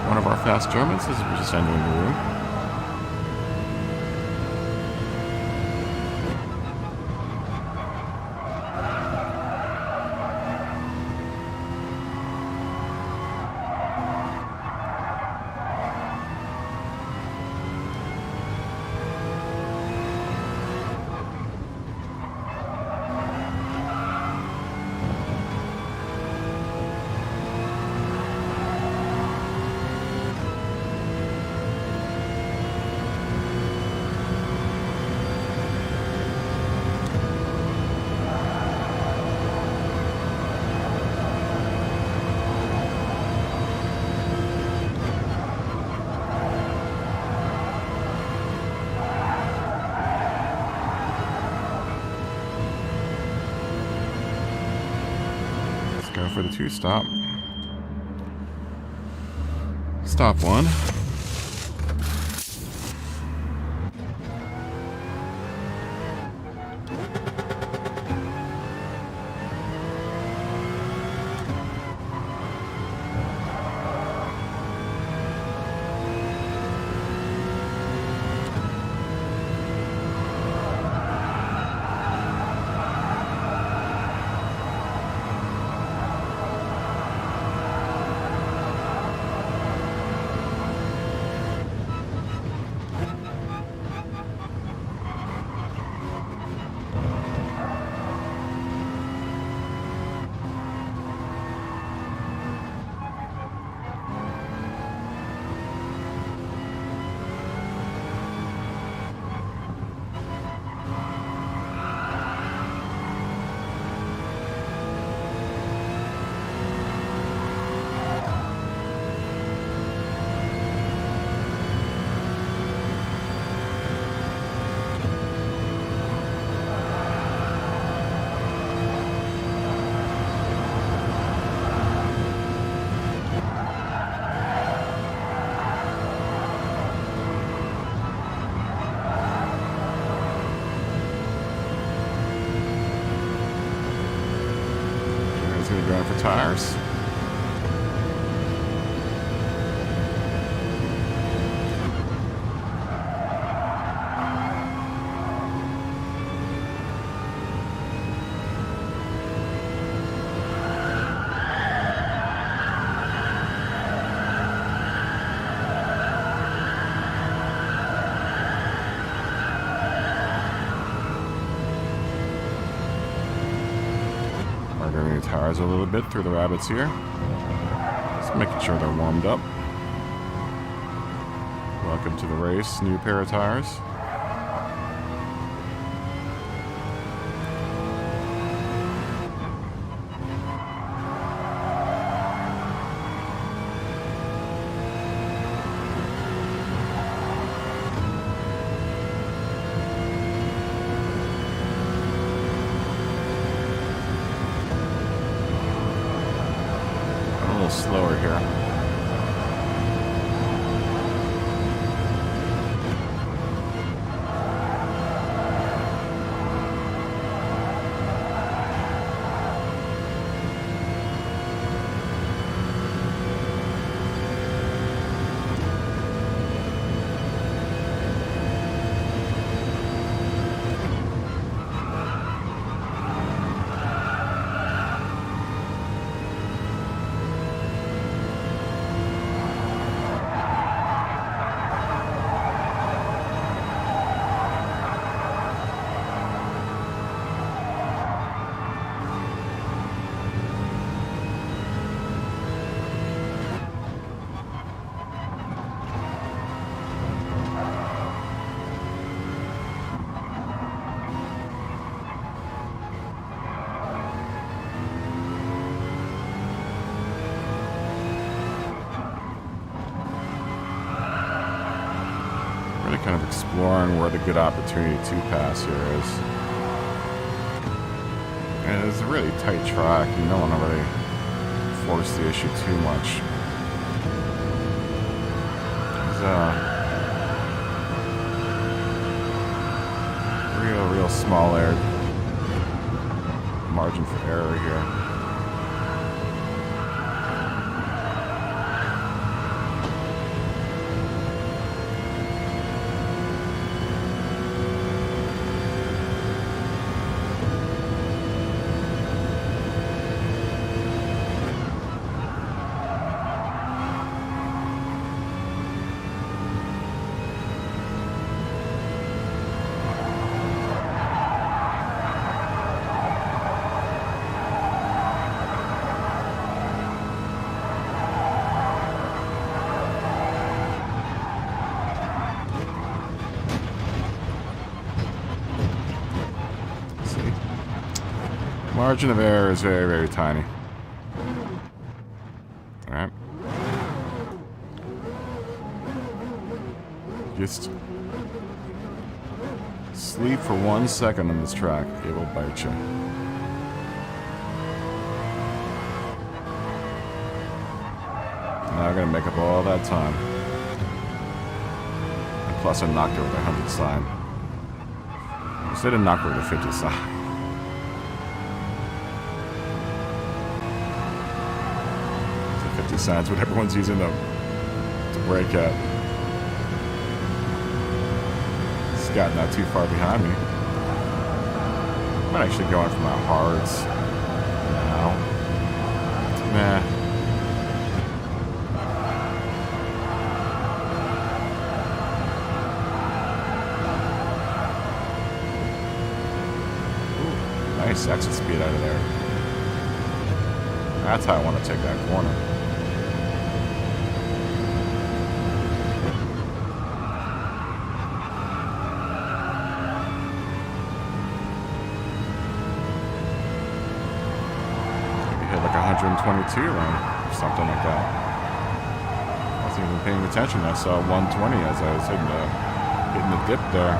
One of our fast Germans is just entering the room. Go for the 2-stop. Stop 1. tires a little bit through the rabbits here. Just making sure they're warmed up. Welcome to the race, new pair of tires. Slower here. Really kind of exploring where the good opportunity to pass here is. And it's a really tight track. You don't want to really force the issue too much. There's real small margin for error here. Margin of error is very, very tiny. Alright. Just sleep for 1 second on this track. It will bite you. Now I'm gonna make up all that time. And plus I knocked over the 100 sign. Instead of knock over the 50 sign. 50 signs, what everyone's using to brake at. Scott not too far behind me. I'm actually going for my hards now. Nah. Ooh, nice exit speed out of there. That's how I want to take that corner. Like 122 run, or something like that. I wasn't even paying attention. I saw 120 as I was hitting the dip there.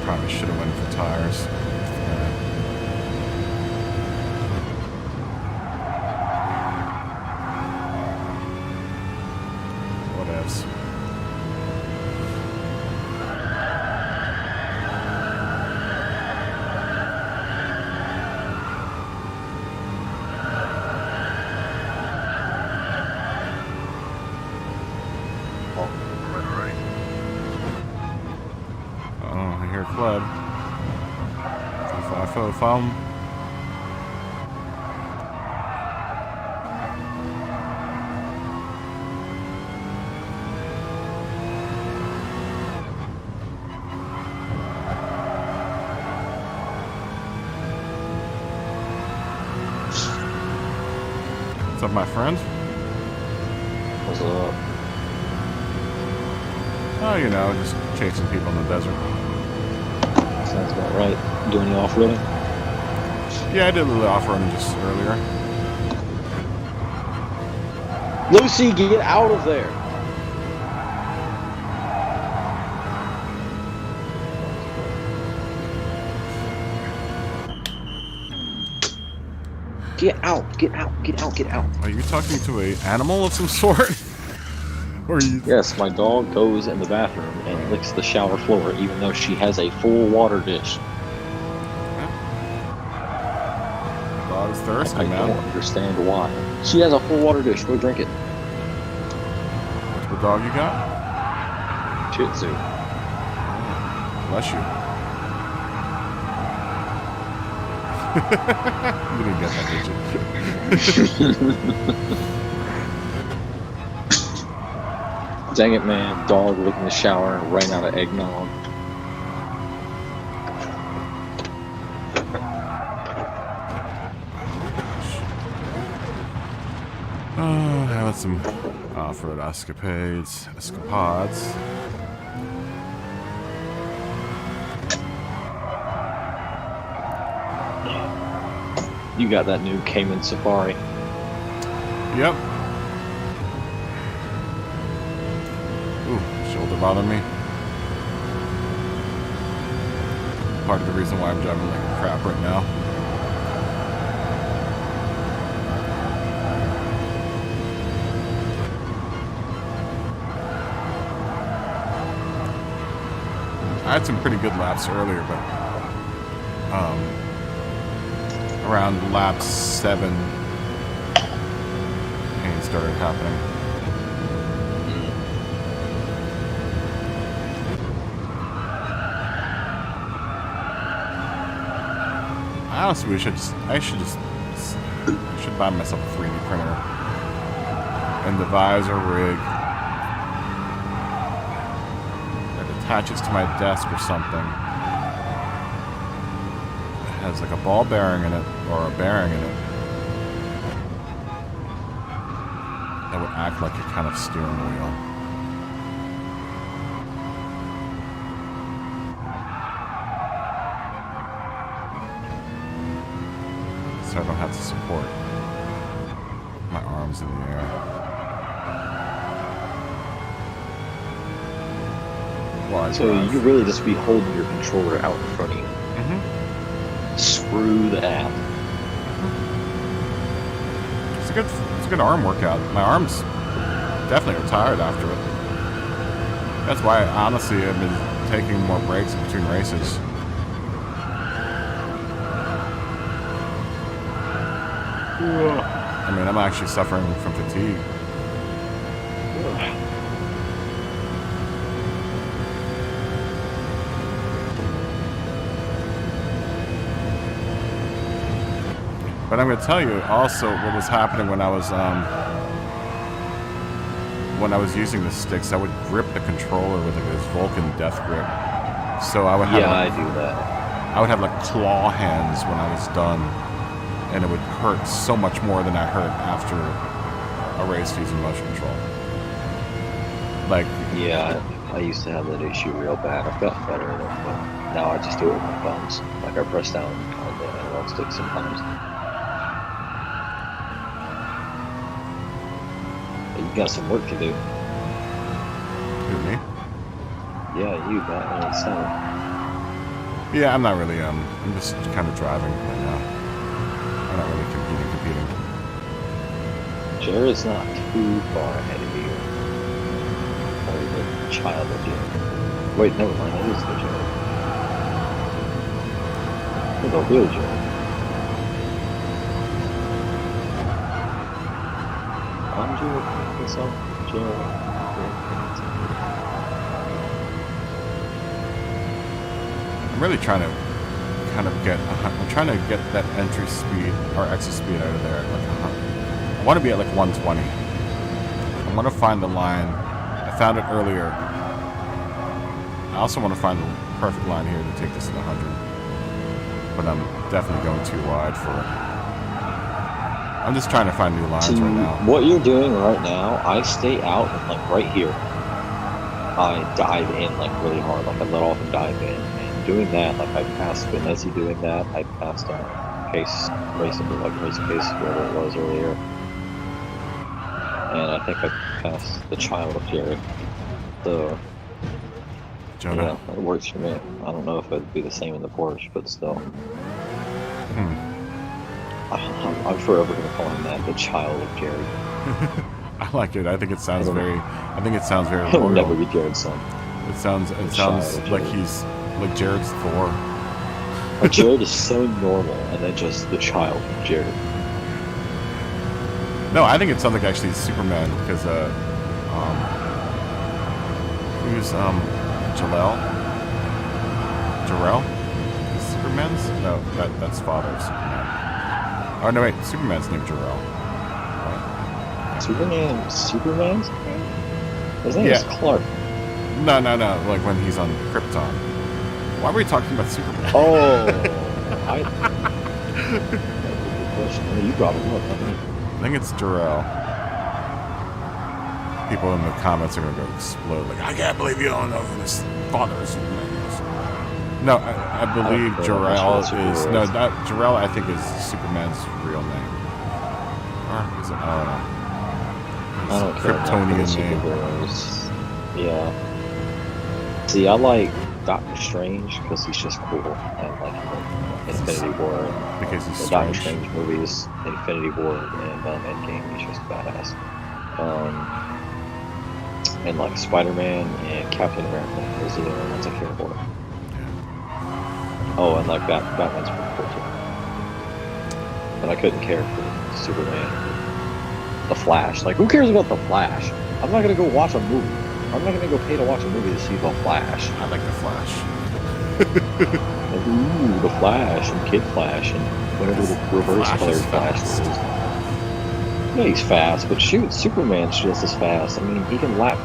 Probably should have went for tires. What else? Oh, I hear Club. 250 foam. What's up, my friend? What's up? Oh, you know, just chasing people in the desert. Sounds about right. Doing the off-roading? Yeah, I did a little off-roading just earlier. Lucy, get out of there! Get out, get out, get out, get out. Are you talking to an animal of some sort? Or are you... Yes, my dog goes in the bathroom and licks the shower floor even though she has a full water dish. Dog's thirsty, I man. don't understand why. She has a full water dish, go drink it. What's the dog you got? Shih Tzu. Bless you. You didn't get that, did you? Dang it, man. Dog licking the shower and running out of eggnog. Oh, having some off-road escapades. You got that new Cayman Safari. Yep. Ooh, shoulder bothering me. Part of the reason why I'm driving like crap right now. I had some pretty good laps earlier, but around lap 7, pain started happening. I honestly I should buy myself a 3D printer and the visor rig that attaches to my desk or something. It has like a ball bearing in it or a bearing in it that would act like a kind of steering wheel. So I don't have to support my arms in the air. Well, So you really just be holding your controller out in front of you. Screw that. It's a good arm workout. My arms definitely are tired after it. That's why, honestly, I've been taking more breaks in between races. I mean, I'm actually suffering from fatigue. But I'm going to tell you also what was happening when I was using the sticks. I would grip the controller with like this Vulcan death grip. So I would have I do that. I would have like claw hands when I was done, and it would hurt so much more than I hurt after a race using motion control. Like, Yeah, I used to have that issue real bad. I've gotten better at it, but now I just do it with my thumbs. Like I press down on the analog stick sometimes. But you got some work to do. who, me? Yeah, you got 7. Yeah, I'm not really, I'm just kind of driving right now. I'm not really competing. Jared's not too far ahead of you. Or the child of Jared. Wait, never mind, it is the Jared. It's the real Jared. I'm Jared. What's up, Jared? I'm really trying to kind of get, I'm trying to get that entry speed, or exit speed out of there. Like, I want to be at like 120. I want to find the line. I found it earlier. I also want to find the perfect line here to take this to 100. But I'm definitely going too wide for it. I'm just trying to find new lines right now. What you're doing right now, I stay out and like right here. I dive in like really hard, like I let off and dive in. And doing that, like I passed Benesi doing that. I passed Case Racing, like Racing Case, whatever it was earlier. And I think I passed the child of Jared. So, Jonah. yeah, it works for me. I don't know if it'd be the same in the Porsche, but still. I'm forever going to call him that, the child of Jared. I like it. I think it sounds very. I think it sounds very. He'll royal. never be Jared's son. It sounds like he's like Jared's Thor. Like Jared is so normal, and then just the child of Jared. No, I think it sounds like actually Superman because who's Jarrell? Is Superman's? No, that's father of Superman. Oh no, wait, Superman's named Jarrell. Superman's? His name is Clark. No. Like when he's on Krypton. Why were we talking about Superman? Oh, that's a good question. I mean, you brought him up. I think it's Jarrell. People in the comments are gonna go explode. Like, I can't believe you don't know who this father of Superman is. No, I believe Jarrell is. No, not Jarrell. I think is Superman's real name. Or is it? I don't know. I don't care. Kryptonian name. Yeah. See, I like Doctor Strange because he's just cool. And like Infinity War. Because he's the Doctor Strange movies, Infinity War, and Endgame. He's just badass. And like Spider-Man and Captain America. Those are the only ones I care for. Oh, and like Batman's pretty cool too. But I couldn't care for Superman. The Flash. Like, who cares about The Flash? I'm not gonna go watch a movie. I'm not gonna go pay to watch a movie to see The Flash. I like The Flash. Like, ooh, The Flash and Kid Flash and whatever the reverse colored Flash is. Yeah, he's fast, but shoot, Superman's just as fast. I mean, he can lap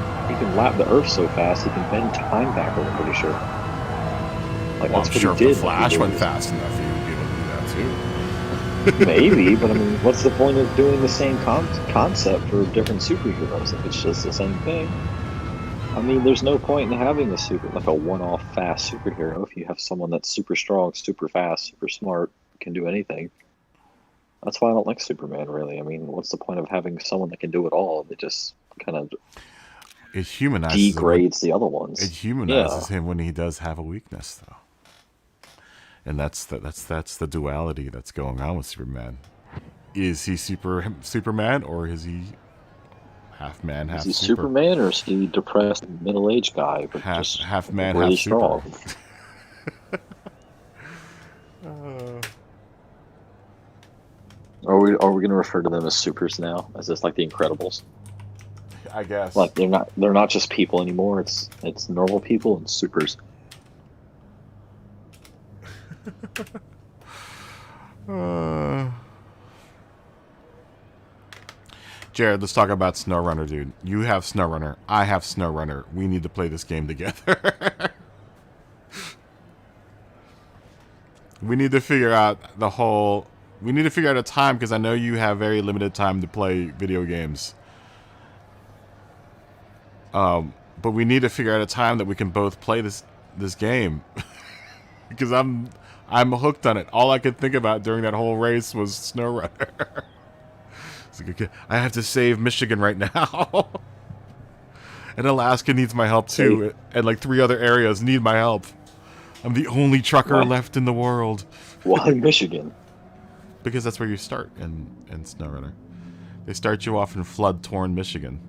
the Earth so fast he can bend time backward. I'm pretty sure. Like, Well, that's I'm what sure he if did. the Flash went fast enough, he would be able to do that too. Maybe, but I mean, what's the point of doing the same concept for different superheroes if it's just the same thing? I mean, there's no point in having a like a one-off fast superhero if you have someone that's super strong, super fast, super smart, can do anything. That's why I don't like Superman, really. I mean, what's the point of having someone that can do it all? It just kind of degrades the other ones. It humanizes him when he does have a weakness, though. And that's the duality that's going on with Superman. Is he Superman, or is he half man, half super? Is he Superman, or is he depressed middle-aged guy, but half man, really half strong? Are we going to refer to them as supers now? Is this like the Incredibles? I guess. Like they're not just people anymore. It's normal people and supers. Jared, let's talk about SnowRunner, dude. You have SnowRunner. I have SnowRunner. We need to play this game together. We need to figure out we need to figure out a time, because I know you have very limited time to play video games. But we need to figure out a time that we can both play this game. Because I'm hooked on it. All I could think about during that whole race was SnowRunner. It's like, okay, I have to save Michigan right now. And Alaska needs my help too. And like 3 other areas need my help. I'm the only trucker Why? left in the world. Why Michigan? Because that's where you start in SnowRunner. They start you off in flood-torn Michigan.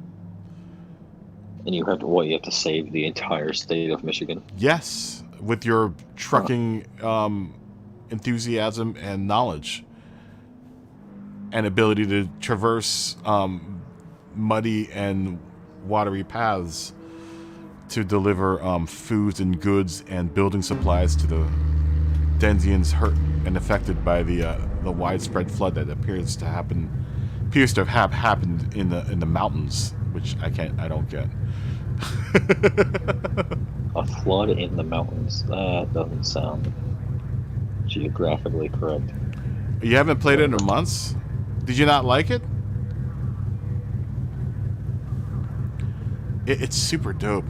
And you have to what? You have to save the entire state of Michigan. Yes, with your trucking enthusiasm and knowledge. And ability to traverse muddy and watery paths to deliver foods and goods and building supplies to the Denzians hurt and affected by the widespread flood that appears to have happened in the mountains, which I don't get. A flood in the mountains. That doesn't sound geographically correct. You haven't played it in months? Did you not like it? It's super dope.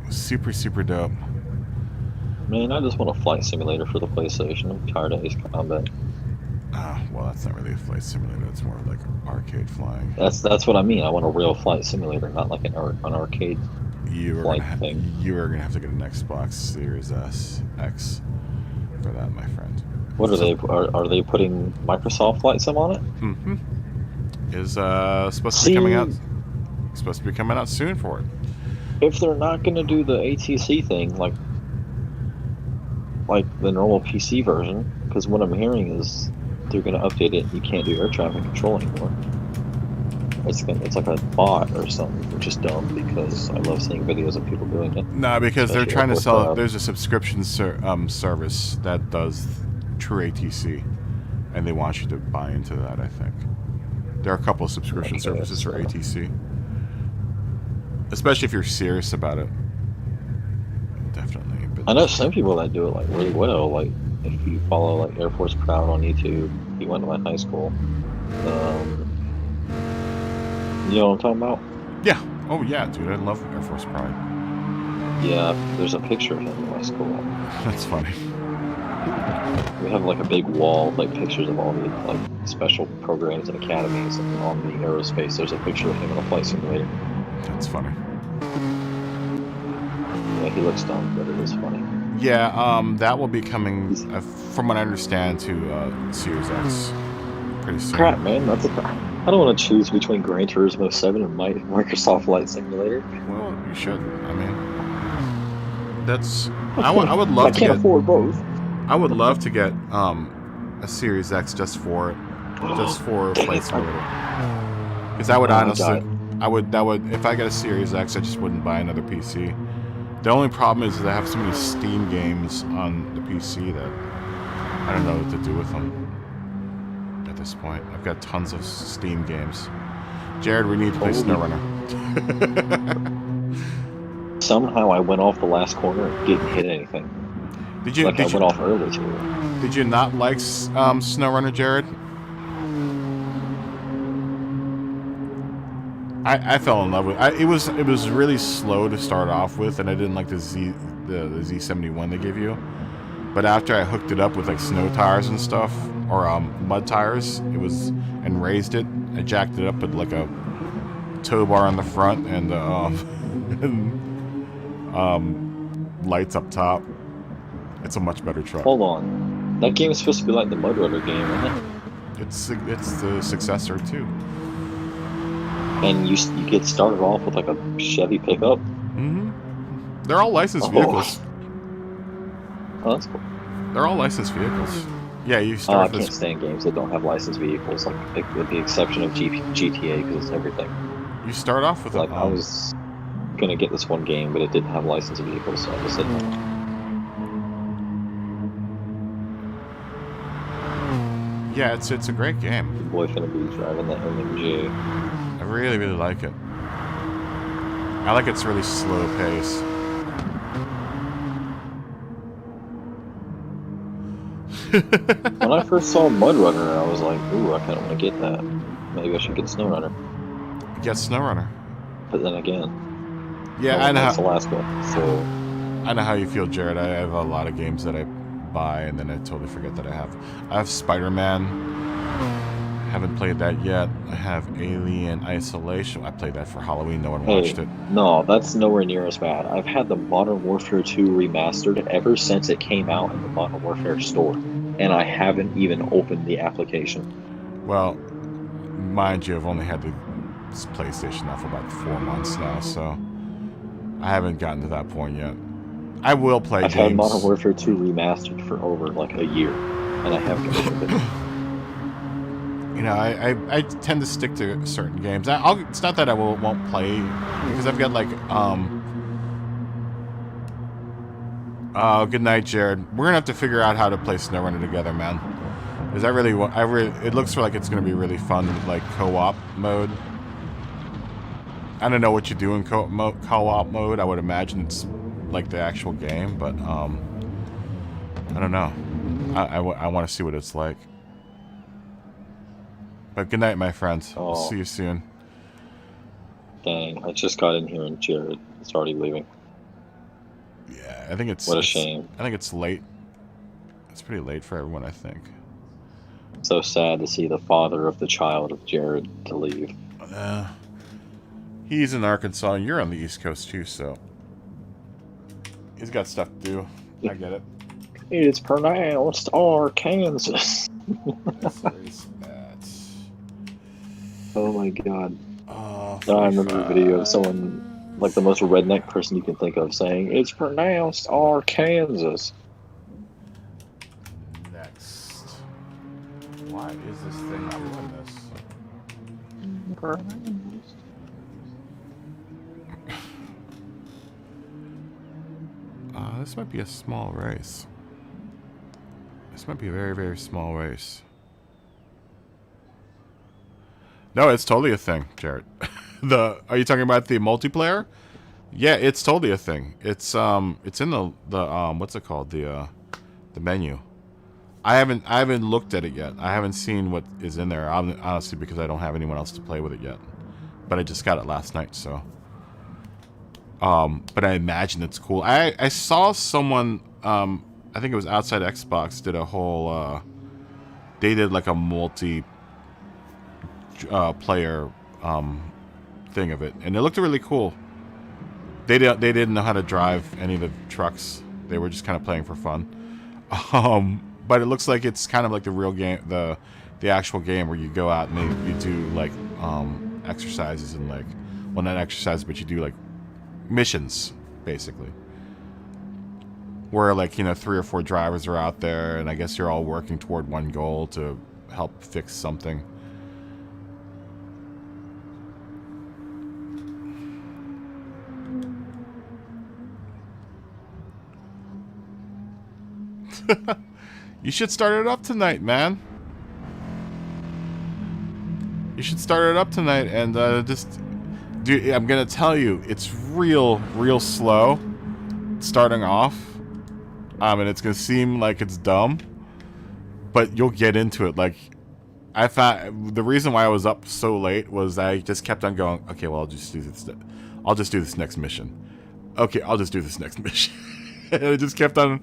Super, super dope. Man, I just want a flight simulator for the PlayStation. I'm tired of Ace Combat. Well, that's not really a flight simulator. It's more like arcade flying. That's what I mean. I want a real flight simulator, not like an arcade flight thing. You are gonna have to get an Xbox Series X for that, my friend. What are they putting Microsoft Flight Sim on it? Mm-hmm. Is supposed to be coming out. Supposed to be coming out soon for it. If they're not gonna do the ATC thing like the normal PC version, because what I'm hearing is they're gonna update it. You can't do air traffic control anymore. It's like a bot or something, which is dumb because I love seeing videos of people doing it. No, because they're trying to sell. with, There's a subscription service that does true ATC, and they want you to buy into that. I think there are a couple of subscription services for ATC, especially if you're serious about it. Definitely. But I know some people that do it like really well. Like if you follow like Air Force Proud on YouTube, he went to my high school. You know what I'm talking about? Yeah. Oh yeah, dude. I love Air Force Pride. Yeah, there's a picture of him in my school. That's funny. We have like a big wall of like pictures of all the like special programs and academies, and on the aerospace there's a picture of him in a flight simulator. That's funny. Yeah, he looks dumb, but it is funny. Yeah, that will be coming, from what I understand, to Series X pretty soon. Crap, man, I don't want to choose between Gran Turismo 7 and my Microsoft Flight Simulator. Well, you should. I mean, I would love I can't afford both. I would love to get a Series X just for Flight Simulator. Because I would honestly, if I get a Series X, I just wouldn't buy another PC. The only problem is that I have so many Steam games on the PC that I don't know what to do with them at this point. I've got tons of Steam games. Jared, we need to play SnowRunner. Somehow I went off the last corner and didn't hit anything. I went off early too. Did you not like SnowRunner, Jared? I fell in love with it. It was really slow to start off with, and I didn't like the Z71 they give you. But after I hooked it up with like snow tires and stuff, or mud tires, and raised it, I jacked it up with like a tow bar on the front and lights up top. It's a much better truck. Hold on, that game is supposed to be like the Mud Runner game, isn't it? It's the successor too. And you get started off with like a Chevy pickup. Mm-hmm. They're all licensed vehicles. Oh, that's cool. They're all licensed vehicles. Yeah, you start. I can't stand games that don't have licensed vehicles, like with the exception of GTA, because it's everything. You start off with I was gonna get this one game, but it didn't have licensed vehicles, so I just said no. Yeah, it's a great game. Your boy finna be driving that MG. I really, really like it. I like its really slow pace. When I first saw Mud Runner, I was like, ooh, I kind of want to get that. Maybe I should get SnowRunner. Get SnowRunner. But then again, yeah, I know how Alaska, so I know how you feel, Jared. I have a lot of games that I buy and then I totally forget that I have. I have Spider-Man. Haven't played that yet. I have Alien Isolation. I played that for Halloween. No one Hey, watched it. no, that's nowhere near as bad. I've had the Modern Warfare 2 remastered ever since it came out in the Modern Warfare store, and I haven't even opened the application. Well, mind you, I've only had the PlayStation now for about 4 months now, so I haven't gotten to that point yet. I will play I've games. had Modern Warfare 2 remastered for over like a year, and I haven't opened it. You know, I tend to stick to certain games. It's not that I won't play, because I've got like good night, Jared. We're gonna have to figure out how to play SnowRunner together, man. Because it looks like it's gonna be really fun, like co-op mode. I don't know what you do in co-op mode. I would imagine it's like the actual game, but I don't know. I want to see what it's like. But good night, my friends. Oh. We'll see you soon. Dang, I just got in here and Jared is already leaving. Yeah, I think it's... What a shame. I think it's late. It's pretty late for everyone, I think. So sad to see the father of the child of Jared to leave. He's in Arkansas, and you're on the East Coast, too, so... He's got stuff to do. I get it. It's pronounced Arkansas. Oh my god. I remember a video of someone, like the most redneck person you can think of, saying, "It's pronounced Arkansas." Next. Why is this thing not doing this? This might be a small race. This might be a very, very small race. No, it's totally a thing, Jared. Are you talking about the multiplayer? Yeah, it's totally a thing. It's in the what's it called? The menu. I haven't looked at it yet. I haven't seen what is in there, honestly, because I don't have anyone else to play with it yet. But I just got it last night, so. But I imagine it's cool. I saw someone, I think it was Outside Xbox, did a whole, they did like a multi player thing of it, and it looked really cool. They didn't know how to drive any of the trucks. They were just kind of playing for fun. But it looks like it's kind of like the real game, the actual game where you go out and you do like exercises and like, well, not exercises, but you do like missions basically, where like, you know, 3 or 4 drivers are out there, and I guess you're all working toward one goal to help fix something. You should start it up tonight, man. You should start it up tonight, and just... Dude, I'm gonna tell you, it's real slow starting off. And it's gonna seem like it's dumb, but you'll get into it. Like, I found... The reason why I was up so late was I just kept on going, okay, well, I'll just do this next mission. Okay, I'll just do this next mission. And it just kept on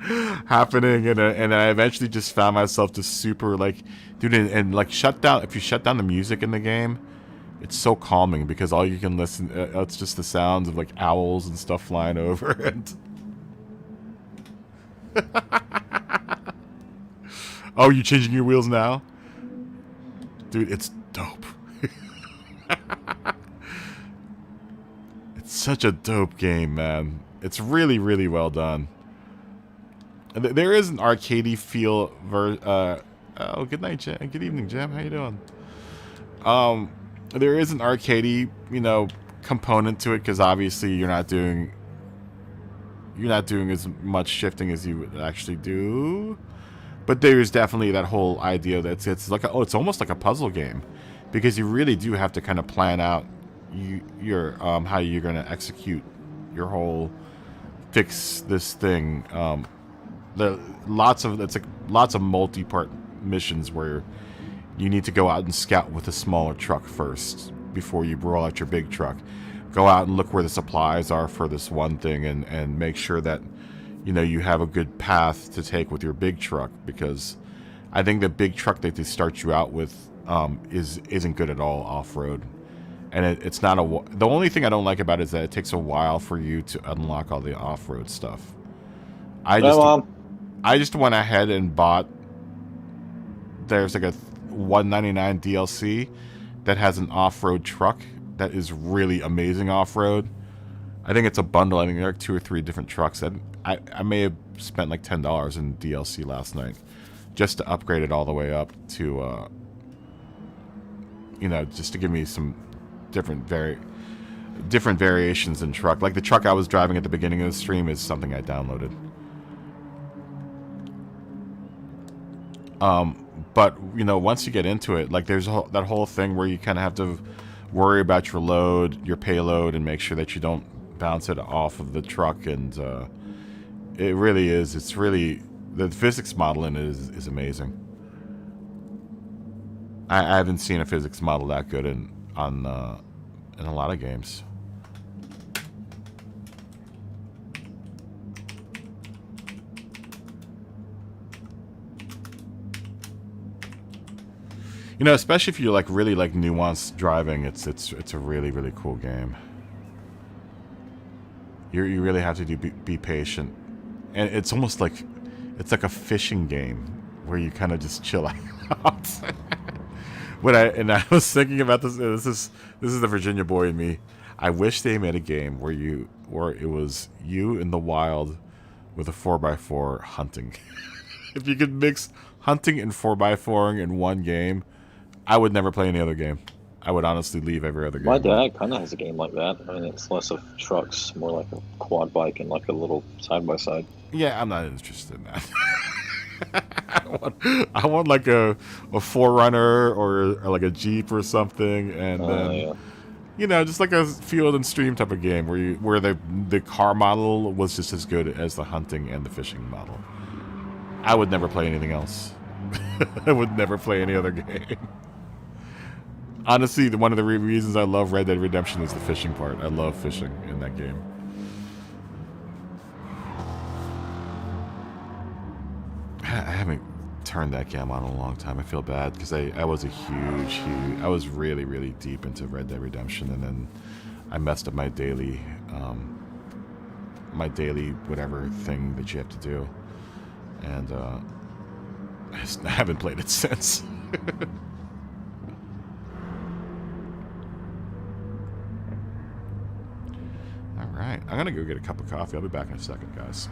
happening, and I eventually just found myself just super like, dude, and like if you shut down the music in the game, it's so calming because all you can listen, it's just the sounds of like owls and stuff flying over. And oh, you changing your wheels now, dude? It's dope. It's such a dope game, man. It's really, really well done. There is an arcadey feel. Oh, good night, Jam. Good evening, Jam. How you doing? There is an arcadey, you know, component to it because obviously you're not doing as much shifting as you would actually do. But there's definitely that whole idea that it's like it's almost like a puzzle game, because you really do have to kind of plan out your how you're going to execute your whole fix this thing. Lots of multi-part missions where you need to go out and scout with a smaller truck first before you roll out your big truck. Go out and look where the supplies are for this one thing, and make sure that, you know, you have a good path to take with your big truck, because I think the big truck that they start you out with isn't good at all off-road. And it's not the only thing I don't like about it is that it takes a while for you to unlock all the off-road stuff. I just went ahead and bought, there's like a $199 DLC that has an off-road truck that is really amazing off-road. I think it's a bundle. I think there are 2 or 3 different trucks. I may have spent like $10 in DLC last night just to upgrade it all the way up to, you know, just to give me some different variations in truck. Like the truck I was driving at the beginning of the stream is something I downloaded. But, you know, once you get into it, like there's that whole thing where you kind of have to worry about your load, your payload, and make sure that you don't bounce it off of the truck. And it really is. It's really, the physics model in it is amazing. I haven't seen a physics model that good in a lot of games. You know, especially if you like really like nuanced driving, it's a really, really cool game. You really have to be patient, and it's almost like it's like a fishing game where you kind of just chill out. I was thinking about this. This is the Virginia boy in me. I wish they made a game where it was you in the wild with a 4x4 hunting. If you could mix hunting and 4x4ing in one game, I would never play any other game. I would honestly leave every other game. My dad kind of has a game like that. I mean, it's less of trucks, more like a quad bike and like a little side-by-side. Yeah, I'm not interested in that. I want like a 4Runner or like a Jeep or something, and then Yeah. you know, just like a field and stream type of game where the car model was just as good as the hunting and the fishing model. I would never play anything else. I would never play any other game. Honestly, one of the reasons I love Red Dead Redemption is the fishing part. I love fishing in that game. I haven't turned that game on in a long time. I feel bad because I was a huge, I was really, really deep into Red Dead Redemption, and then I messed up my daily whatever thing that you have to do, and I haven't played it since. Alright, I'm gonna go get a cup of coffee. I'll be back in a second, guys.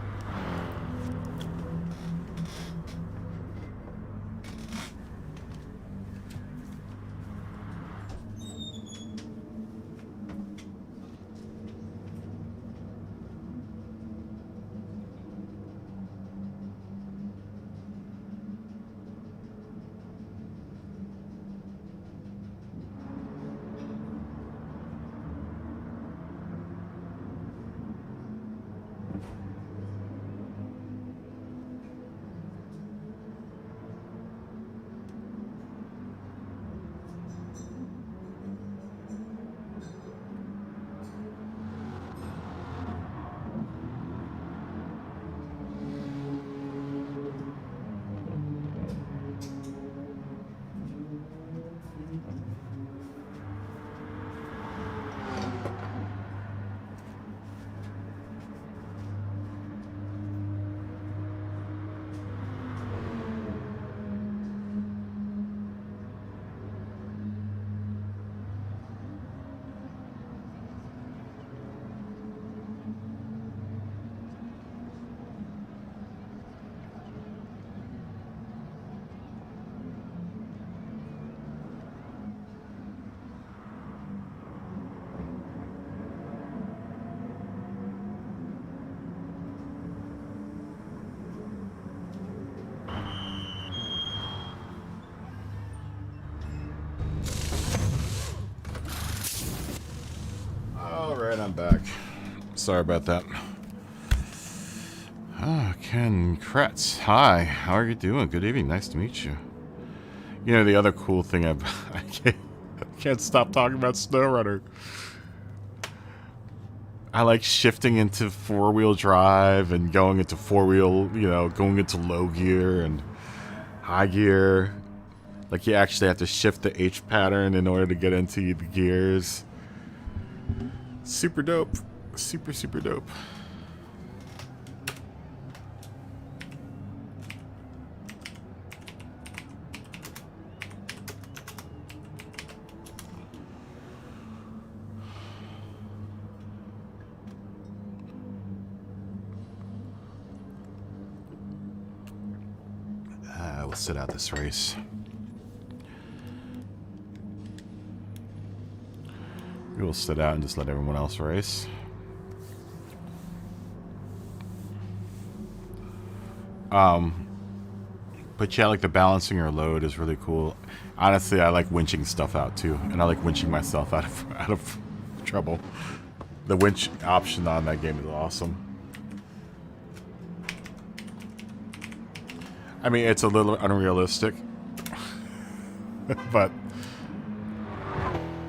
Alright, I'm back. Sorry about that. Ken Kretz. Hi, how are you doing? Good evening, nice to meet you. You know, the other cool thing I can't stop talking about SnowRunner. I like shifting into 4-wheel drive and going into 4-wheel, you know, going into low gear and high gear. Like, you actually have to shift the H pattern in order to get into the gears. Super dope. Super, super dope. We'll sit out this race. We will sit out and just let everyone else race. But yeah, like the balancing your load is really cool. Honestly, I like winching stuff out too, and I like winching myself out of trouble. The winch option on that game is awesome. I mean, it's a little unrealistic, but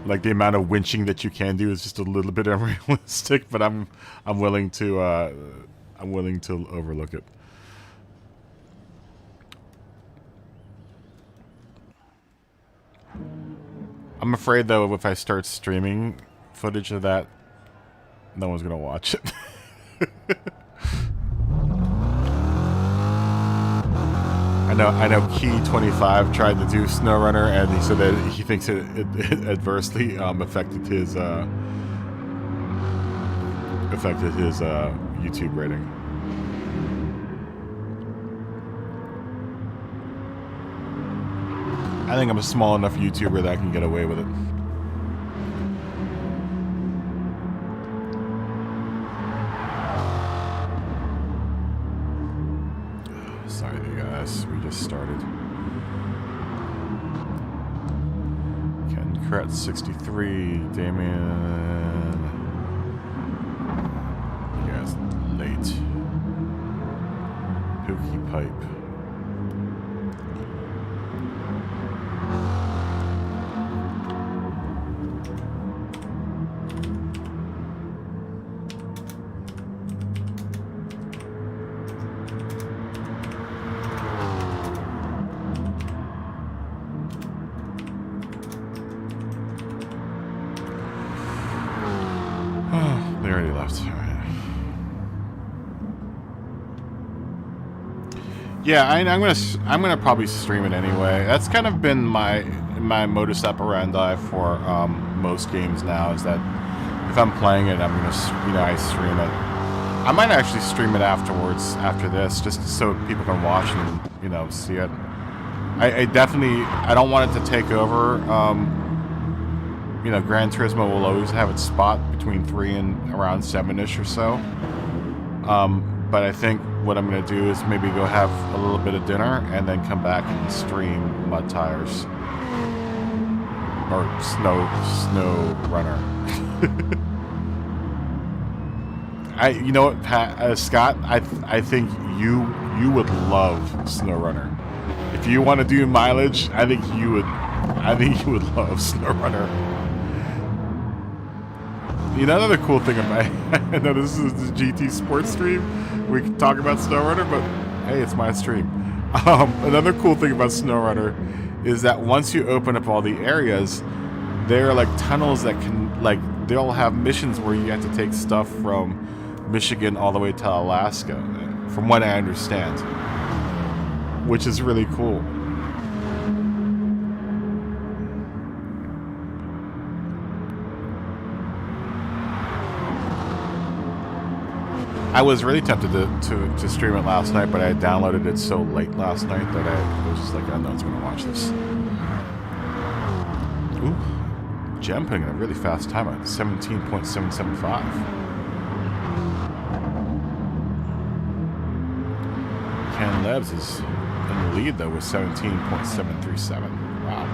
like the amount of winching that you can do is just a little bit unrealistic. But I'm willing to overlook it. I'm afraid though, if I start streaming footage of that, no one's gonna watch it. I know Key25 tried to do SnowRunner, and he said that he thinks it adversely affected his YouTube rating. I think I'm a small enough YouTuber that I can get away with it. Sorry, guys. We just started. Ken Kretz, 63. Damien. You guys late. Pookie Pipe. They already left. All right. Yeah, I'm gonna probably stream it anyway. That's kind of been my modus operandi for most games now. Is that if I'm playing it, I'm gonna I stream it. I might actually stream it afterwards after this, just so people can watch and see it. I definitely don't want it to take over. Gran Turismo will always have its spot between 3 and around 7-ish or so. But I think what I'm going to do is maybe go have a little bit of dinner and then come back and stream Mud Tires. Or Snow Runner. You know what, Pat, Scott? I think you would love Snow Runner. If you want to do mileage, I think you would love Snow Runner. Another cool thing about I know this is the GT Sports stream. We can talk about SnowRunner, but hey, it's my stream. Another cool thing about SnowRunner is that once you open up all the areas, there are like tunnels that can they'll have missions where you have to take stuff from Michigan all the way to Alaska, from what I understand, which is really cool. I was really tempted to stream it last night, but I downloaded it so late last night that I was just like, oh, no one's going to watch this. Ooh, Gem putting in a really fast time at 17.775. Ken Lebs is in the lead, though, with 17.737. Wow.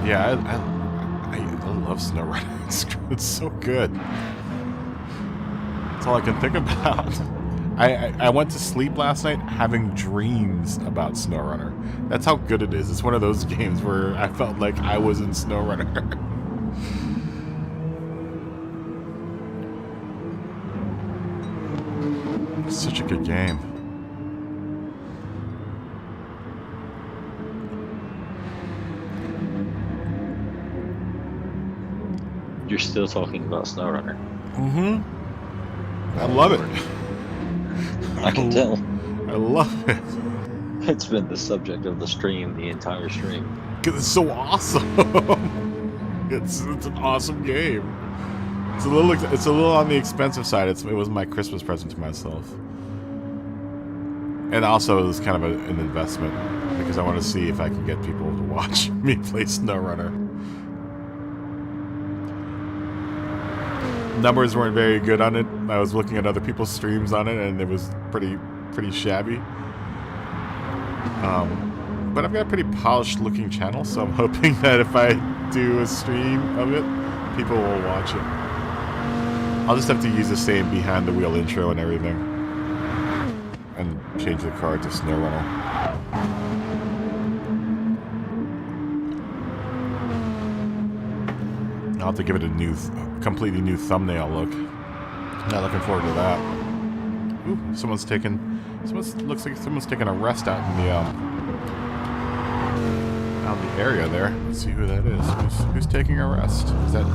Yeah, I love SnowRunner. It's so good. That's all I can think about. I went to sleep last night having dreams about SnowRunner. That's how good it is. It's one of those games where I felt like I was in SnowRunner. You're still talking about SnowRunner. Mm-hmm. I love it. I can tell. I love it. It's been the subject of the stream the entire stream. Because it's so awesome. It's an awesome game. It's a little on the expensive side. It was my Christmas present to myself. And also it was kind of an investment because I want to see if I can get people to watch me play SnowRunner. Numbers weren't very good on it. I was looking at other people's streams on it, and it was pretty shabby. But I've got a pretty polished looking channel, so I'm hoping that if I do a stream of it, people will watch it. I'll just have to use the same behind the wheel intro and everything, and change the car to SnowRunner. I'll have to give it a completely new thumbnail look. Not looking forward to that. Ooh, looks like someone's taking a rest out in the area there. Let's see who that is. Who's taking a rest? Is that?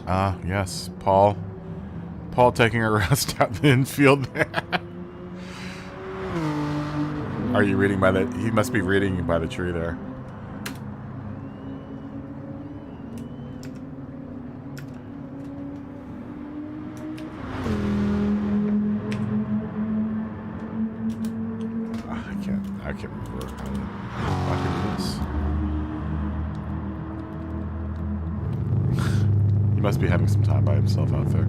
Ah, yes, Paul. Paul taking a rest out in the infield there. Are you reading by the... He must be reading by the tree there. I can't remember how I can do this. He must be having some time by himself out there.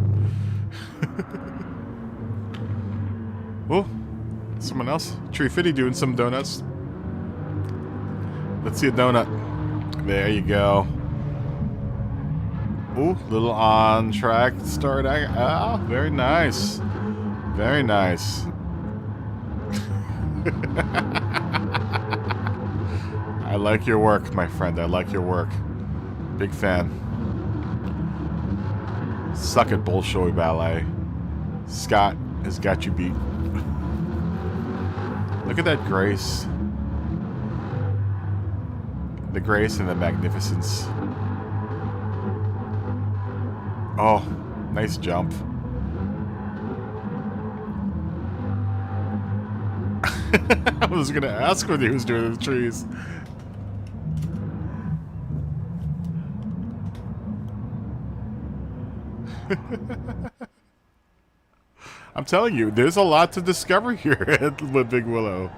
Oh, someone else. Tree Fitty doing some donuts. Let's see a donut. There you go. Ooh, little on track start. Ah, very nice. Very nice. I like your work, my friend. I like your work. Big fan. Suck at Bolshoi Ballet. Scott has got you beat. Look at that grace. The grace and the magnificence. Oh, nice jump. I was gonna ask what he was doing in the trees. I'm telling you, there's a lot to discover here at Big Willow.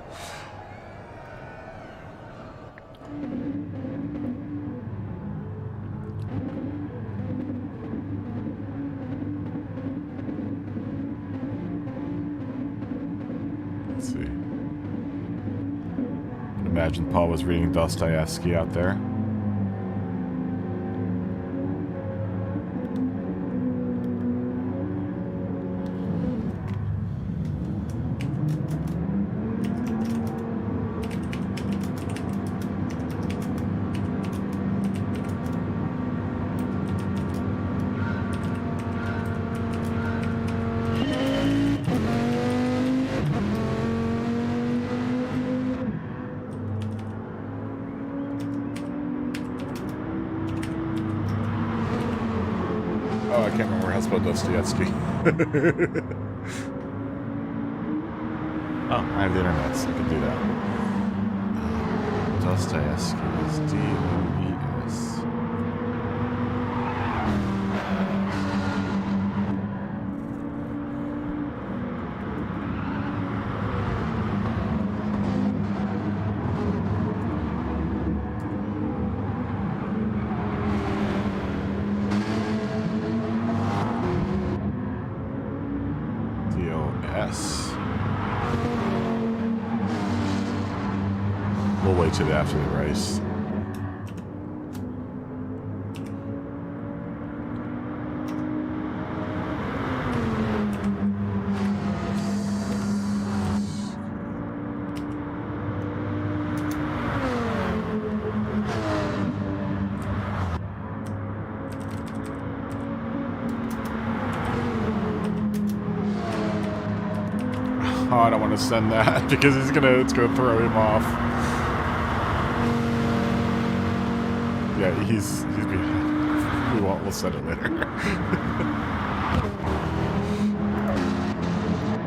Let's see. Imagine Paul was reading Dostoevsky out there. Oh, I can't remember how to spell Dostoevsky. Oh, I have the internet, so I can do that. Dostoevsky is D-O-E-S. We'll wait till after the race. Oh, I don't want to send that because it's gonna throw him off. Yeah, he's behind. We'll set it later.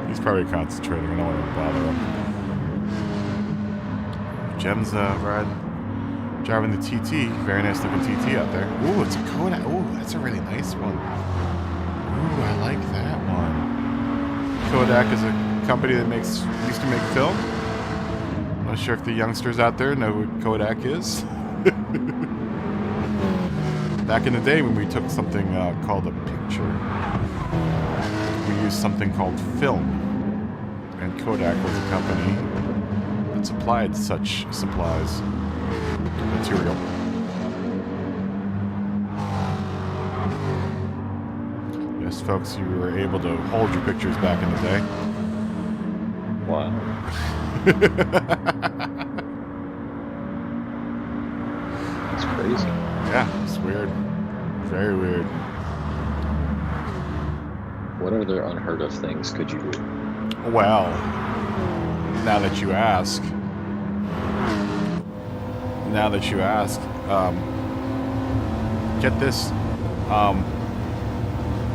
He's probably concentrating. I don't want to bother him. Jem's driving the TT. Very nice looking TT out there. Ooh, it's a Kodak. Ooh, that's a really nice one. Ooh, I like that one. Kodak is a company that used to make film. Not sure if the youngsters out there know what Kodak is. Back in the day when we took something called a picture, we used something called film. And Kodak was a company that supplied such supplies, material. Yes, folks, you were able to hold your pictures back in the day. Wow. That's crazy. Yeah, it's weird. Very weird. What other unheard of things could you do? Well, now that you ask, get this.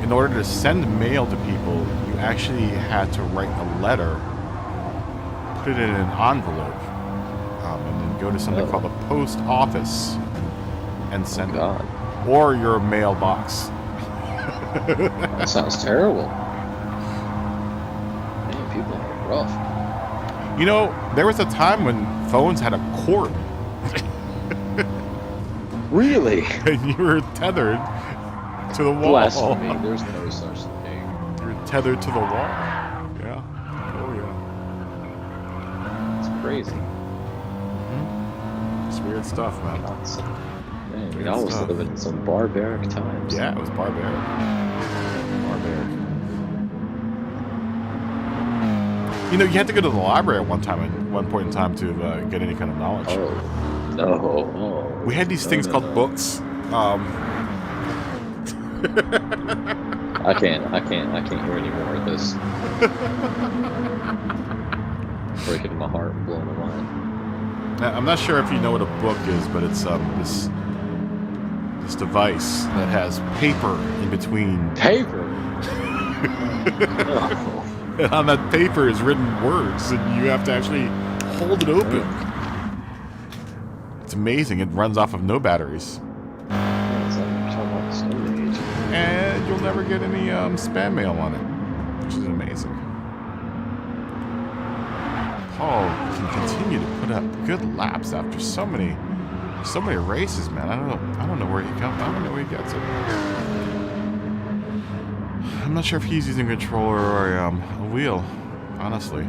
In order to send mail to people, you actually had to write a letter, put it in an envelope, and then go to something called a post office and send it. Or your mailbox. That sounds terrible. Man, people are rough. You know, there was a time when phones had a cord. Really? And you were tethered to the wall. Blasphemy. There's no such thing. You were tethered to the wall. Yeah. Oh, yeah. It's crazy. It's weird stuff, man. Man, we always live in some barbaric times. Yeah, it was barbaric. Barbaric. You know, you had to go to the library at one point in time to get any kind of knowledge. Oh, no. Oh. We had these things called books. I can't hear any more of this. Breaking my heart and blowing my mind. I'm not sure if you know what a book is, but it's this device that has paper in between. Paper? And on that paper is written words, and you have to actually hold it open. It's amazing. It runs off of no batteries. And you'll never get any spam mail on it, which is amazing. Paul can continue to put up good laps after so many races, man. I don't know where he comes. I don't know where he gets it. I'm not sure if he's using a controller or a wheel, honestly.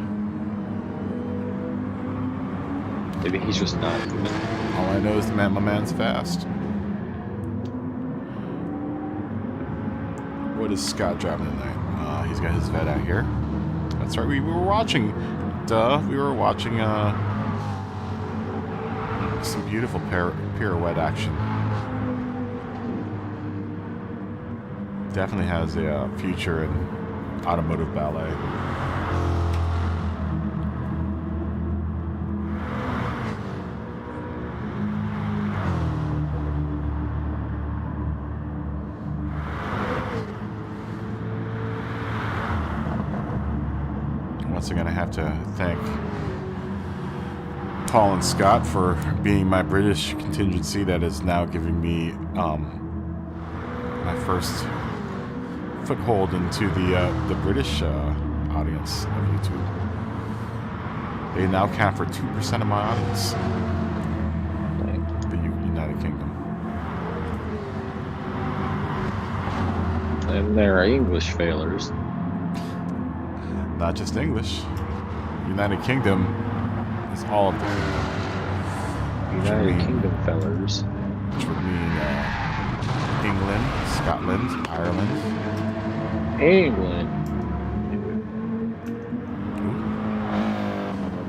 Maybe he's just not human. All I know is my man's fast. What is Scott driving tonight? He's got his vet out here. That's right. We were watching. We were watching some beautiful pirouette action. Definitely has a future in automotive ballet. Once again, I have to thank Paul and Scott for being my British contingency that is now giving me my first foothold into the British audience of YouTube. They now count for 2% of my audience. The United Kingdom. And there are English failures. Not just English. United Kingdom is all of the kingdom. United Kingdom fellers. Which would mean England, Scotland, Ireland. England.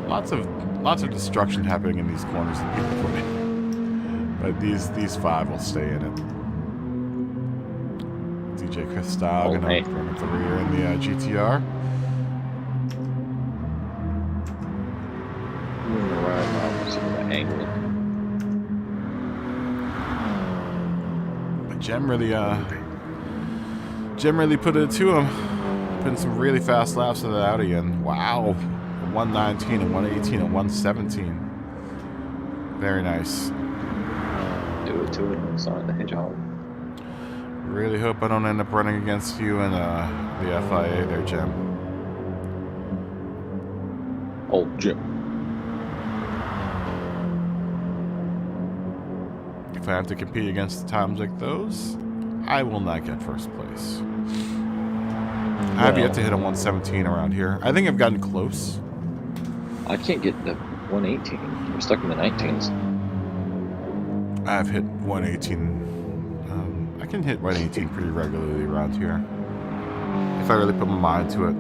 Lots of destruction happening in these corners that people put in. But these five will stay in it. DJ Chris Style gonna bring up the rear in the GTR. Jem really put it to him. Putting some really fast laps of the Audi in. Wow. 119 and 118 and 117. Very nice. Do it to it. Sonic the Hedgehog. Really hope I don't end up running against you and the FIA there, Jem. Oh, Jim. If I have to compete against times like those, I will not get first place. I have yet to hit a 117 around here. I think I've gotten close. I can't get the 118. I'm stuck in the 19s. I've hit 118. I can hit 118 pretty regularly around here. If I really put my mind to it.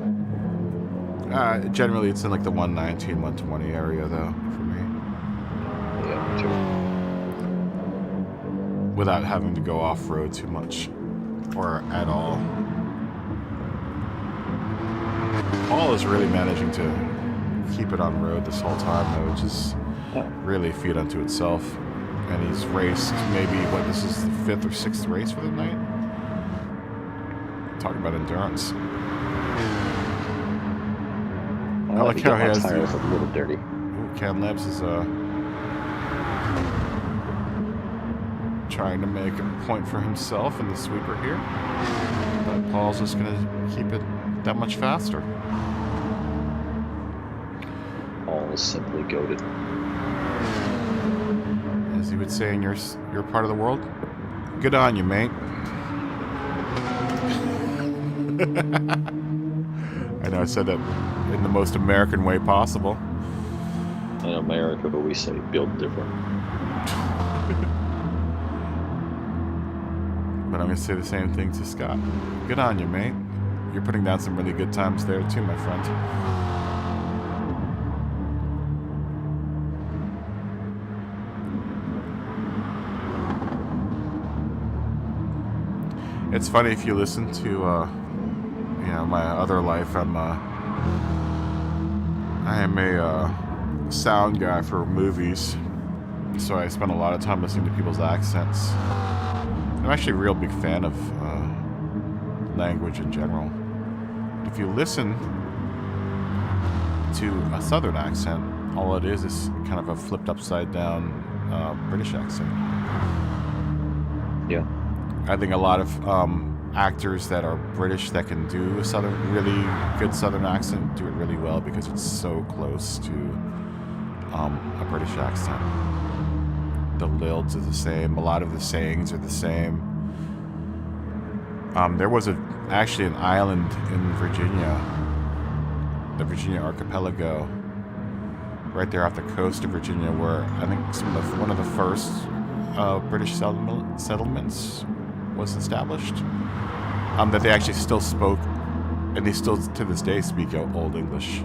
Generally, it's in like the 119, 120 area, though, for me. Yeah, me too. Without having to go off-road too much. Or at all. Paul is really managing to keep it on road this whole time, though, which is really a feat unto itself. And he's raced maybe, this is the 5th or 6th race for the night? Talk about endurance. I like how he has tires a little dirty. Ooh, Cam Labs is trying to make a point for himself in the sweeper here. But Paul's just going to keep it that much faster. Paul is simply goated. As you would say in your part of the world, good on you, mate. I know I said that in the most American way possible. In America, but we say build different. But I'm going to say the same thing to Scott. Good on you, mate. You're putting down some really good times there too, my friend. It's funny if you listen to, my other life. I am a sound guy for movies, so I spend a lot of time listening to people's accents. I'm actually a real big fan of language in general. If you listen to a southern accent, all it is kind of a flipped upside down British accent. Yeah. I think a lot of actors that are British that can do a really good southern accent do it really well because it's so close to a British accent. The lilt is the same. A lot of the sayings are the same. There was actually an island in Virginia, the Virginia Archipelago, right there off the coast of Virginia, where I think one of the first British settlements was established. That they actually still spoke, and they still to this day speak Old English.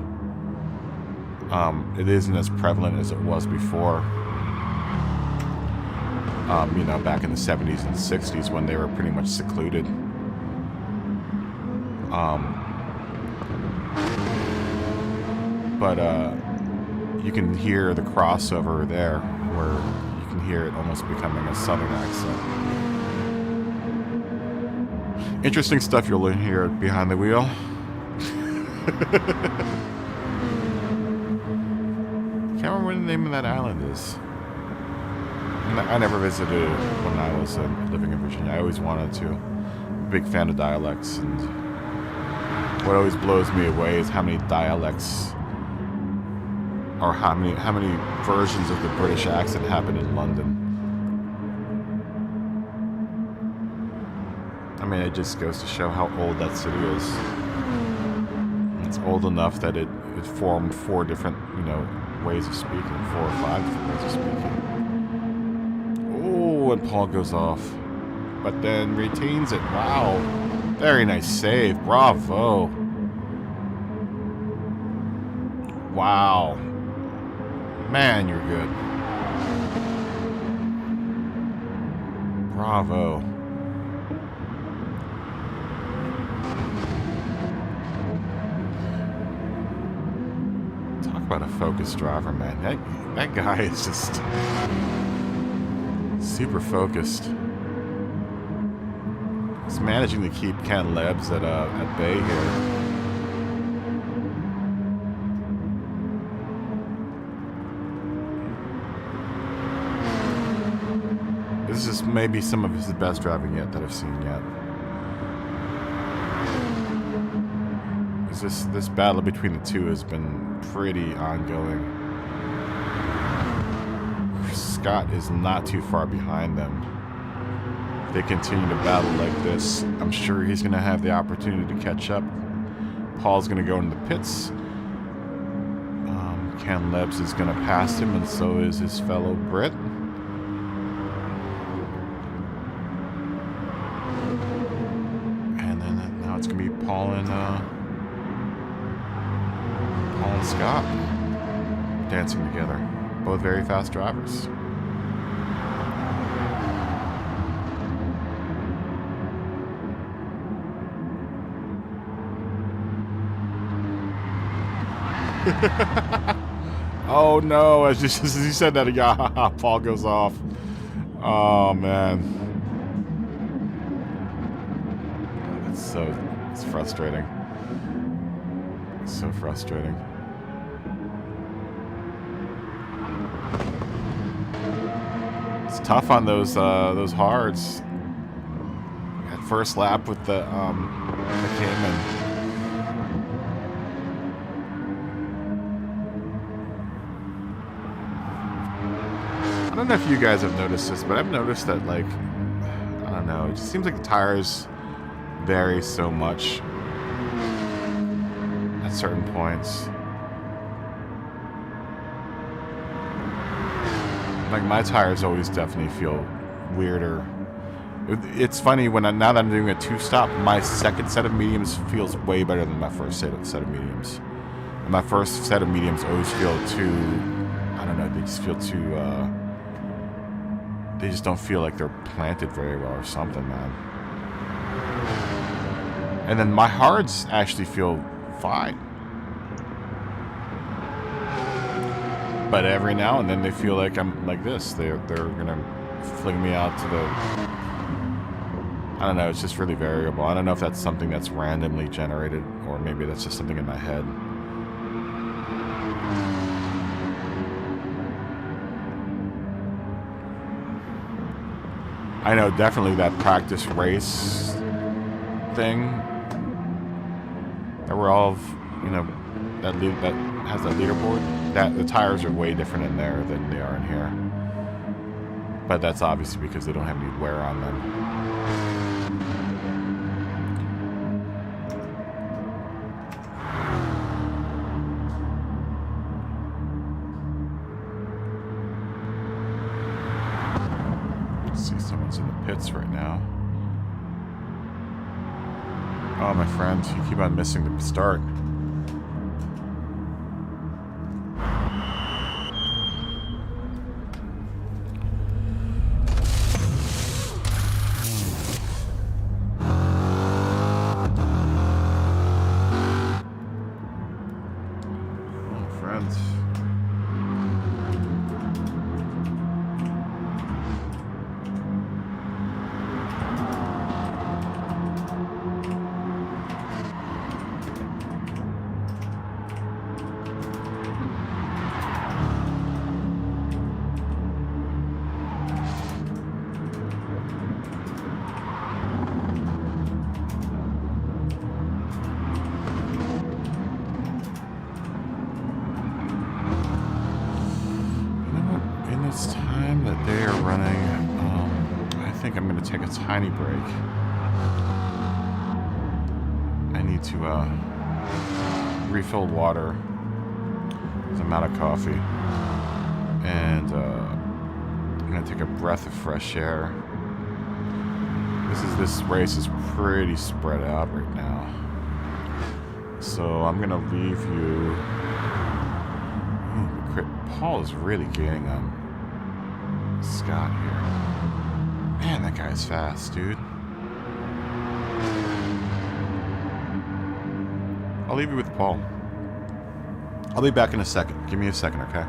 It isn't as prevalent as it was before. Back in the 70s and 60s when they were pretty much secluded. But you can hear the crossover there, where you can hear it almost becoming a southern accent. Interesting stuff you'll learn here behind the wheel. Can't remember what the name of that island is. I never visited it when I was living in Virginia. I always wanted to. Big fan of dialects, and what always blows me away is how many dialects, or how many versions of the British accent happen in London. I mean, it just goes to show how old that city is. It's old enough that it formed 4 different, ways of speaking, 4 or 5 different ways of speaking. Oh, and Paul goes off, but then retains it. Wow, very nice save. Bravo. Wow, man, you're good. Bravo. About a focused driver, man. That guy is just super focused. He's managing to keep Ken Lebs at bay here. This is maybe some of his best driving yet that I've seen yet. This battle between the two has been pretty ongoing. Scott is not too far behind them. If they continue to battle like this, I'm sure he's going to have the opportunity to catch up. Paul's going to go into the pits. Ken Lebs is going to pass him, and so is his fellow Brit. And then now it's going to be Paul and Scott dancing together. Both very fast drivers. Oh no, as you said that, yeah, Paul goes off. Oh man. It's frustrating. It's so frustrating. It's tough on those hards. At first lap with the Cayman. I don't know if you guys have noticed this, but I've noticed that, like, I don't know, it just seems like the tires vary so much at certain points. Like, my tires always definitely feel weirder. It's funny, now that I'm doing a two-stop, my second set of mediums feels way better than my first set of mediums. And my first set of mediums always feel too, I don't know, they just feel too, they just don't feel like they're planted very well or something, man. And then my hards actually feel fine. But every now and then they feel like I'm like this. They're gonna fling me out to the... I don't know, it's just really variable. I don't know if that's something that's randomly generated, or maybe that's just something in my head. I know definitely that practice race thing that we're all, you know, that has that leaderboard, that the tires are way different in there than they are in here. But that's obviously because they don't have any wear on them. See, someone's in the pits right now. Oh, my friend, you keep on missing the start. Tiny break. I need to refill water because I'm out of coffee, and I'm gonna take a breath of fresh air. This race is pretty spread out right now, so I'm gonna leave you. Ooh, Paul is really gaining on Scott here. Man, that guy's fast, dude. I'll leave you with Paul. I'll be back in a second. Give me a second, okay?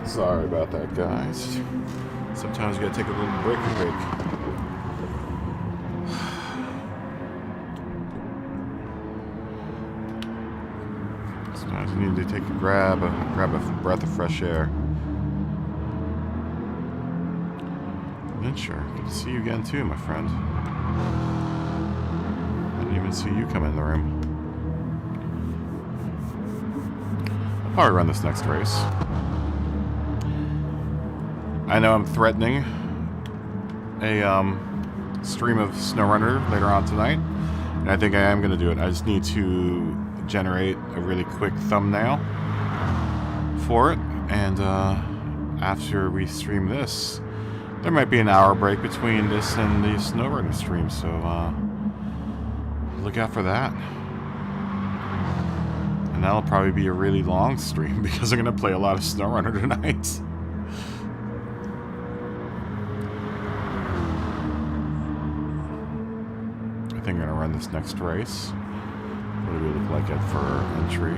Sorry about that, guys. Sometimes you gotta take a little break. Sometimes you need to take a grab a breath of fresh air. Sure, good to see you again too, my friend. I didn't even see you come in the room. I'll probably run this next race. I know I'm threatening a stream of SnowRunner later on tonight, and I think I am going to do it. I just need to generate a really quick thumbnail for it, and after we stream this, there might be an hour break between this and the SnowRunner stream, so look out for that. And that'll probably be a really long stream because I'm going to play a lot of SnowRunner tonight. I think I'm going to run this next race. What do we look like it for entry?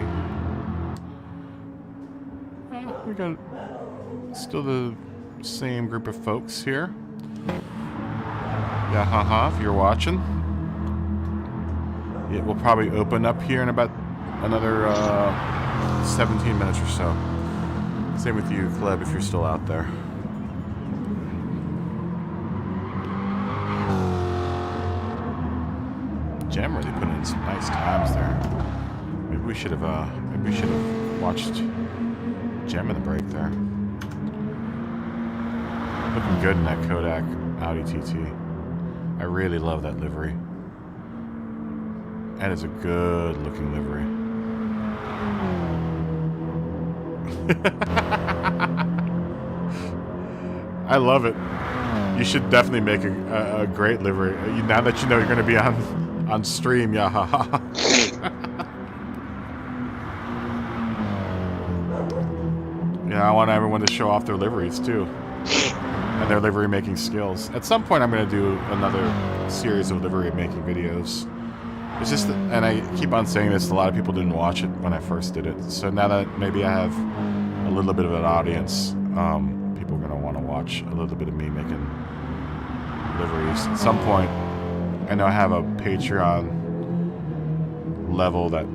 We got still the same group of folks here. Yeah, haha, if you're watching. It will probably open up here in about another 17 minutes or so. Same with you, Kleb, if you're still out there. Jem really put in some nice times there. Maybe we should have watched Jem in the break there. Looking good in that Kodak Audi TT. I really love that livery. That is a good looking livery. I love it. You should definitely make a great livery. Now that you know you're going to be on stream, yeah, haha. Yeah, I want everyone to show off their liveries too. And their livery making skills. At some point I'm going to do another series of livery making videos. It's just that, and I keep on saying this, a lot of people didn't watch it when I first did it. So now that maybe I have a little bit of an audience, people are going to want to watch a little bit of me making liveries. At some point, I know I have a Patreon level that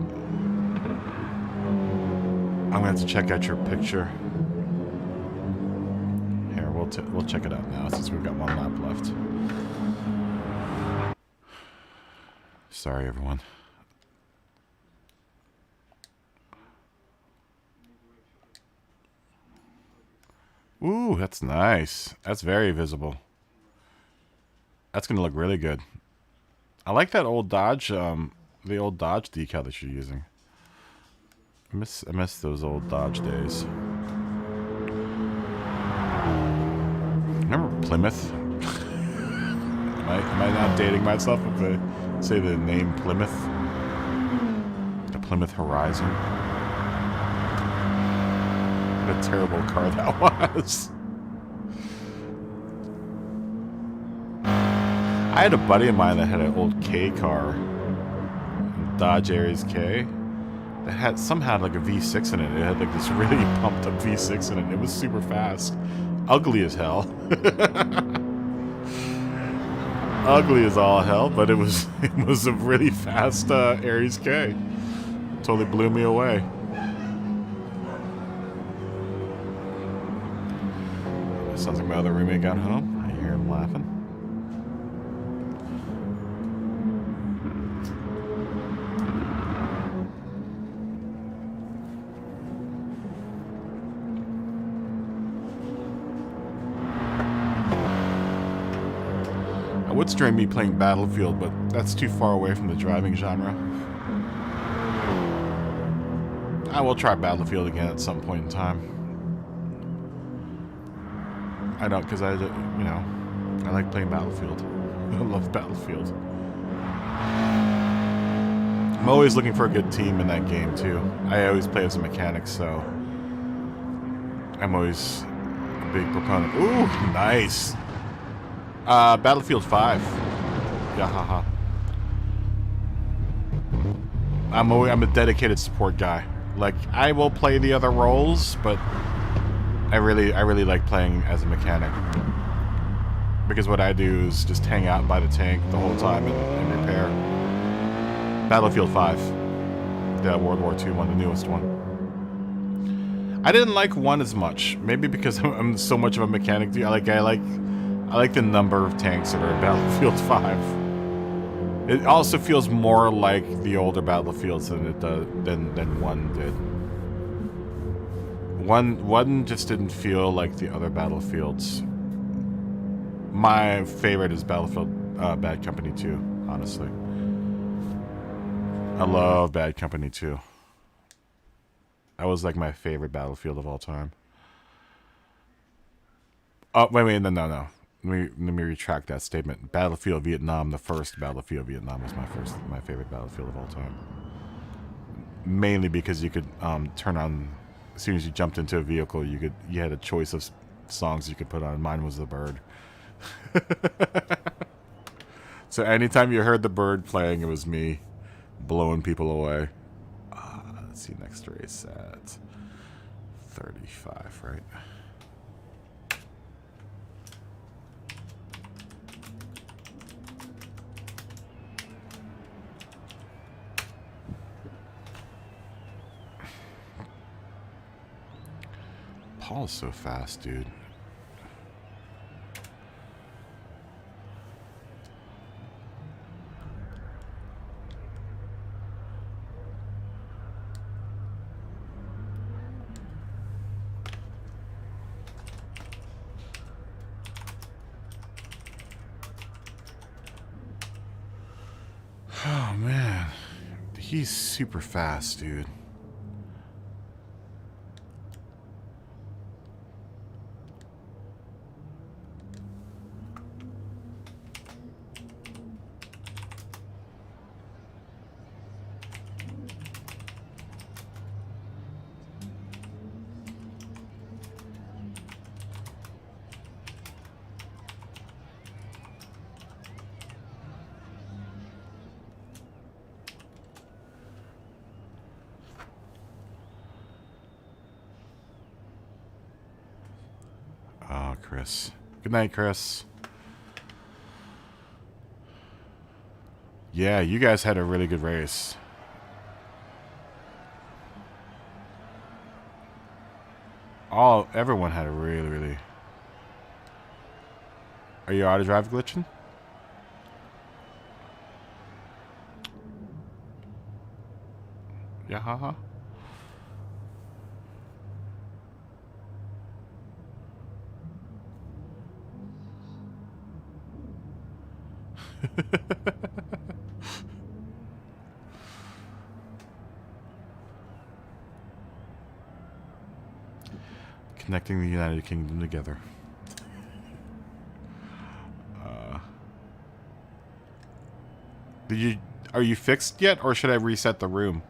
I'm going to have to check out your picture. Here, we'll check it out now since we've got one lap left. Sorry, everyone. Ooh, that's nice. That's very visible. That's going to look really good. I like that old Dodge, the old Dodge decal that you're using. I miss those old Dodge days. Remember Plymouth? Am I not dating myself if I say the name Plymouth? The Plymouth Horizon. What a terrible car that was. I had a buddy of mine that had an old K car, Dodge Aries K, that had somehow like a V6 in it. It had like this really pumped up V6 in it. It was super fast, ugly as hell. Ugly as all hell, but it was a really fast Aries K. Totally blew me away. Sounds like my other roommate got home. I hear him laughing. I would stream me playing Battlefield, but that's too far away from the driving genre. I will try Battlefield again at some point in time. I don't, because I like playing Battlefield. I love Battlefield. I'm always looking for a good team in that game too. I always play as a mechanic, so I'm always a big proponent. Ooh, nice. Battlefield 5. Yeah, haha. I'm a dedicated support guy. Like, I will play the other roles, but I really like playing as a mechanic. Because what I do is just hang out by the tank the whole time and repair. Battlefield 5. The World War II one, the newest one. I didn't like 1 as much. Maybe because I'm so much of a mechanic dude. I like the number of tanks that are in Battlefield 5. It also feels more like the older Battlefields than it does than 1 did. One just didn't feel like the other Battlefields. My favorite is Battlefield Bad Company 2, honestly. I love Bad Company 2. That was like my favorite Battlefield of all time. Oh, wait, no. Let me retract that statement. Battlefield Vietnam, the first Battlefield Vietnam was my favorite Battlefield of all time. Mainly because you could turn on, as soon as you jumped into a vehicle, you had a choice of songs you could put on. Mine was The Bird. So anytime you heard The Bird playing, it was me blowing people away. Let's see, next race at 35, right? Paul's so fast, dude. Oh, man. He's super fast, dude. Chris. Good night, Chris. Yeah, you guys had a really good race. Everyone had a really... Are you auto drive glitching? Yeah, haha. Connecting the United Kingdom together. Are you fixed yet, or should I reset the room?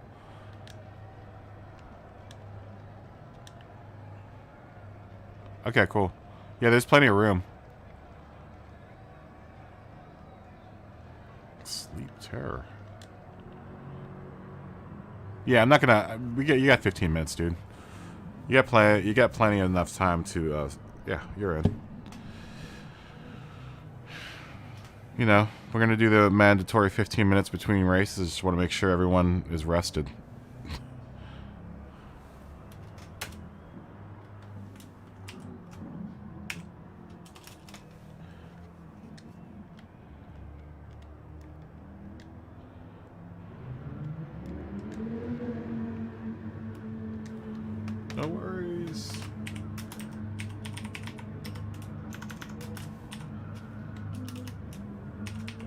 Okay, cool. Yeah, there's plenty of room. Sleep terror. Yeah, I'm not gonna. You got 15 minutes, dude. You got plenty enough time to. Yeah, you're in. You know, we're gonna do the mandatory 15 minutes between races. Just want to make sure everyone is rested. No worries.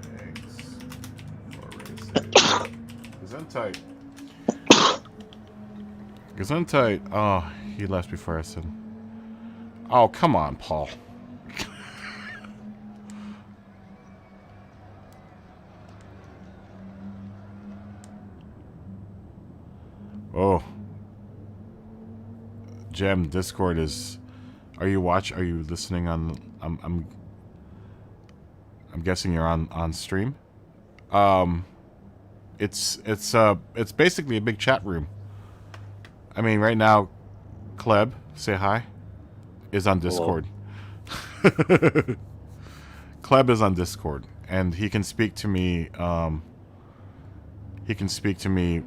Thanks for racing. Gesundheit. Gesundheit. Oh, he left before I said. Oh, come on, Paul. Oh. Gem, Discord is... Are you listening on... I'm guessing you're on stream. It's basically a big chat room. I mean, right now, Kleb, say hi, is on Discord. Kleb is on Discord, and he can speak to me. He can speak to me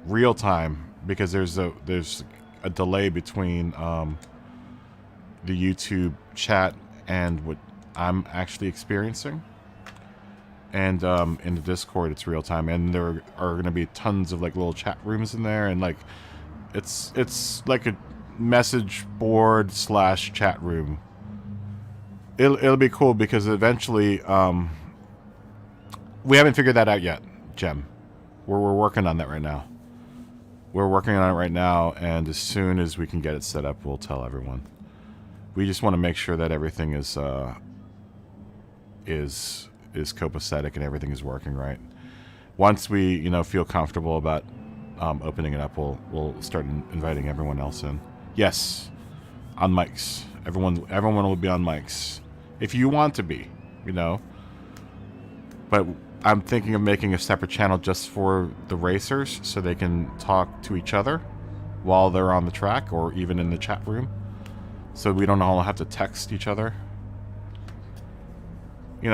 real time because there's a delay between the YouTube chat and what I'm actually experiencing. And in the Discord, it's real time, and there are going to be tons of like little chat rooms in there, and like it's like a message board / chat room. It'll be cool because eventually we haven't figured that out yet, Gem. We're working on that right now. We're working on it right now, and as soon as we can get it set up, we'll tell everyone. We just want to make sure that everything is copacetic and everything is working right. Once we, feel comfortable about opening it up, we'll start inviting everyone else in. Yes, on mics. Everyone will be on mics if you want to be, But I'm thinking of making a separate channel just for the racers so they can talk to each other while they're on the track or even in the chat room, so we don't all have to text each other.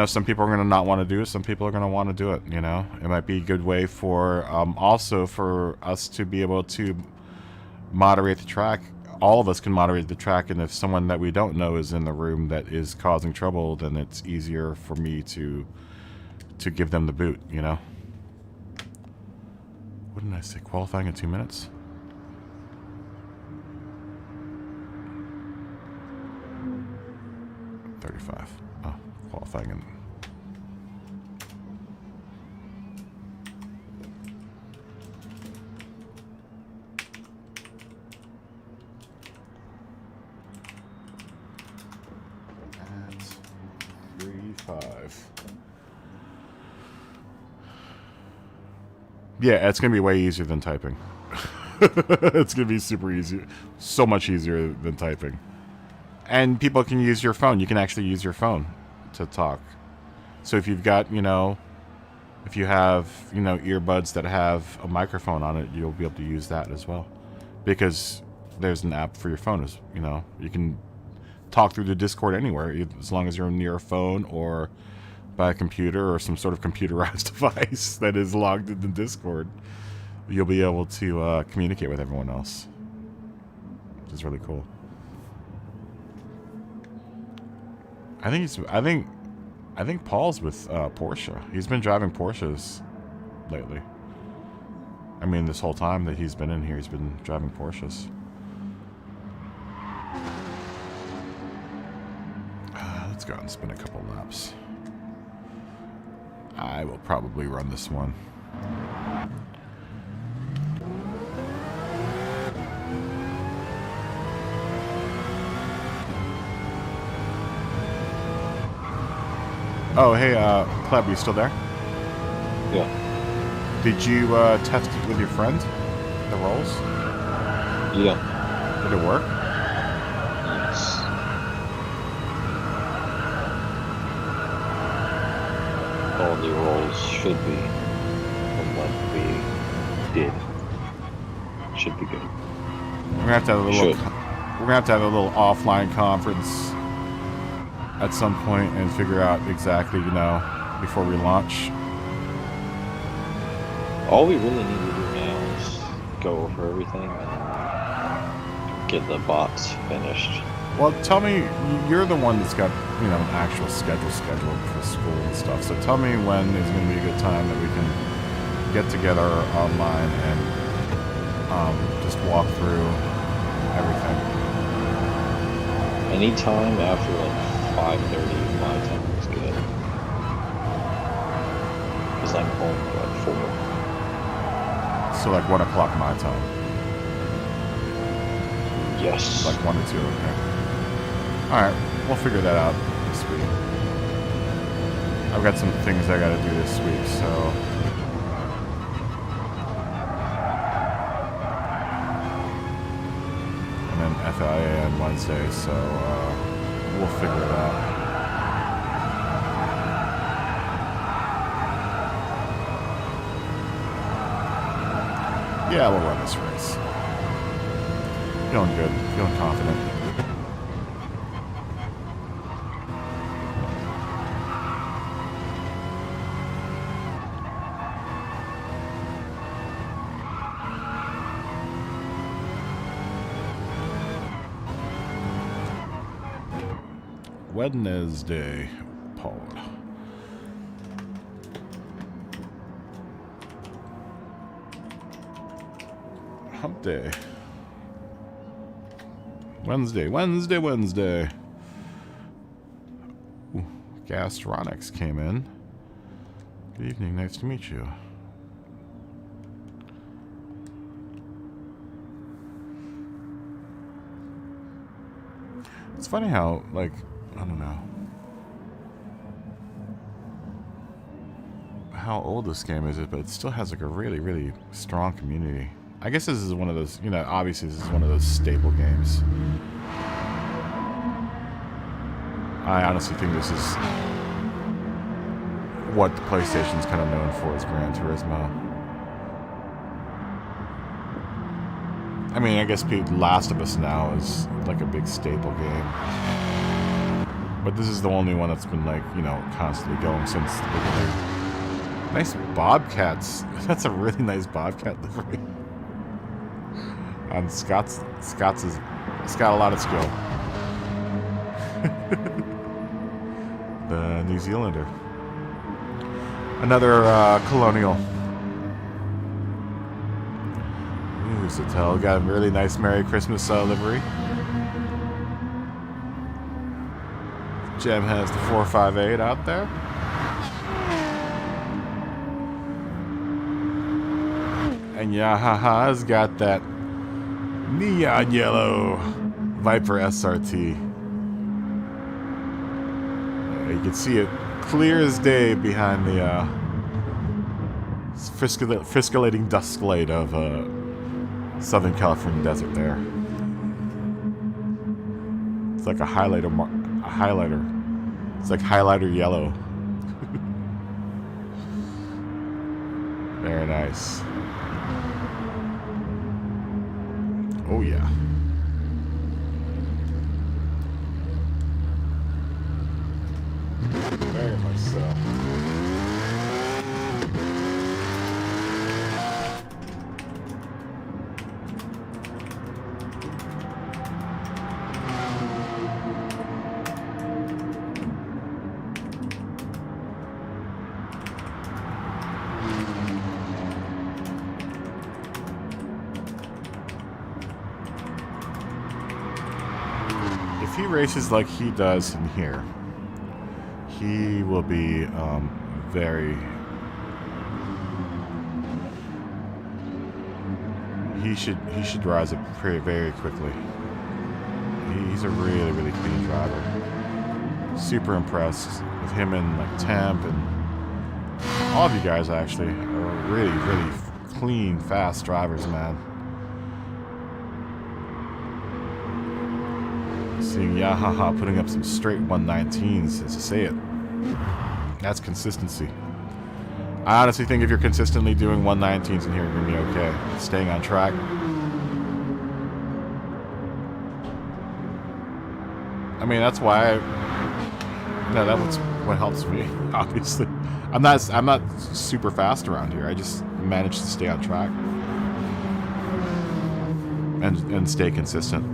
Some people are going to not want to do it. Some people are going to want to do it, It might be a good way for, also for us to be able to moderate the track. All of us can moderate the track, and if someone that we don't know is in the room that is causing trouble, then it's easier for me to give them the boot, What did I say? Qualifying in 2 minutes? $35. Oh, qualifying in... At 3:05. Yeah, it's going to be way easier than typing. It's going to be super easy. So much easier than typing. And people can use your phone. You can actually use your phone to talk. So if you've got, if you have, earbuds that have a microphone on it, you'll be able to use that as well. Because there's an app for your phone. You can talk through the Discord anywhere, as long as you're near a phone or by a computer or some sort of computerized device that is logged into Discord. You'll be able to communicate with everyone else, which is really cool. I think Paul's with Porsche. He's been driving Porsches lately. I mean, this whole time that he's been in here, he's been driving Porsches. Let's go out and spin a couple laps. I will probably run this one. Oh, hey, Kleb, you still there? Yeah. Did you test it with your friend, the rolls? Yeah. Did it work? Yes. All the rolls should be from what we did. Should be good. We're gonna have to have a little offline conference at some point and figure out exactly, before we launch. All we really need to do now is go over everything and get the bots finished. Well, tell me, you're the one that's got, an actual scheduled for school and stuff. So tell me when is going to be a good time that we can get together online and just walk through everything. Anytime after 5:30 my time is good. Because I'm home at 4. So like 1 o'clock my time. Yes. Like 1 or 2, okay. Alright, we'll figure that out this week. I've got some things I gotta do this week, so... FIA on Wednesday, so we'll figure it out. Yeah, we'll run this race. Feeling good, feeling confident. Wednesday, Paul. Hump day. Wednesday. Ooh, Gastronics came in. Good evening, nice to meet you. It's funny how, like, I don't know how old this game is, but it still has like a really, really strong community. I guess this is one of those, you know, obviously this is one of those staple games. I honestly think this is what the PlayStation's kind of known for, is Gran Turismo. I mean, I guess Last of Us now is like a big staple game. But this is the only one that's been, like, you know, constantly going since the beginning. Nice Bobcats. That's a really nice Bobcat livery. And Scott's got a lot of skill. The New Zealander. Another Colonial. Ooh, Satel got a really nice Merry Christmas livery. Jem has the 458 out there. And Yahaha's got that neon yellow Viper SRT. You can see it clear as day behind the friscolating dust glade of Southern California desert there. It's like a highlighter. It's like highlighter yellow. Very nice. Oh yeah. Very much so. If he races like he does in here, he will be very... He should rise up very quickly. He's a really, really clean driver. Super impressed with him and like Temp and all of you guys actually are really, really clean, fast drivers, man. Seeing Yahaha putting up some straight 119s, as to say it. That's consistency. I honestly think if you're consistently doing 119s in here, you're going to be okay. Staying on track. I mean, that's why that's what helps me, obviously. I'm not super fast around here. I just manage to stay on track. And stay consistent.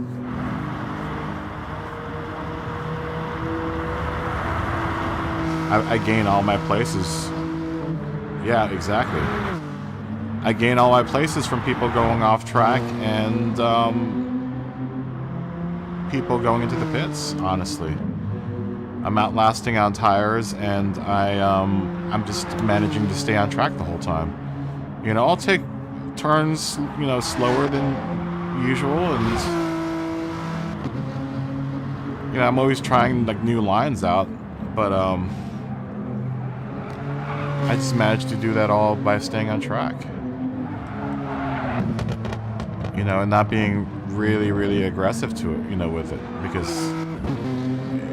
I gain all my places. Yeah, exactly. I gain all my places from people going off track and people going into the pits, honestly. I'm outlasting on tires and I'm just managing to stay on track the whole time. You know, I'll take turns, you know, slower than usual, and you know, I'm always trying like new lines out, but I just managed to do that all by staying on track. You know, and not being really, really aggressive to it, with it, because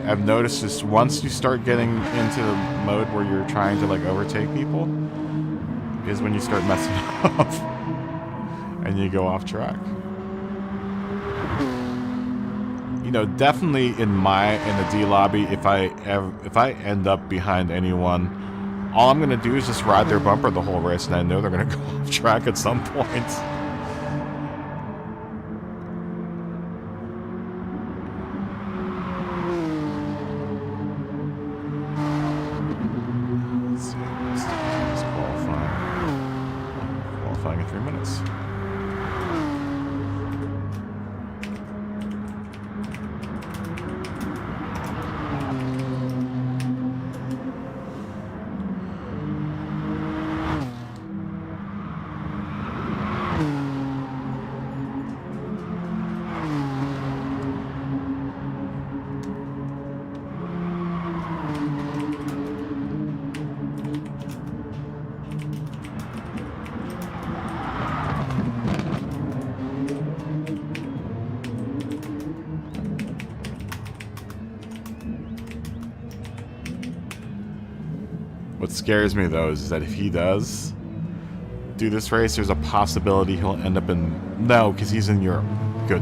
I've noticed just once you start getting into the mode where you're trying to like overtake people, is when you start messing up and you go off track. Definitely in the D lobby, if I end up behind anyone, all I'm gonna do is just ride their bumper the whole race, and I know they're gonna go off track at some point. Let's see, let's qualifying in 3 minutes. What scares me, though, is that if he does do this race, there's a possibility he'll end up in... No, because he's in Europe. Good.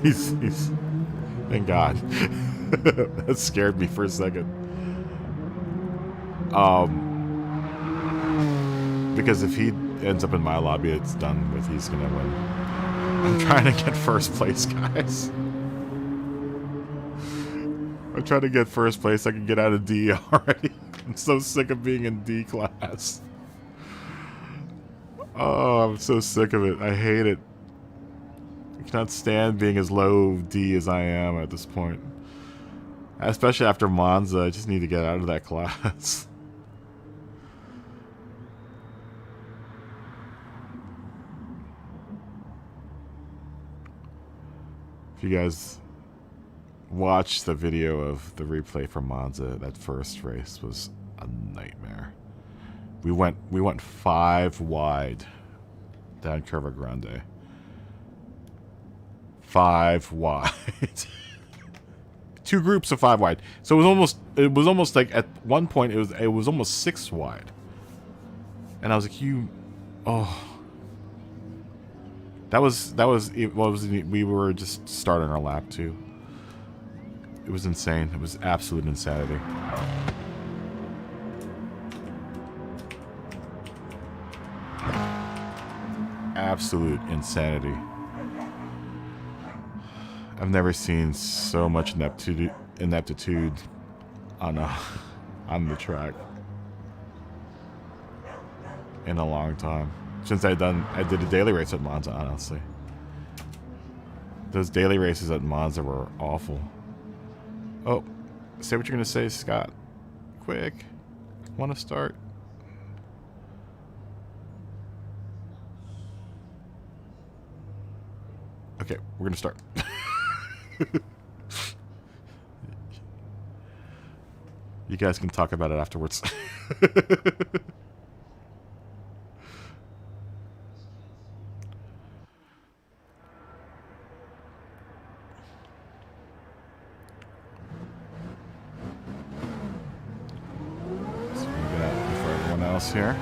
he's... Thank God. That scared me for a second. Because if he ends up in my lobby, it's done with. He's going to win. I'm trying to get first place, guys. I'm trying to get first place. I can get out of D already. I'm so sick of being in D class. Oh, I'm so sick of it. I hate it. I cannot stand being as low D as I am at this point. Especially after Monza, I just need to get out of that class. If you guys watch the video of the replay from Monza, that first race was a nightmare. We went 5 wide down Curva Grande. 5 wide. 2 groups of 5 wide. So it was almost like at one point it was almost 6 wide. And I was like, we were just starting our lap too. It was insane. It was absolute insanity. Absolute insanity. I've never seen so much ineptitude on the track in a long time. Since I did a daily race at Monza, honestly. Those daily races at Monza were awful. Oh, say what you're gonna say, Scott. Quick. Wanna start? Okay, we're gonna start. You guys can talk about it afterwards. Here.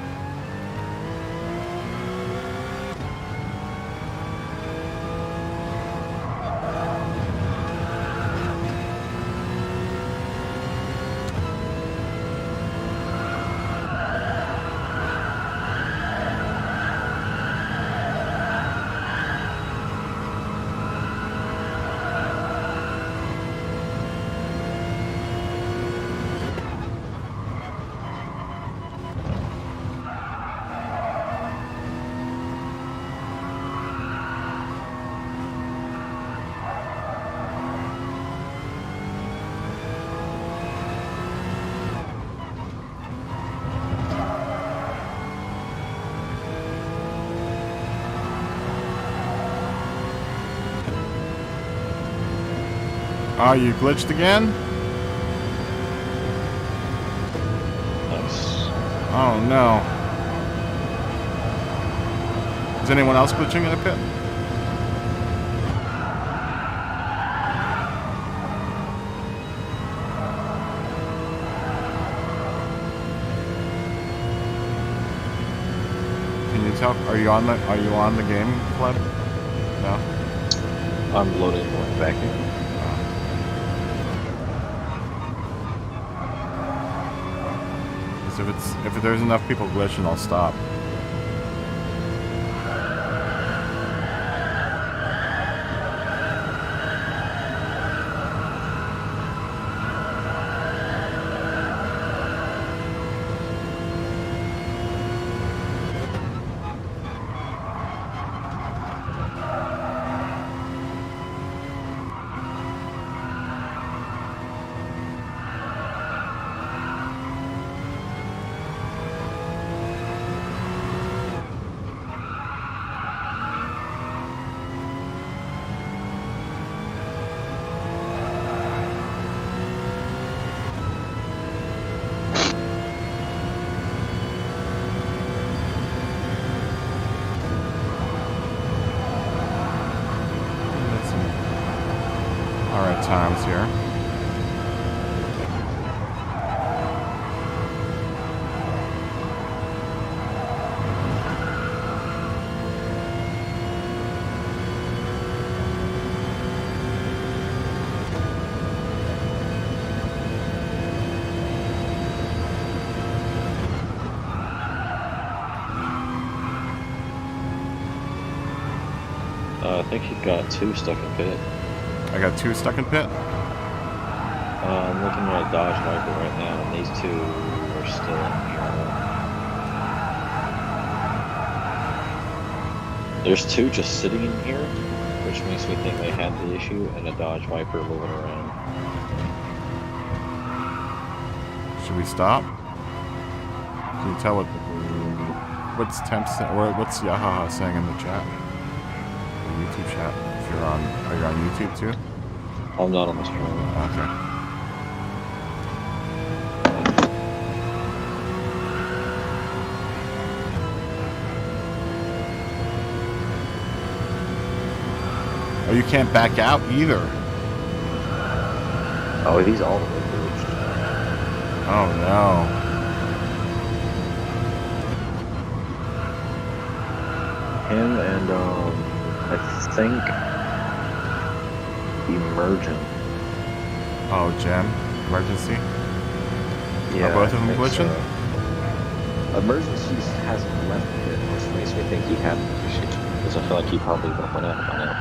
Oh, you glitched again? Nice. Oh, no. Is anyone else glitching in the pit? yourself? Are you on the game, Flood? No. I'm loading going back in. If there's enough people glitching, I'll stop. Times here. I think you got 2 stuck in pit. I got 2 stuck in pit? I'm looking at a Dodge Viper right now, and these 2 are still in here. There's 2 just sitting in here, which makes me think they had the issue, and a Dodge Viper moving around. Should we stop? Can you tell what's temps or what's Yahaha saying in the chat? The YouTube chat. If you're on, are you on YouTube too? I'm not on the stream. Okay. Oh, you can't back out either. Oh, he's all the way through. Oh no. Him and I think Emergent. Oh, Jen, emergency. Yeah, are both of them glitching? Emergency hasn't left it, which makes me think he had an issue. Because I feel like he probably would have went out by now.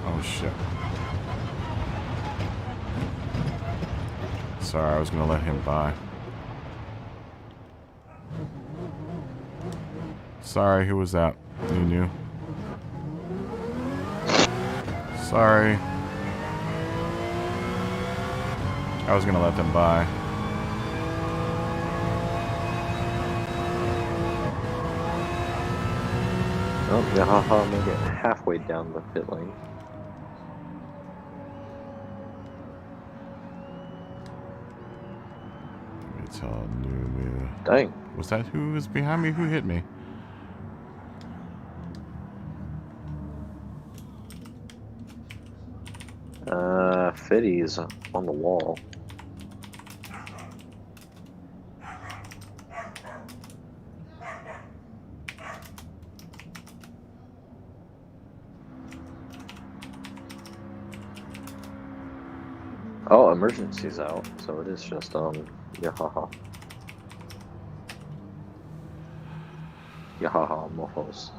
Oh shit. Sorry, I was gonna let him by. Sorry, who was that? You knew. Sorry. I was gonna let them by. Oh, Yahaha made it halfway down the pit lane. Let me tell New. Dang. Was that who was behind me? Who hit me? Fiddy's on the wall. Oh, emergency's out, so it is just Yahaha. Yahaha mofos.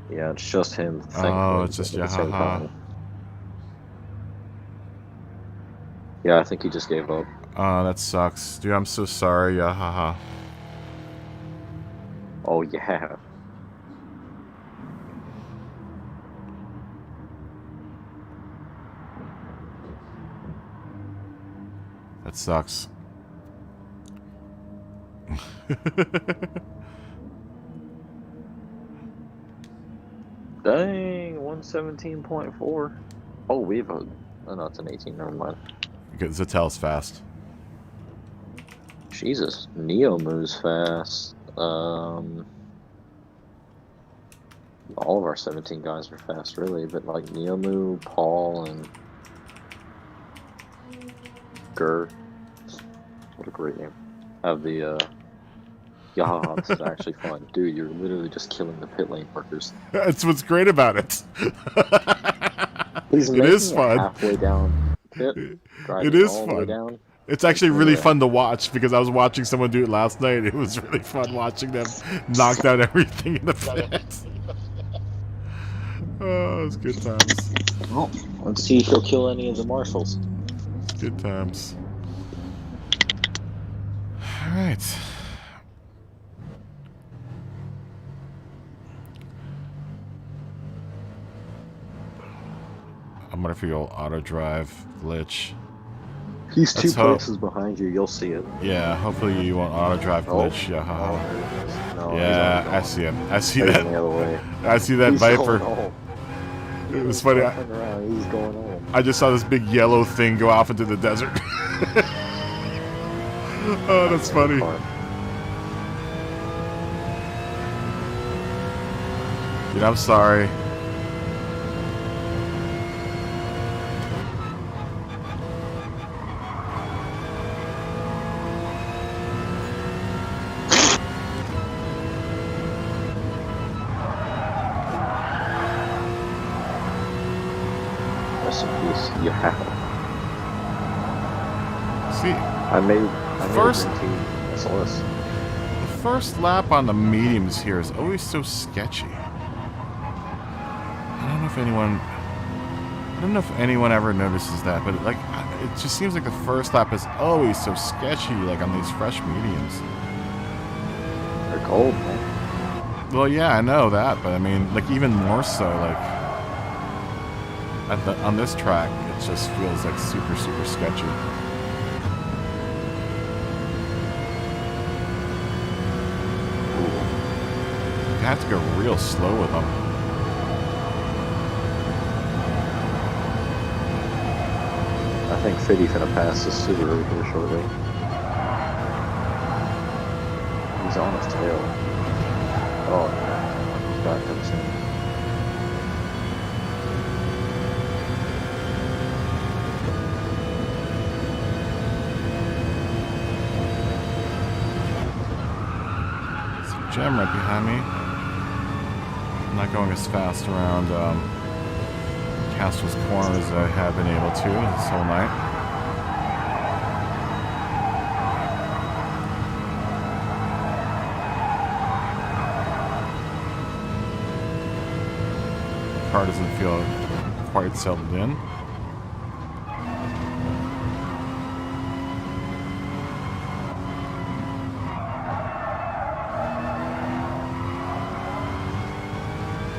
Yeah, it's just him. Oh, it's just Yahaha. Yeah, I think he just gave up. Oh, that sucks. Dude, I'm so sorry, Yahaha. Oh, yeah. That sucks. Dang, 117.4. Oh, we have a... Oh, no, it's an 18. Never mind. Because Zatel's fast. Jesus. Neo moves fast. All of our 17 guys are fast, really, but like Neomu, Paul, and Gur. What a great name. Have the, yeah, this is actually fun. Dude, you're literally just killing the pit lane workers. That's what's great about it. He's It making is it fun. halfway down pit, It driving is all the way fun. down. It's actually really Yeah. fun to watch because I was watching someone do it last night. It was really fun watching them knock down everything in the pit. Oh, it's good times. Well, let's see if he'll kill any of the marshals. Good times. All right. I'm gonna feel auto drive glitch. He's Let's 2 hope. places behind you. You'll see it. Yeah, hopefully you won't auto drive glitch. Yeah, Oh, haha. there it is. No, Yeah, he's I see him. I see He's that. going the other way. I see that He's Viper. going home. It was funny. Turn around. He's going home. I just saw this big yellow thing go off into the desert. Oh, that's funny. Dude, I'm sorry. Rest in peace. Yeah. See, I made First- a green team SLS. the first lap on the mediums here is always so sketchy. I don't know if anyone ever notices that, but like, it just seems like the first lap is always so sketchy, like on these fresh mediums. They're cold, man. Well, yeah, I know that, but I mean, like, even more so, like, on this track, it just feels like super, super sketchy. You have to go real slow with them. I think Fiddy's gonna pass the Subaru here shortly. He's on his tail. Oh, yeah. He's got him soon. There's a gem right behind me. I'm not going as fast around Castle's Corner as I have been able to this whole night. The car doesn't feel quite settled in.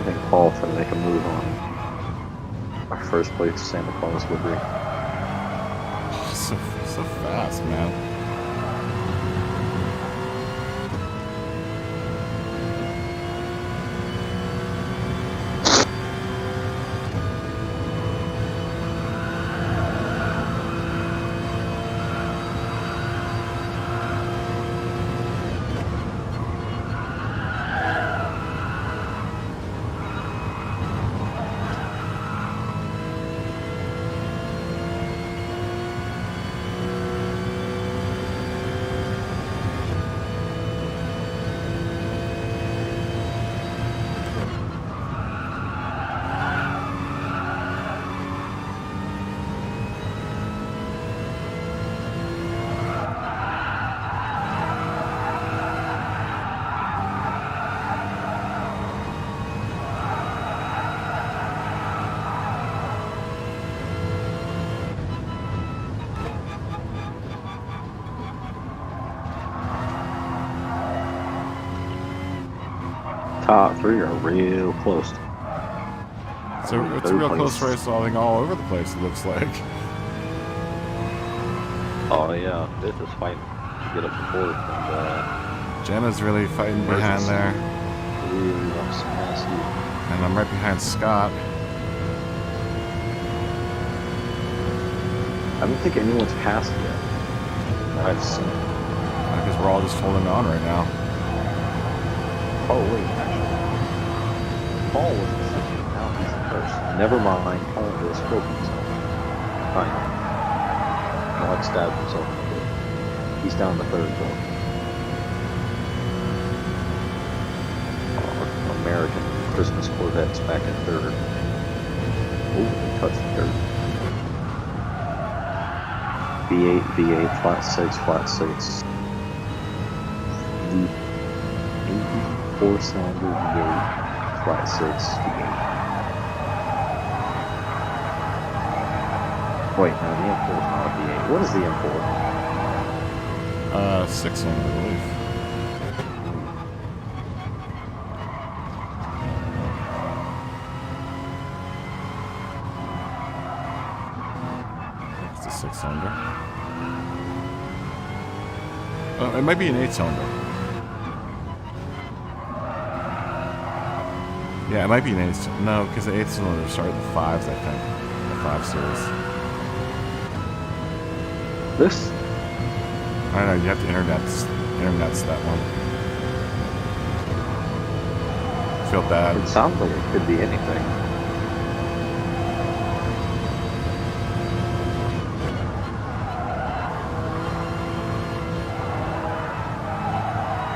I think Paul's gonna make a move on our first place Santa Claus livery. So fast, man. Top three are real close. So it's a Third real place. close race, I think, all over the place, it looks like. Oh yeah, this is fighting to get up to fourth, and Jenna's really fighting behind there. really wants to pass you. And I'm right behind Scott. I don't think anyone's passed yet. that I've seen. Because we're all just holding on right now. Oh wait, actually, Paul was the second. Now he's the first. Never mind. Paul just killed himself. Kind of. Like stabbed himself in the foot. He's down the third though. American Christmas Corvette's back in third. Oh, they touched third. V8, V8, flat 6, flat 6. Four-cylinder V8, flat 6, V8. Wait, no, the M4 is not a V8. What is the M4? 6-cylinder, I believe. It's a 6-cylinder. It might be an 8-cylinder. Yeah, it might be an 8-cylinder. No, because the 8-cylinder started the 5s, I think. The 5 series. This? I don't know, you have to internets that one. I feel bad. It sounds like it could be anything.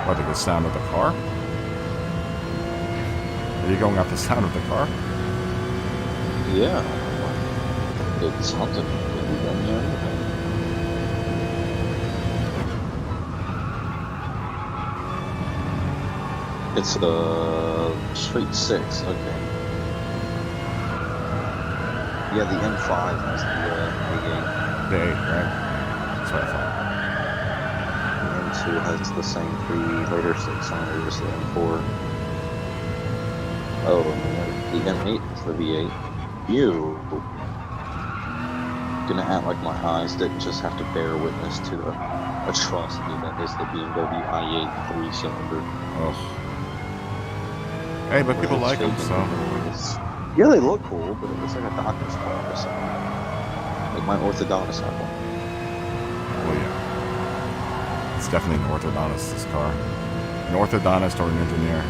What, like the sound of the car? Are you going off the sound of the car? Yeah. It sounds like it could be done there anything. It's a straight 6, okay. Yeah, the M5 has the V8. The 8, right? That's what I thought. The M2 has the same 3 later 6-cylinder as the M4. Oh, and the M8 is the V8. You gonna act like my eyes didn't just have to bear witness to the atrocity that is the BMW i8 3-cylinder. Oh. Hey, but people like them, so. Yeah, they look cool, but it looks like a doctor's car or something. Like my orthodontist had one. Well, yeah. It's definitely an orthodontist's car. An orthodontist or an engineer.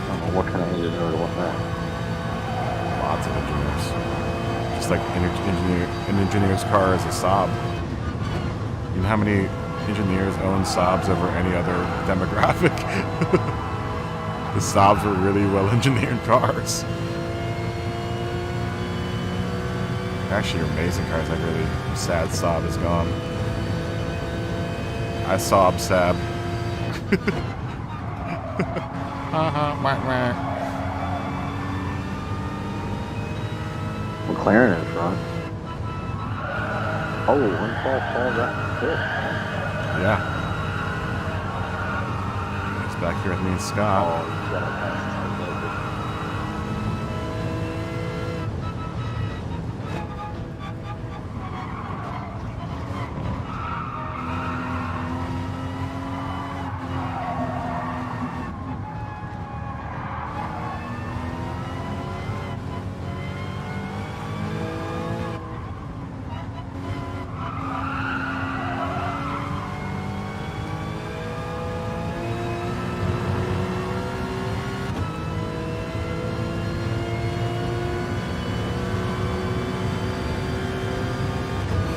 I don't know what kind of engineer would want that. Lots of engineers. Just like an engineer's car is a Saab. You know how many engineers own Saabs over any other demographic? The Saabs were really well-engineered cars. Actually, amazing cars. I'm really sad Saab is gone. I Saab Saab. Whack, whack. McLaren in front. Oh, one Paul got hit. Yeah. He's back here with me and Scott. Oh, you gotta pass this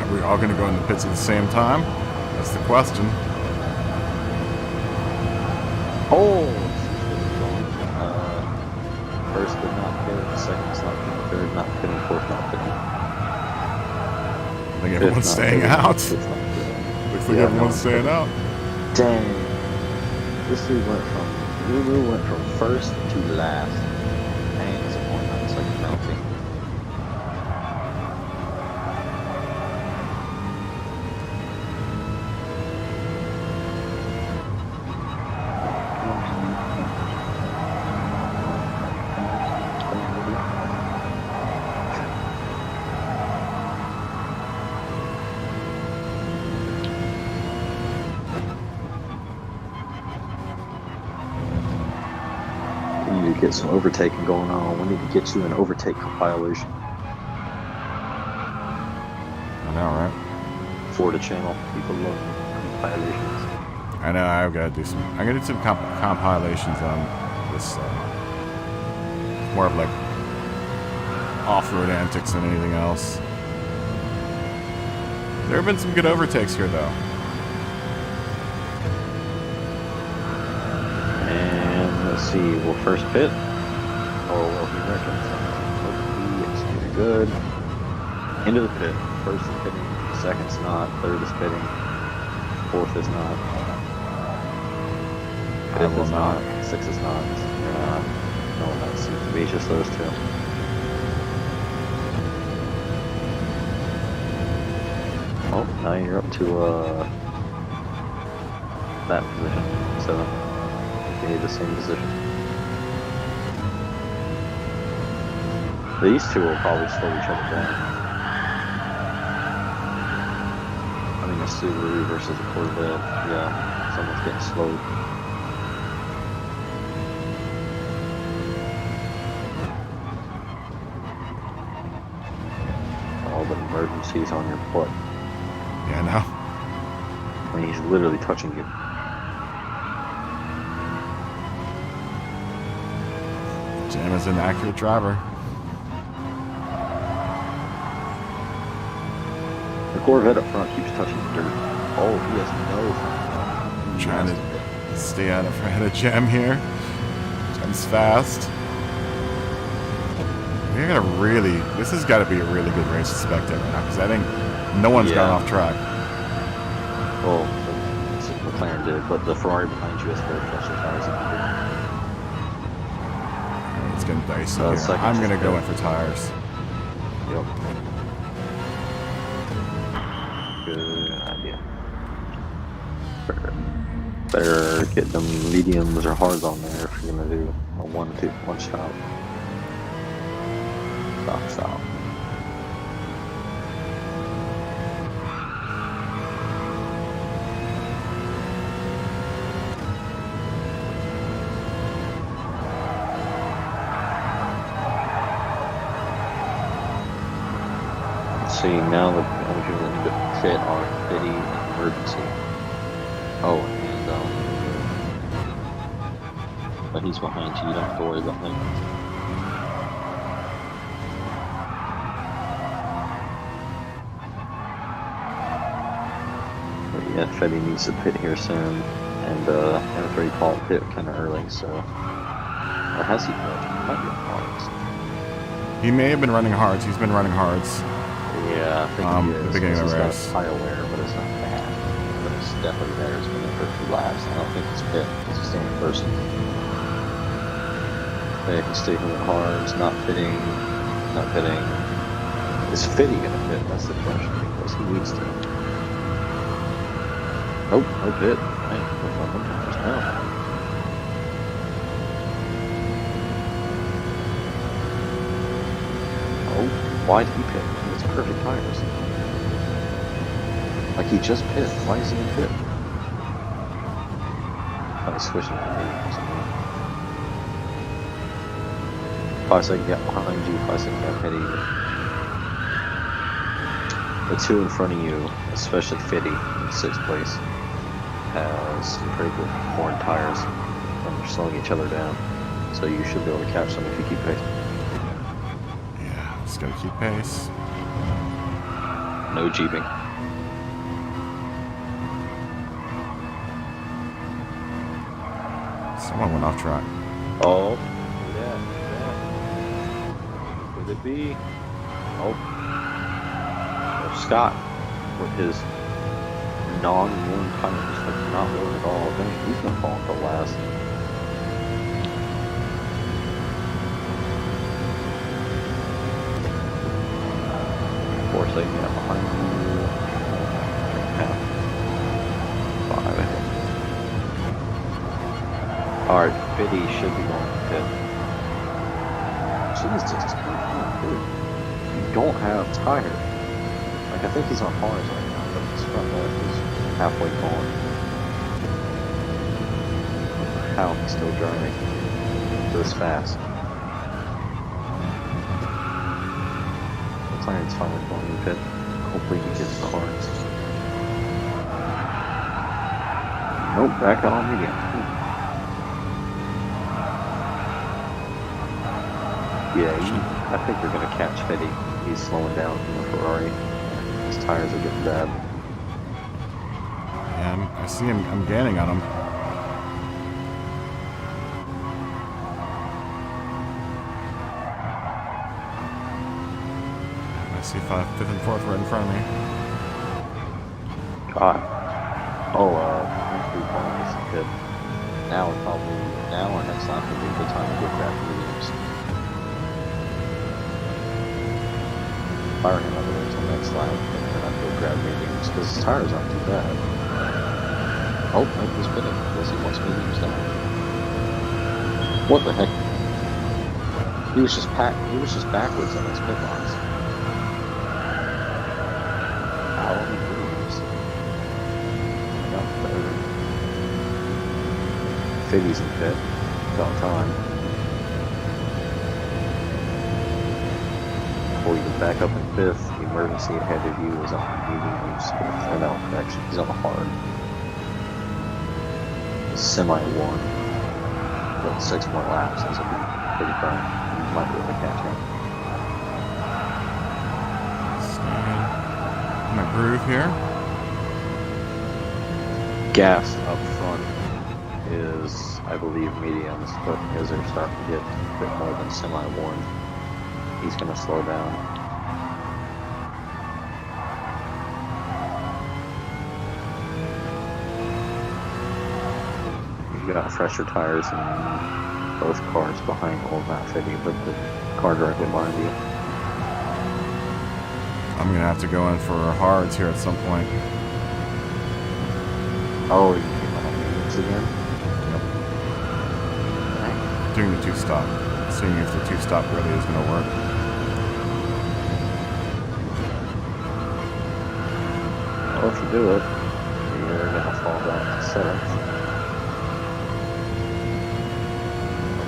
Are we all going to go in the pits at the same time? That's the question. Oh! First but not fifth, second not fifth, third not fitting, fourth not fitting. I think everyone's staying out. Looks like everyone's staying out. Dang. This dude Lulu went from first to last. Dang, it's a point. It's like a penalty. Get some overtaking going on. We need to get you an overtake compilation. I know, right? For the channel. People love compilations. I know, I've got to do some. I'm going to do some compilations on This more of like off-road antics than anything else. There have been some good overtakes here, though. And let's see, we'll first pit. Or will he reckons? Hopefully it's pretty good. Into the pit. First is pitting, second's not, third is pitting, fourth is not, fifth is not, sixth is not. No, that seems to be just those two. Oh, now you're up to that position, so you need the same position. These two will probably slow each other down. I mean, a Subaru versus a Corvette, yeah, someone's getting slowed. All the emergencies on your butt. Yeah, I know. I mean, he's literally touching you. Jam is an accurate driver. The Corvette up front keeps touching the dirt. Oh, he has no front. Trying to stay out of ahead of Jam here. Jam's fast. We're gonna really. This has got to be a really good race to spectate right now because I think no one's gone off track. Well, the McLaren did, but the Ferrari behind you has very fresher tires than you It's getting dicey did. here. I'm gonna go in for tires. Yep. Good idea. Better get them mediums or hards on there if you're gonna do a one stop. Stop. Let's see, now the only people that need to fit are Fitty and Emergency. Oh, and but he's behind you, you don't have to worry about him. Yeah, Fetty needs to pit here soon, and M3 called pit kind of early, so... Or has he pit? He might be on hards. He may have been running hards. He's been running hards. Yeah, I think he is. The beginning of the race. He's got tire wear, but it's not bad. But it's definitely there. It's been there for 2 laps. I don't think it's pit. It's just the only person. They can stay here with hards, not pitting. Is Fitty gonna pit? That's the question, because he needs to. Nope, no pit. Hey, what's on them tires now? Oh, why did he pit? It's perfect tires. Like he just pit. Why is he in pit? Probably switching to me or something. 5 second gap behind you, 5 second gap ahead of you. The 2 in front of you, especially Fitty in 6th place, has some pretty good horn tires, and they're slowing each other down. So you should be able to catch them if you keep pace. Yeah, just gotta keep pace. No jeeping. Someone went off track. Oh, yeah. Could it be? Oh. Scott, with his non-worn tires, like not worn at all. Then he's gonna fall for last. Four second gap behind you. Yeah. 5 ahead. Alright, Fitty should be going to pit. Jesus, come on, dude. You don't have tires. Like, I think he's on hards right now, but his front left is halfway gone. I don't know how he's still driving this fast. McLaren's finally going to pit. Hopefully he gets the hards. Nope, back on again. Yeah, I think they're going to catch Fetty. He's slowing down from the Ferrari. His tires are getting bad. Yeah, I see him. I'm gaining on him. I see 5th and 4th right in front of me. God. Oh, three points. Good. Now or next lap would be a good time to get back to the games. Firing him over until next lap, and then I'd go grab mediums because his tires aren't too bad. Oh, he's spinning because he wants mediums now. What the heck? He was just backwards on his pit lines. Out on the mediums. Not better. Figgy's in pit. About time. Before you get back up in 5th, the emergency ahead of you is on mediums. Or no, actually, he's on the hard. Semi-1. About 6 more laps. This will be pretty fun. You might be able to catch him. Staying in my groove here. Gas up front is, I believe, mediums, but as they're starting to get a bit more than semi-1, he's going to slow down. You've got fresher tires in both cars behind, well, not 50, but the car directly behind you. I'm gonna have to go in for hards here at some point. Oh, you came on mediums again? Yep. Doing the 2-stop. Seeing if the 2-stop really is gonna work. Well, if you do it, you're gonna fall down to 7th.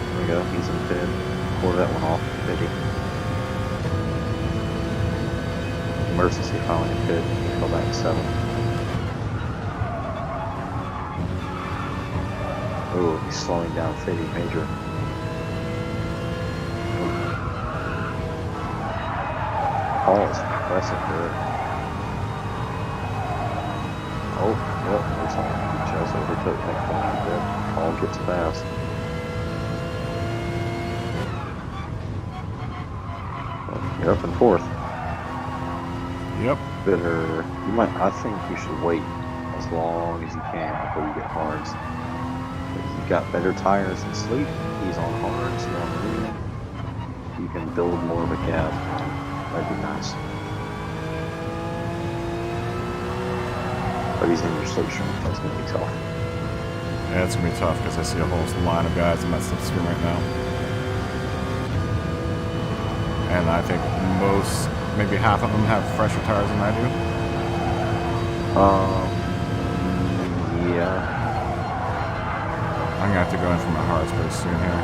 There we go, he's in pit. Pour that one off, Fitty. Emergency filing in pit, he fell back to 7th. Ooh, he's slowing down Fitty major. Paul is impressive there. Oh, well, looks like he just overtook that corner a bit. Paul gets fast. Well, you're up in 4th. Yep. I think you should wait as long as you can before you get hards. You've got better tires than Sleep. He's on hards, you're on medium. You can build more of a gap. That'd be nice. But he's in your slipstream, so it's going to be tough. Yeah, it's gonna be tough because I see a whole line of guys in that slipstream right now. And I think maybe half of them have fresher tires than I do. Yeah. I'm gonna have to go in for my hards pretty soon here.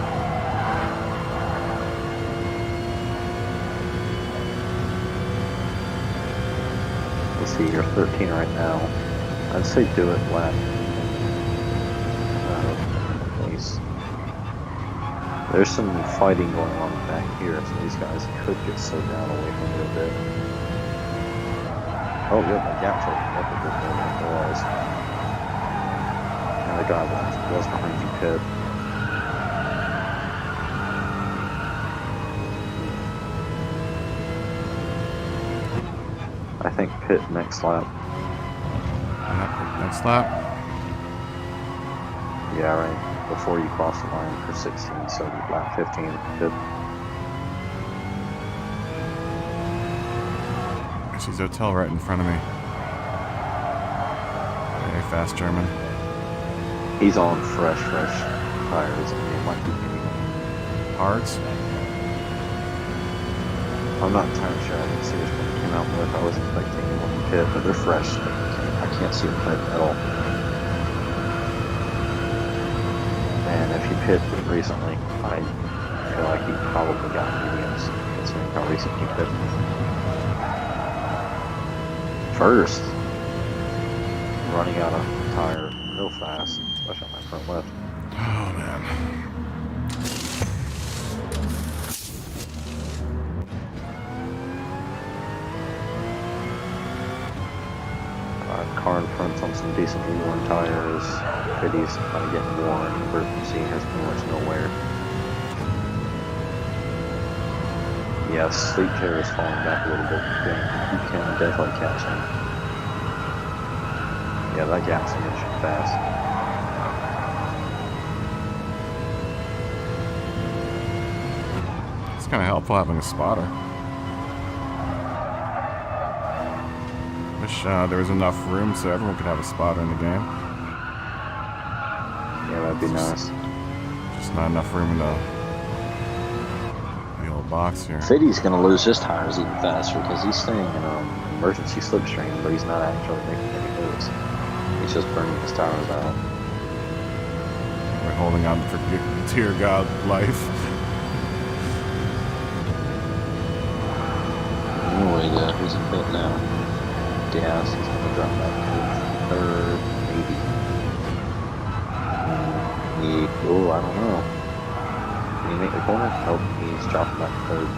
Let's see, you're 13 right now. I'd say do it lap. Please. There's some fighting going on back here, so these guys could get slowed down away from you a bit. Oh, yeah, the gap opened up a bit more than it was. And the guy was behind you, Pit. I think Pit next lap. Next lap. Yeah, right. Before you cross the line for 16, so lap 15. Pit. I see Zotel right in front of me. Very fast German. He's on fresh tires, and they might be getting Hards. I'm not entirely sure. I didn't see which one he came out with. I was expecting him on the pit, but they're fresh. I can't see them pit at all. And if he pit recently, I feel like he probably got mediums, considering how recent he pit. First, running out of tire real fast, especially on my front left. Oh man. car in front's on some decently worn tires. Fiddy's kind of getting worn. Emergency has pretty much nowhere. Yeah, Sleep Terror is falling back a little bit. You can definitely catch him. Yeah, that gap's finishing fast. It's kind of helpful having a spotter. Wish there was enough room so everyone could have a spotter in the game. Yeah, that'd be nice. Just not enough room in the old box here. Fiddy's gonna lose his tires even faster because he's staying in emergency slipstream, but he's not actually making any moves. He's just burning his tires out. We're holding on for dear God life. Oh yeah, who's in pit now? Gas, he's gonna drop back to third, maybe. Oh, I don't know. Can he make the corner? Nope, he's dropping back to third.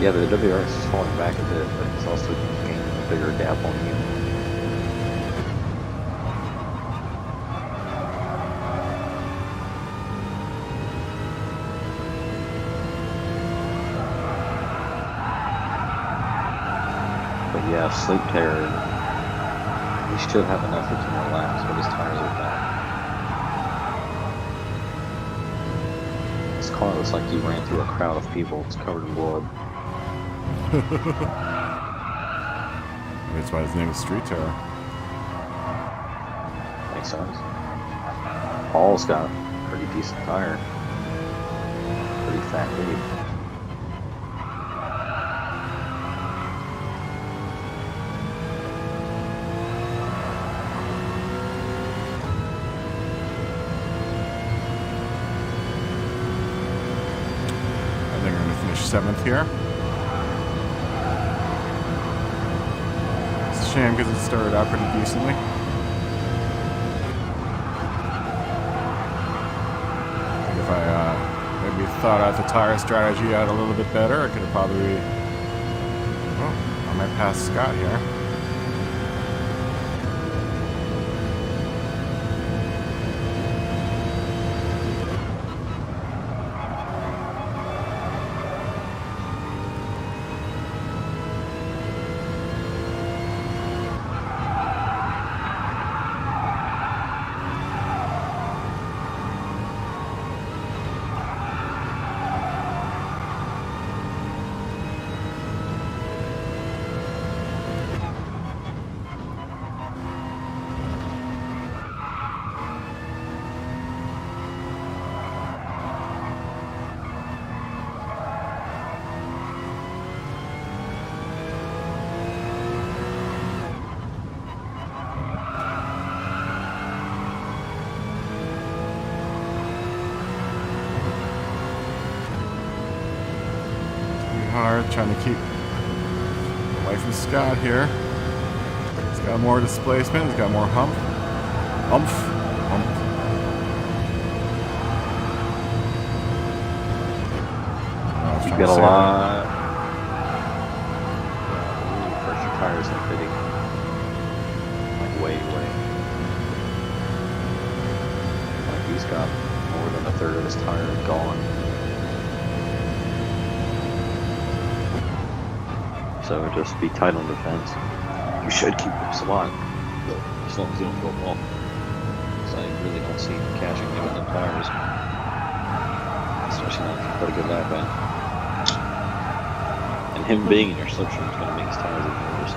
Yeah, the WRX is falling back a bit, but it's also gaining a bigger gap on you. But yeah, Sleep Terror, he should have enough for 2 more laps, but his tires are back. This car looks like he ran through a crowd of people. It's covered in blood. That's why his name is Street Terror. Makes sense. Paul's got a pretty decent tire. Pretty fat lead. I think we're going to finish 7th here. It's a shame because it started out pretty decently. If I maybe thought out the tire strategy out a little bit better, I could have probably... Oh, I might pass Scott here. Hard, trying to keep away from Scott here. He's got more displacement, he's got more hump. Humph. You got a lot. Pressure tires are fitting. Like way. Like he's got more than a third of his tire gone. So just be tight on the fence. You should keep this alive, as long as you don't go off. Because I really don't see him catching you with them tires. Especially not if you put a good lap in. And him being in your slipstream is going to make his tires even worse.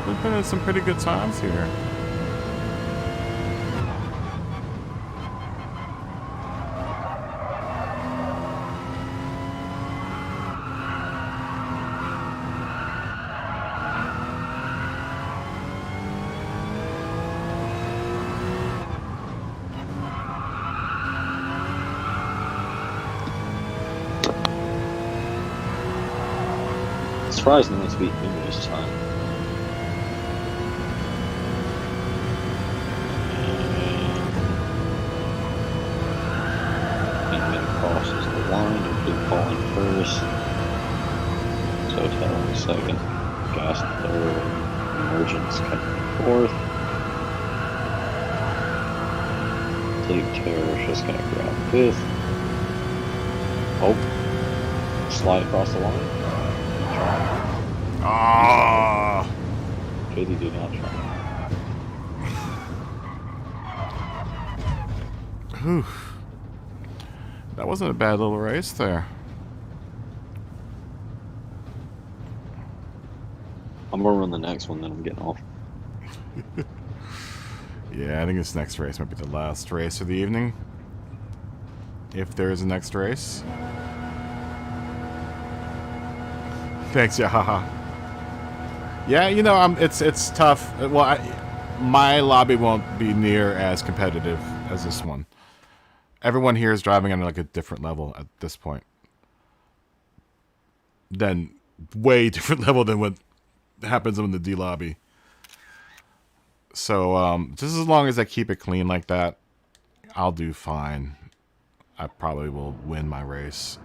We've been at some pretty good times here. Surprised no one's beating me this time. Crosses the line, and Blue calling first. center in second. Gas in third. Emergence coming fourth. Deep Terror is just going to grab fifth. Oh. Slide across the line. Try. Ah! JD did not try. Whew. That wasn't a bad little race there. I'm going to run the next one, then I'm getting off. Yeah, I think this next race might be the last race of the evening. If there is a next race. Thanks, yeah, haha. Yeah, you know, it's tough. Well, my lobby won't be near as competitive as this one. Everyone here is driving on like a different level at this point. Then, way different level than what happens in the D lobby. So, just as long as I keep it clean like that, I'll do fine. I probably will win my race.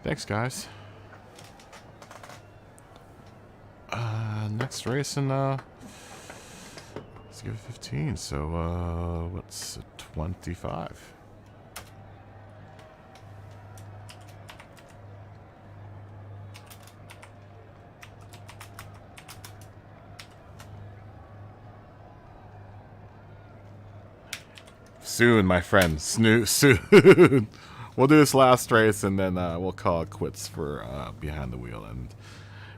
Thanks, guys. Next race in, let's give it 15. So, what's 25? Soon, my friend. Soon. We'll do this last race, and then we'll call it quits for behind the wheel, and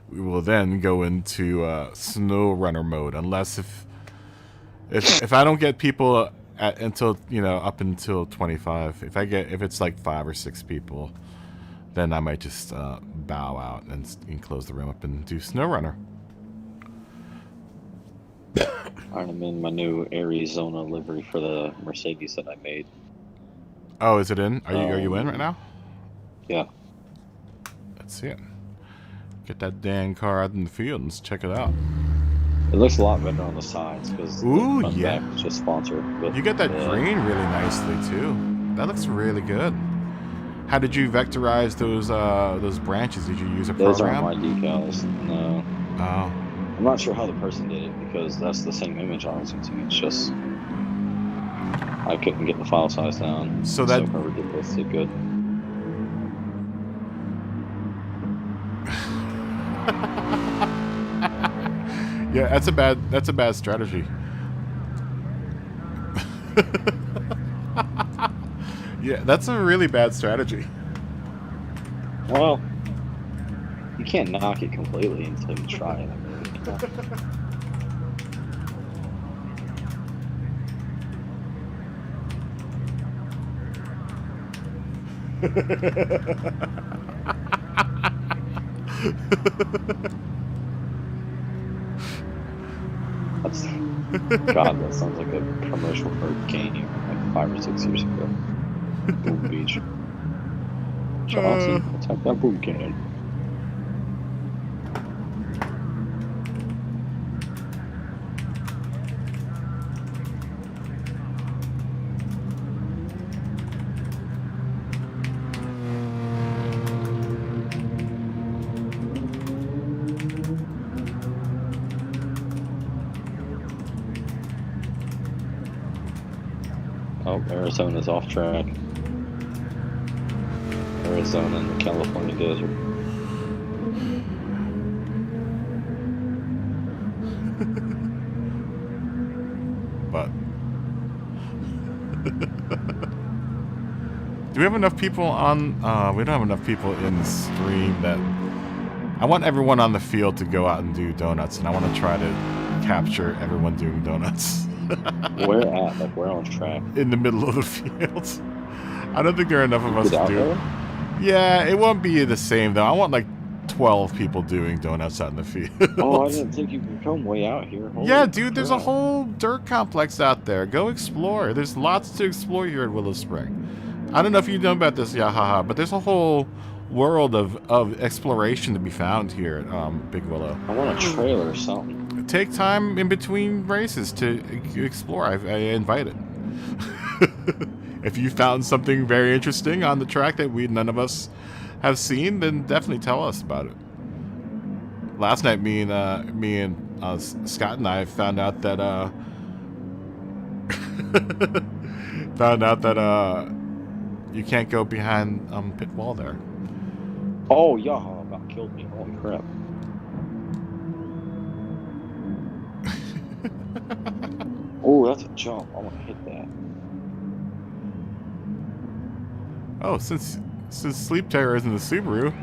we will then go into snow runner mode. Unless if I don't get people until up until 25, if it's like 5 or 6 people, then I might just bow out and close the room up and do snow runner. I'm in my new Arizona livery for the Mercedes that I made. Oh, is it in? Are you in right now? Yeah. Let's see it. Get that dang car out in the field and let's check it out. It looks a lot better on the sides because ooh, the yeah, back is just sponsored. But you get that green really nicely too. That looks really good. How did you vectorize those branches? Did you use a program? Those aren't my decals. No. Oh. I'm not sure how the person did it because that's the same image I was using. It's just I couldn't get the file size down. So that whoever did this did good. Yeah, that's a bad strategy. Yeah, that's a really bad strategy. Well, you can't knock it completely until you try it. God, that sounds like a commercial for a game like 5 or 6 years ago. Boom Beach. Johnson, attack that boom cannon. Oh, Arizona's off track. Arizona in the California desert. But do we have enough people on? We don't have enough people in the stream that I want everyone on the field to go out and do donuts, and I want to try to capture everyone doing donuts. Where at? Like where on track? In the middle of the field. I don't think there are enough of us to do it. There? Yeah, it won't be the same though. I want like 12 people doing donuts out in the field. Oh, I didn't think you could come way out here. Holy yeah, dude, there's a crap. whole dirt complex out there. Go explore. There's lots to explore here at Willow Spring. I don't know if you know about this, Yahaha, but there's a whole world of exploration to be found here at Big Willow. I want a trailer or something. Take time in between races to explore. I invite it. If you found something very interesting on the track that none of us have seen, then definitely tell us about it. last night, me and Scott and I found out that you can't go behind pit wall there. Oh, Yaha about killed me. Holy crap. Oh, that's a jump. I want to hit that. Oh, since Sleep Terror is in the Subaru.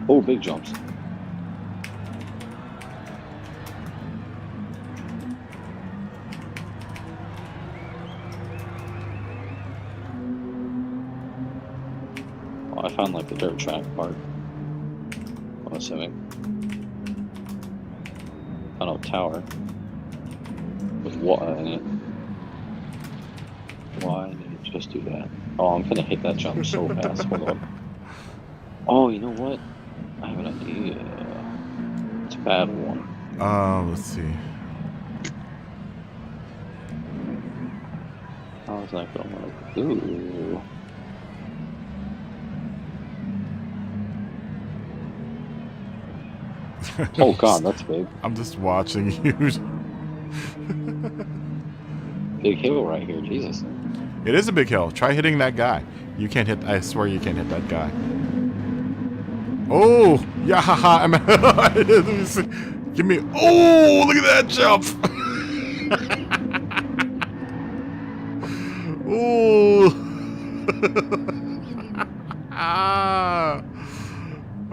Oh, big jumps. Oh, I found like the dirt track part. I'm assuming. I know, tower. With water in it. Why did it just do that? Oh, I'm gonna hit that jump so fast. Hold on. Oh, you know what? I have an idea. It's a bad one. Let's see. How is that going to work? Ooh. Oh god, that's big. I'm just watching you. Big hill right here, Jesus. It is a big hill. Try hitting that guy. You can't hit. I swear you can't hit that guy. Oh, yeah, haha. Give me. Oh, look at that jump. Oh.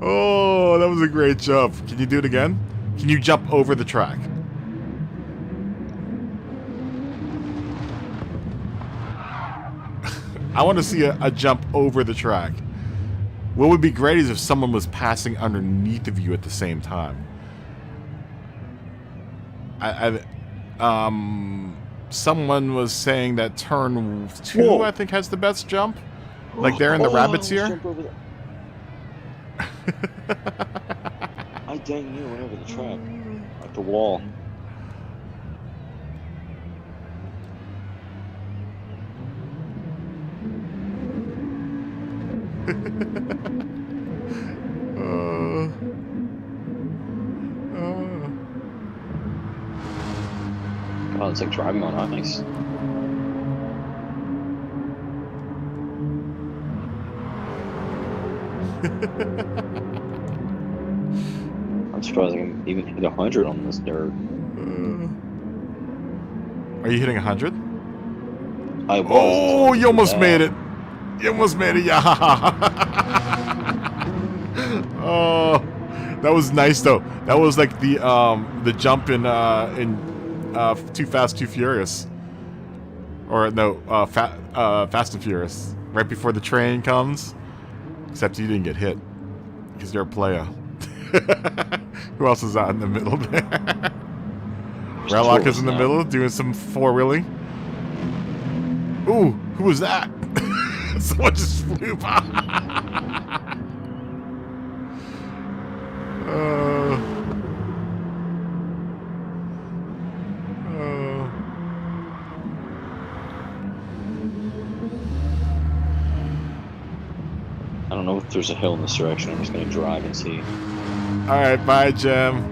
Oh, that was a great jump. Can you do it again? Can you jump over the track? I want to see a jump over the track. What would be great is if someone was passing underneath of you at the same time. Someone was saying that turn 2, Whoa. I think, has the best jump. Like they're in the rabbits here. I dang near went over the track. Like the wall. God, it's like driving on ice. I'm surprised I can even hit 100 on this dirt. Are you hitting 100? I was. Oh, you almost made it. You almost made it, yeah. Oh, that was nice though. That was like the jump in Too Fast, Too Furious, or no, Fast and Furious. Right before the train comes, except you didn't get hit because you're a player. Who else is out in the middle there? Relloc is in the middle doing some four-wheeling. Ooh, who was that? Someone just flew by. I don't know if there's a hill in this direction. I'm just gonna drive and see. Alright, bye, Jim.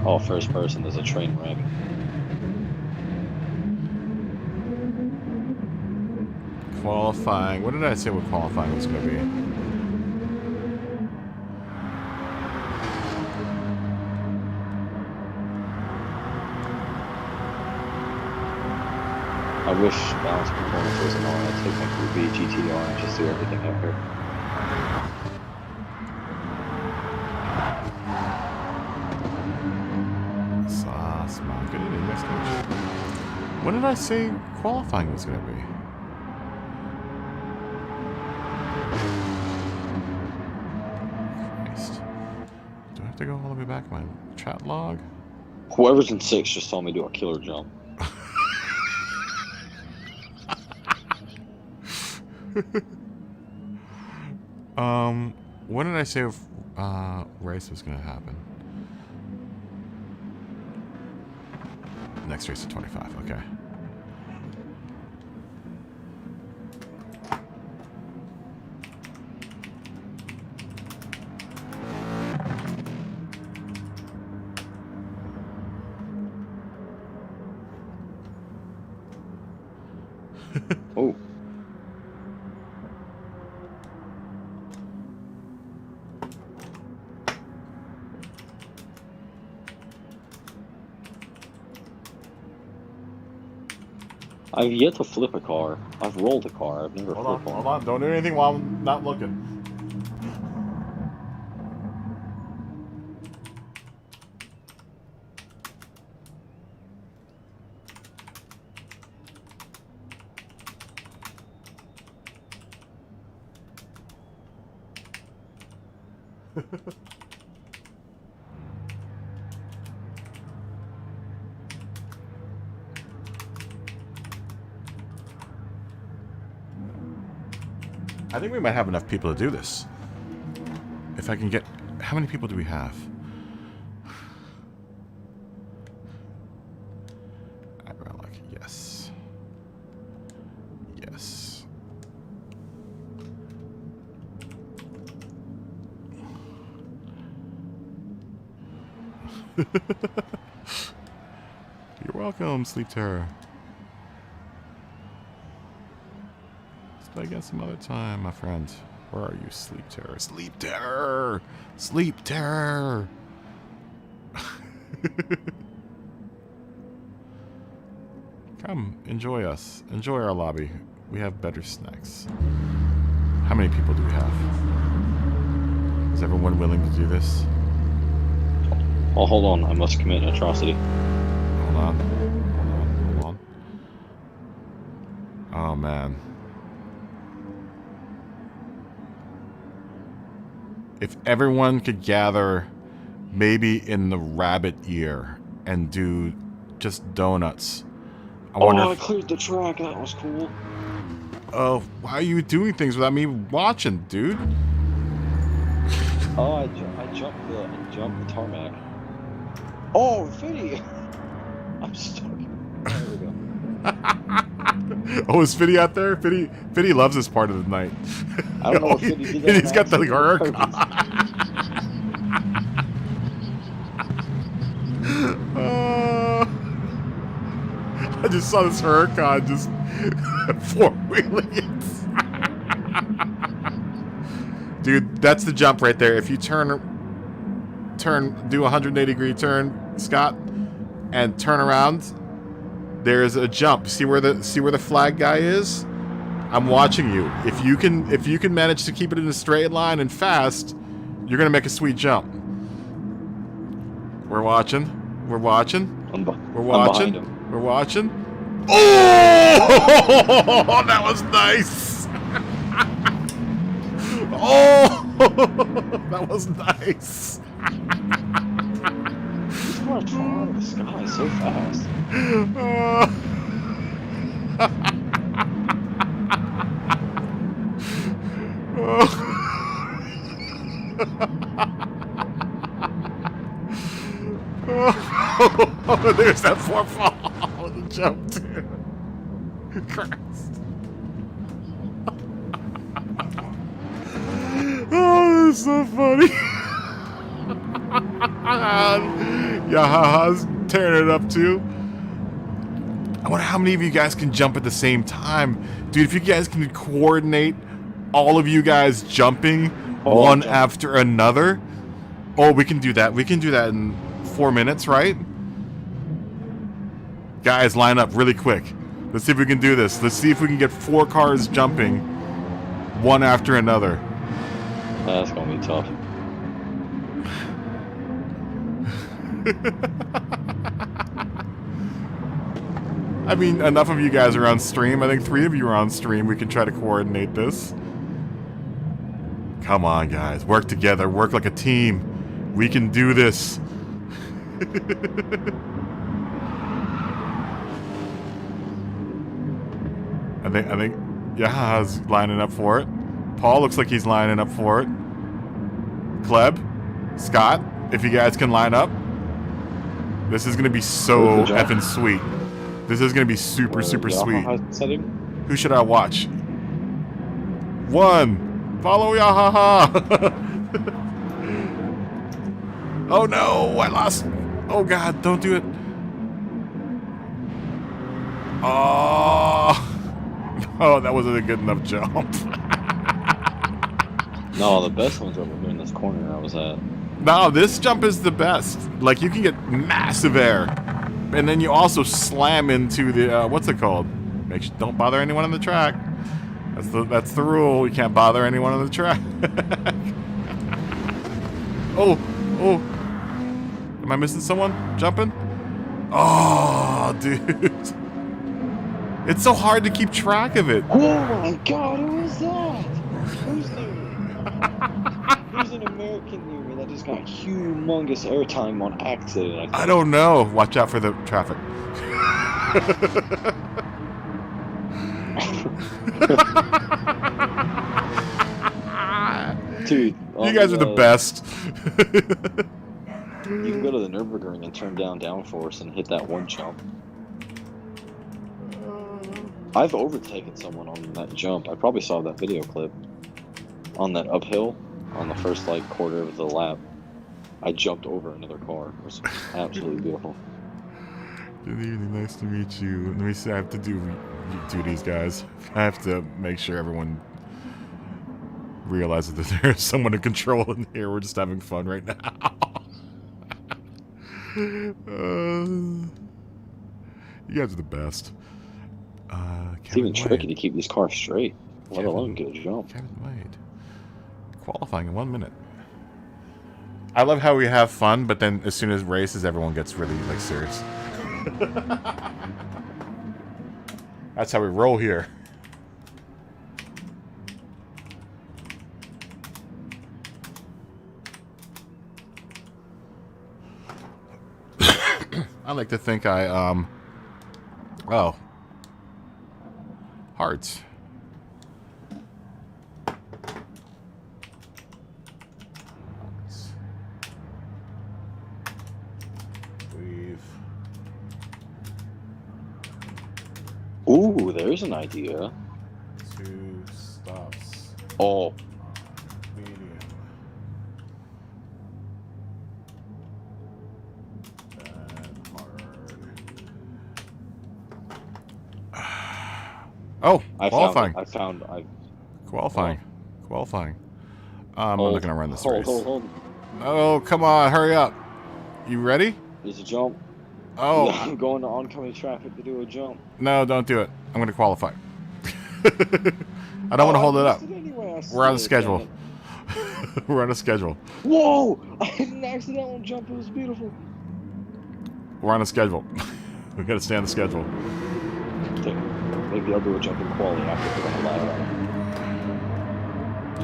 Oh, first person, there's a train wreck. Qualifying. What did I say what qualifying was going to be? I wish balance performance wasn't on. I'd take my Ruby GTR and just do everything out here. What did I say qualifying was going to be? Christ. Do I have to go all the way back to my chat log? Whoever's in 6 just saw me do a killer jump. When did I say race was gonna happen? Next race at 25. Okay. Oh. I've yet to flip a car. I've rolled a car. I've never flipped one. Hold on. Don't do anything while I'm not looking. I think we might have enough people to do this. If I can get... How many people do we have? Ironic, yes. Yes. You're welcome, Sleep Terror. Again some other time, my friend. Where are you, Sleep Terror? Sleep Terror! Sleep Terror! Come, enjoy us. Enjoy our lobby. We have better snacks. How many people do we have? Is everyone willing to do this? Oh, hold on. I must commit an atrocity. Hold on. Hold on. Oh, man. If everyone could gather maybe in the rabbit ear and do just donuts. I cleared the track. That was cool. Oh, why are you doing things without me watching, dude? Oh, I jumped the tarmac. Oh, Fiddy! I'm stuck. There we go. Oh, is Fiddy out there? Fiddy loves this part of the night. I don't know if Fiddy did that. He's got the horror. I just saw this Huracan just four-wheeling it. Dude, that's the jump right there. If you do a 180-degree turn, Scott, and turn around, there's a jump. See where the flag guy is? I'm watching you. If you can manage to keep it in a straight line and fast, you're gonna make a sweet jump. We're watching. We're watching. We're watching. We're watching. Oh, that was nice. Oh, that was nice. People are flying in the sky so fast. Oh, there's that four-fall with the jump too. Christ. Oh, that's so funny. Yahaha's tearing it up too. I wonder how many of you guys can jump at the same time. Dude, if you guys can coordinate all of you guys jumping one after another. Oh, we can do that. We can do that in 4 minutes, right? Guys, line up really quick. Let's see if we can do this. Let's see if we can get 4 cars jumping one after another. That's gonna be tough. I mean, enough of you guys are on stream. I think 3 of you are on stream. We can try to coordinate this. Come on, guys. Work together. Work like a team. We can do this. I think Yaha's lining up for it. Paul looks like he's lining up for it. Kleb, Scott, if you guys can line up. This is going to be so effing sweet. This is going to be super sweet. Who should I watch? 1. Follow Yahaha. Oh no, I lost. Oh god, don't do it. Oh, that wasn't a good enough jump. No, the best ones over here in this corner I was at. No, this jump is the best. Like, you can get massive air. And then you also slam into the, what's it called? Make sure, don't bother anyone on the track. That's the rule. You can't bother anyone on the track. Oh. Am I missing someone jumping? Oh, dude. It's so hard to keep track of it. Oh my god, who is that? Who's there? There's an American near me that just got humongous airtime on accident. I don't know. Watch out for the traffic. Dude, you guys are the best. You can go to the Nürburgring and turn down downforce and hit that one jump. I've overtaken someone on that jump. I probably saw that video clip. On that uphill, on the first like quarter of the lap, I jumped over another car. It was absolutely beautiful. Good evening, nice to meet you. Let me see, I have to do duties, guys. I have to make sure everyone realizes that there's someone in control in here. We're just having fun right now. You guys are the best. It's even tricky to keep these cars straight, let alone get a jump. Kevin Wade. Qualifying in 1 minute. I love how we have fun, but then as soon as races, everyone gets really like serious. That's how we roll here. I like to think oh. Hearts. Ooh, there's an idea. 2 stops. Oh. Medium. And hard. Oh, qualifying. Qualifying. I'm not gonna run this race. Hold. Oh, come on, hurry up. You ready? There's a jump. Oh. Yeah, I'm going to oncoming traffic to do a jump. No, don't do it. I'm going to qualify. I don't want to hold it up. We're on the schedule. We're on a schedule. Whoa! I hit an accidental jump. It was beautiful. We're on a schedule. We got to stay on the schedule. Okay. Maybe I'll do a jump in quality after putting a ladder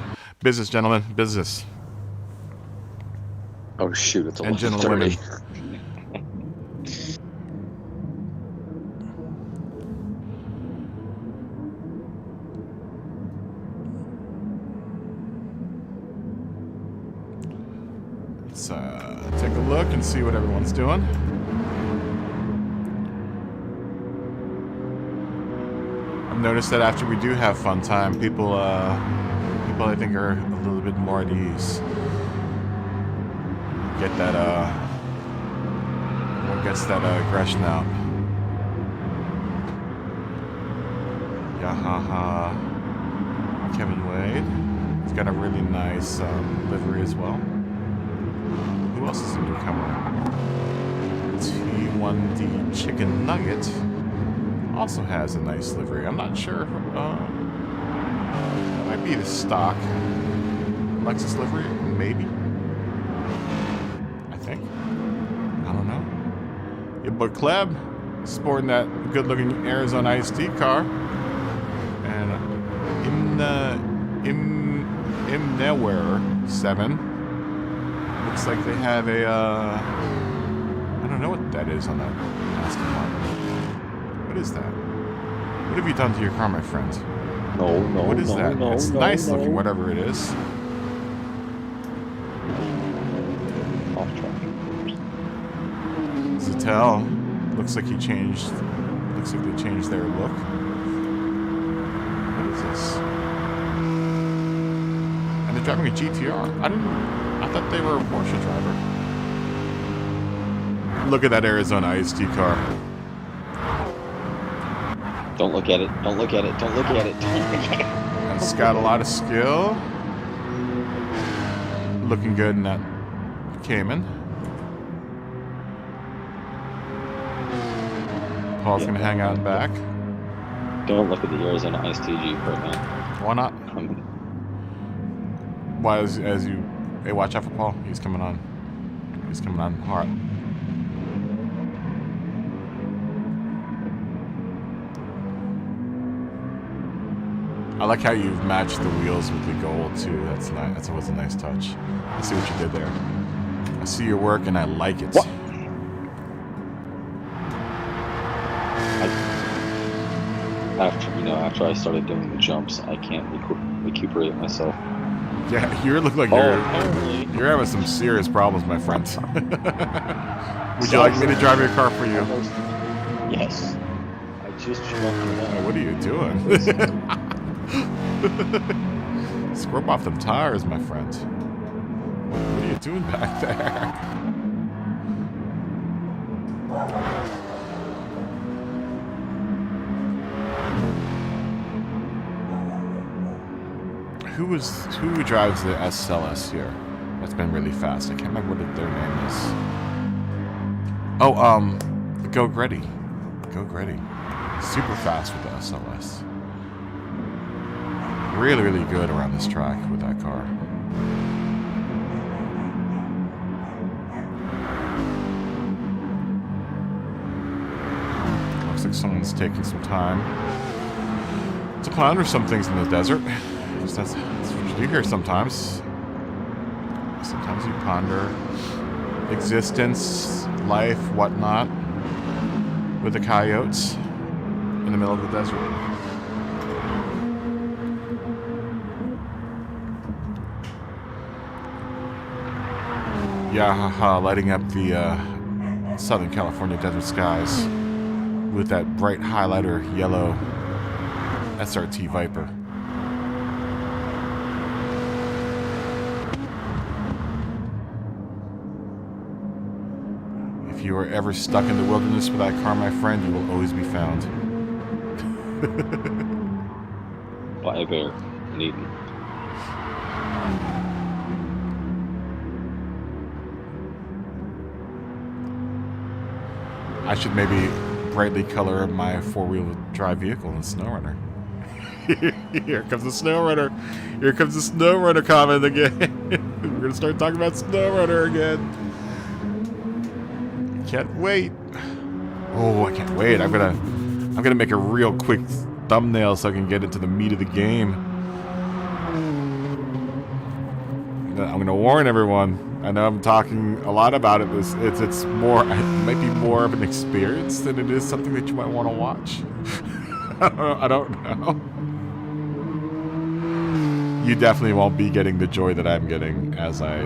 on. Business, gentlemen. Business. Oh shoot! It's and gentlewomen. Let's take a look and see what everyone's doing. I've noticed that after we do have fun time, people I think are a little bit more at ease. Get that what gets that aggression out. Yahaha. Kevin Wade. He's got a really nice livery as well. Who else is a newcomer? T1D Chicken Nugget also has a nice livery. I'm not sure. That might be the stock Lexus livery, maybe. I think. I don't know. Your boy Kleb sporting that good-looking Arizona iced tea car, and Imneware 7. Looks like they have a, I don't know what that is on that Aston Martin. What is that? What have you done to your car, my friend? No, What is no, that? no, It's no, nice no. looking, whatever it is. Off track. Zattel. Looks like he changed. Looks like they changed their look. What is this? And they're driving a GTR. I thought they were a Porsche driver. Look at that Arizona iced car. Don't look at it. Don't look at it. Don't look at it. Don't look at it. It's got a lot of skill. Looking good in that Cayman. Paul's gonna hang out in back. Don't look at the Arizona iced tea Jeep right now. Why not? Why as you? Hey, watch out for Paul. He's coming on. He's coming on hard. I like how you've matched the wheels with the gold too. That's nice. That was a nice touch. I see what you did there. I see your work and I like it. What? After I started doing the jumps, I can't recuperate myself. Yeah, you look like you're having some serious problems, my friend. Would you like me to drive your car for you? Yes. I just jumped around. What are you doing? Scrub off them tires, my friend. What are you doing back there? Who drives the SLS here? That's been really fast. I can't remember what their name is. Oh, Go Gretty. Go Gretty. Super fast with the SLS. Really, really good around this track with that car. Looks like someone's taking some time to ponder some things in the desert. That's what you do here sometimes. Sometimes you ponder existence, life, whatnot, with the coyotes in the middle of the desert. Yeah, lighting up the Southern California desert skies with that bright highlighter yellow SRT Viper. If you are ever stuck in the wilderness with that car, my friend, you will always be found. By a bear. Needn't. I should maybe brightly color my four-wheel drive vehicle in SnowRunner. Here comes the SnowRunner. Here comes the SnowRunner comment again. We're gonna start talking about SnowRunner again. Can't wait. Oh, I can't wait. I'm gonna make a real quick thumbnail so I can get into the meat of the game. I'm gonna warn everyone. I know I'm talking a lot about it. It's more. It might be more of an experience than it is something that you might want to watch. I don't know. You definitely won't be getting the joy that I'm getting as I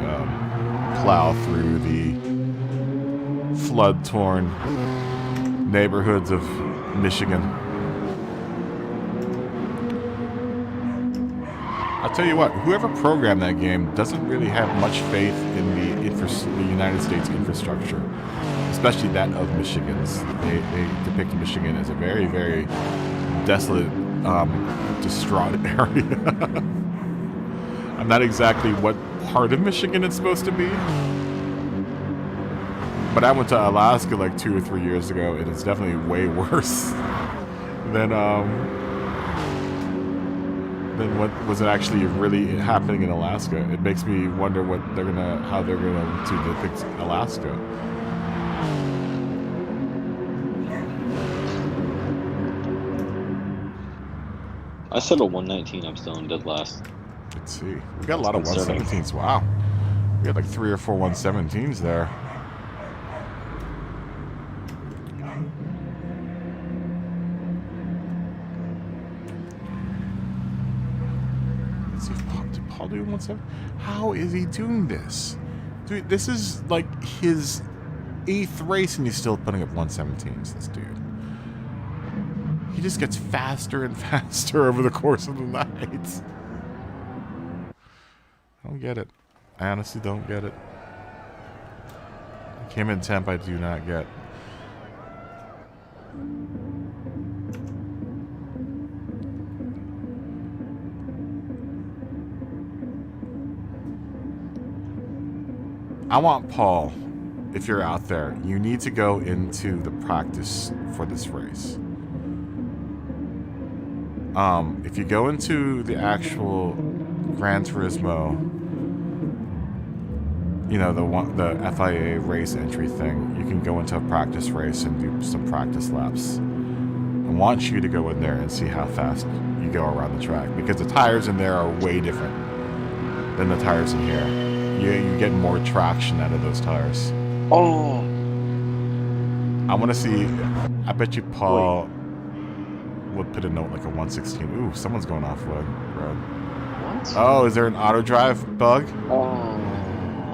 plow through the flood-torn neighborhoods of Michigan. I'll tell you what, whoever programmed that game doesn't really have much faith in the United States infrastructure, especially that of Michigan's. They depict Michigan as a very, very desolate, distraught area. I'm not exactly what part of Michigan it's supposed to be, but I went to Alaska like 2 or 3 years ago, and it's definitely way worse than what was actually really happening in Alaska. It makes me wonder how they're gonna to depict Alaska. I settled 119. I'm still in dead last. Let's see. We got a lot of 117s. Wow. We had like 3 or 4 117s there. Let's see if did Paul do 170? How is he doing this? Dude, this is like his 8th race and he's still putting up 117s, this dude. He just gets faster and faster over the course of the night. I don't get it. I honestly don't get it. Came in temp, I do not get. I want Paul, if you're out there, you need to go into the practice for this race. If you go into the actual Gran Turismo, you know, the FIA race entry thing, you can go into a practice race and do some practice laps. I want you to go in there and see how fast you go around the track, because the tires in there are way different than the tires in here. You get more traction out of those tires. Oh! I want to see. I bet you Paul would put a note like a 116. Ooh, someone's going off road. What? Oh, is there an auto drive bug? Oh.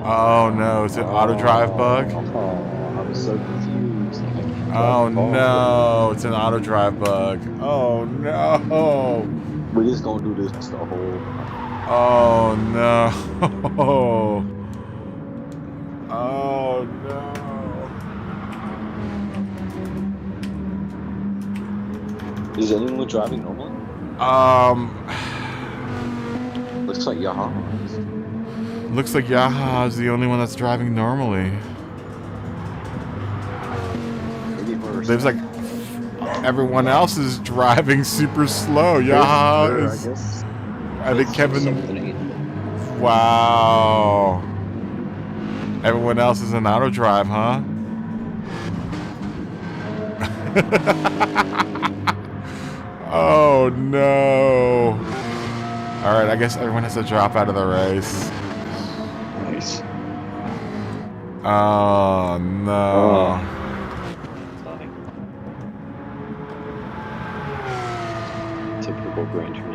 Oh no, is it an auto drive bug? Oh, I was so confused. Like, I can't drive Oh the ball. no, it's an auto drive bug. Oh no. We're just gonna do this the whole. Oh no. Oh no. Is anyone driving normally? Looks like Yamaha. Looks like Yaha is the only one that's driving normally. There's like everyone else is driving super slow. Yaha is. I think Kevin. Wow. Everyone else is in auto drive, huh? Oh no. Alright, I guess everyone has to drop out of the race. Nice. Oh no. Funny. Typical Gran Turismo.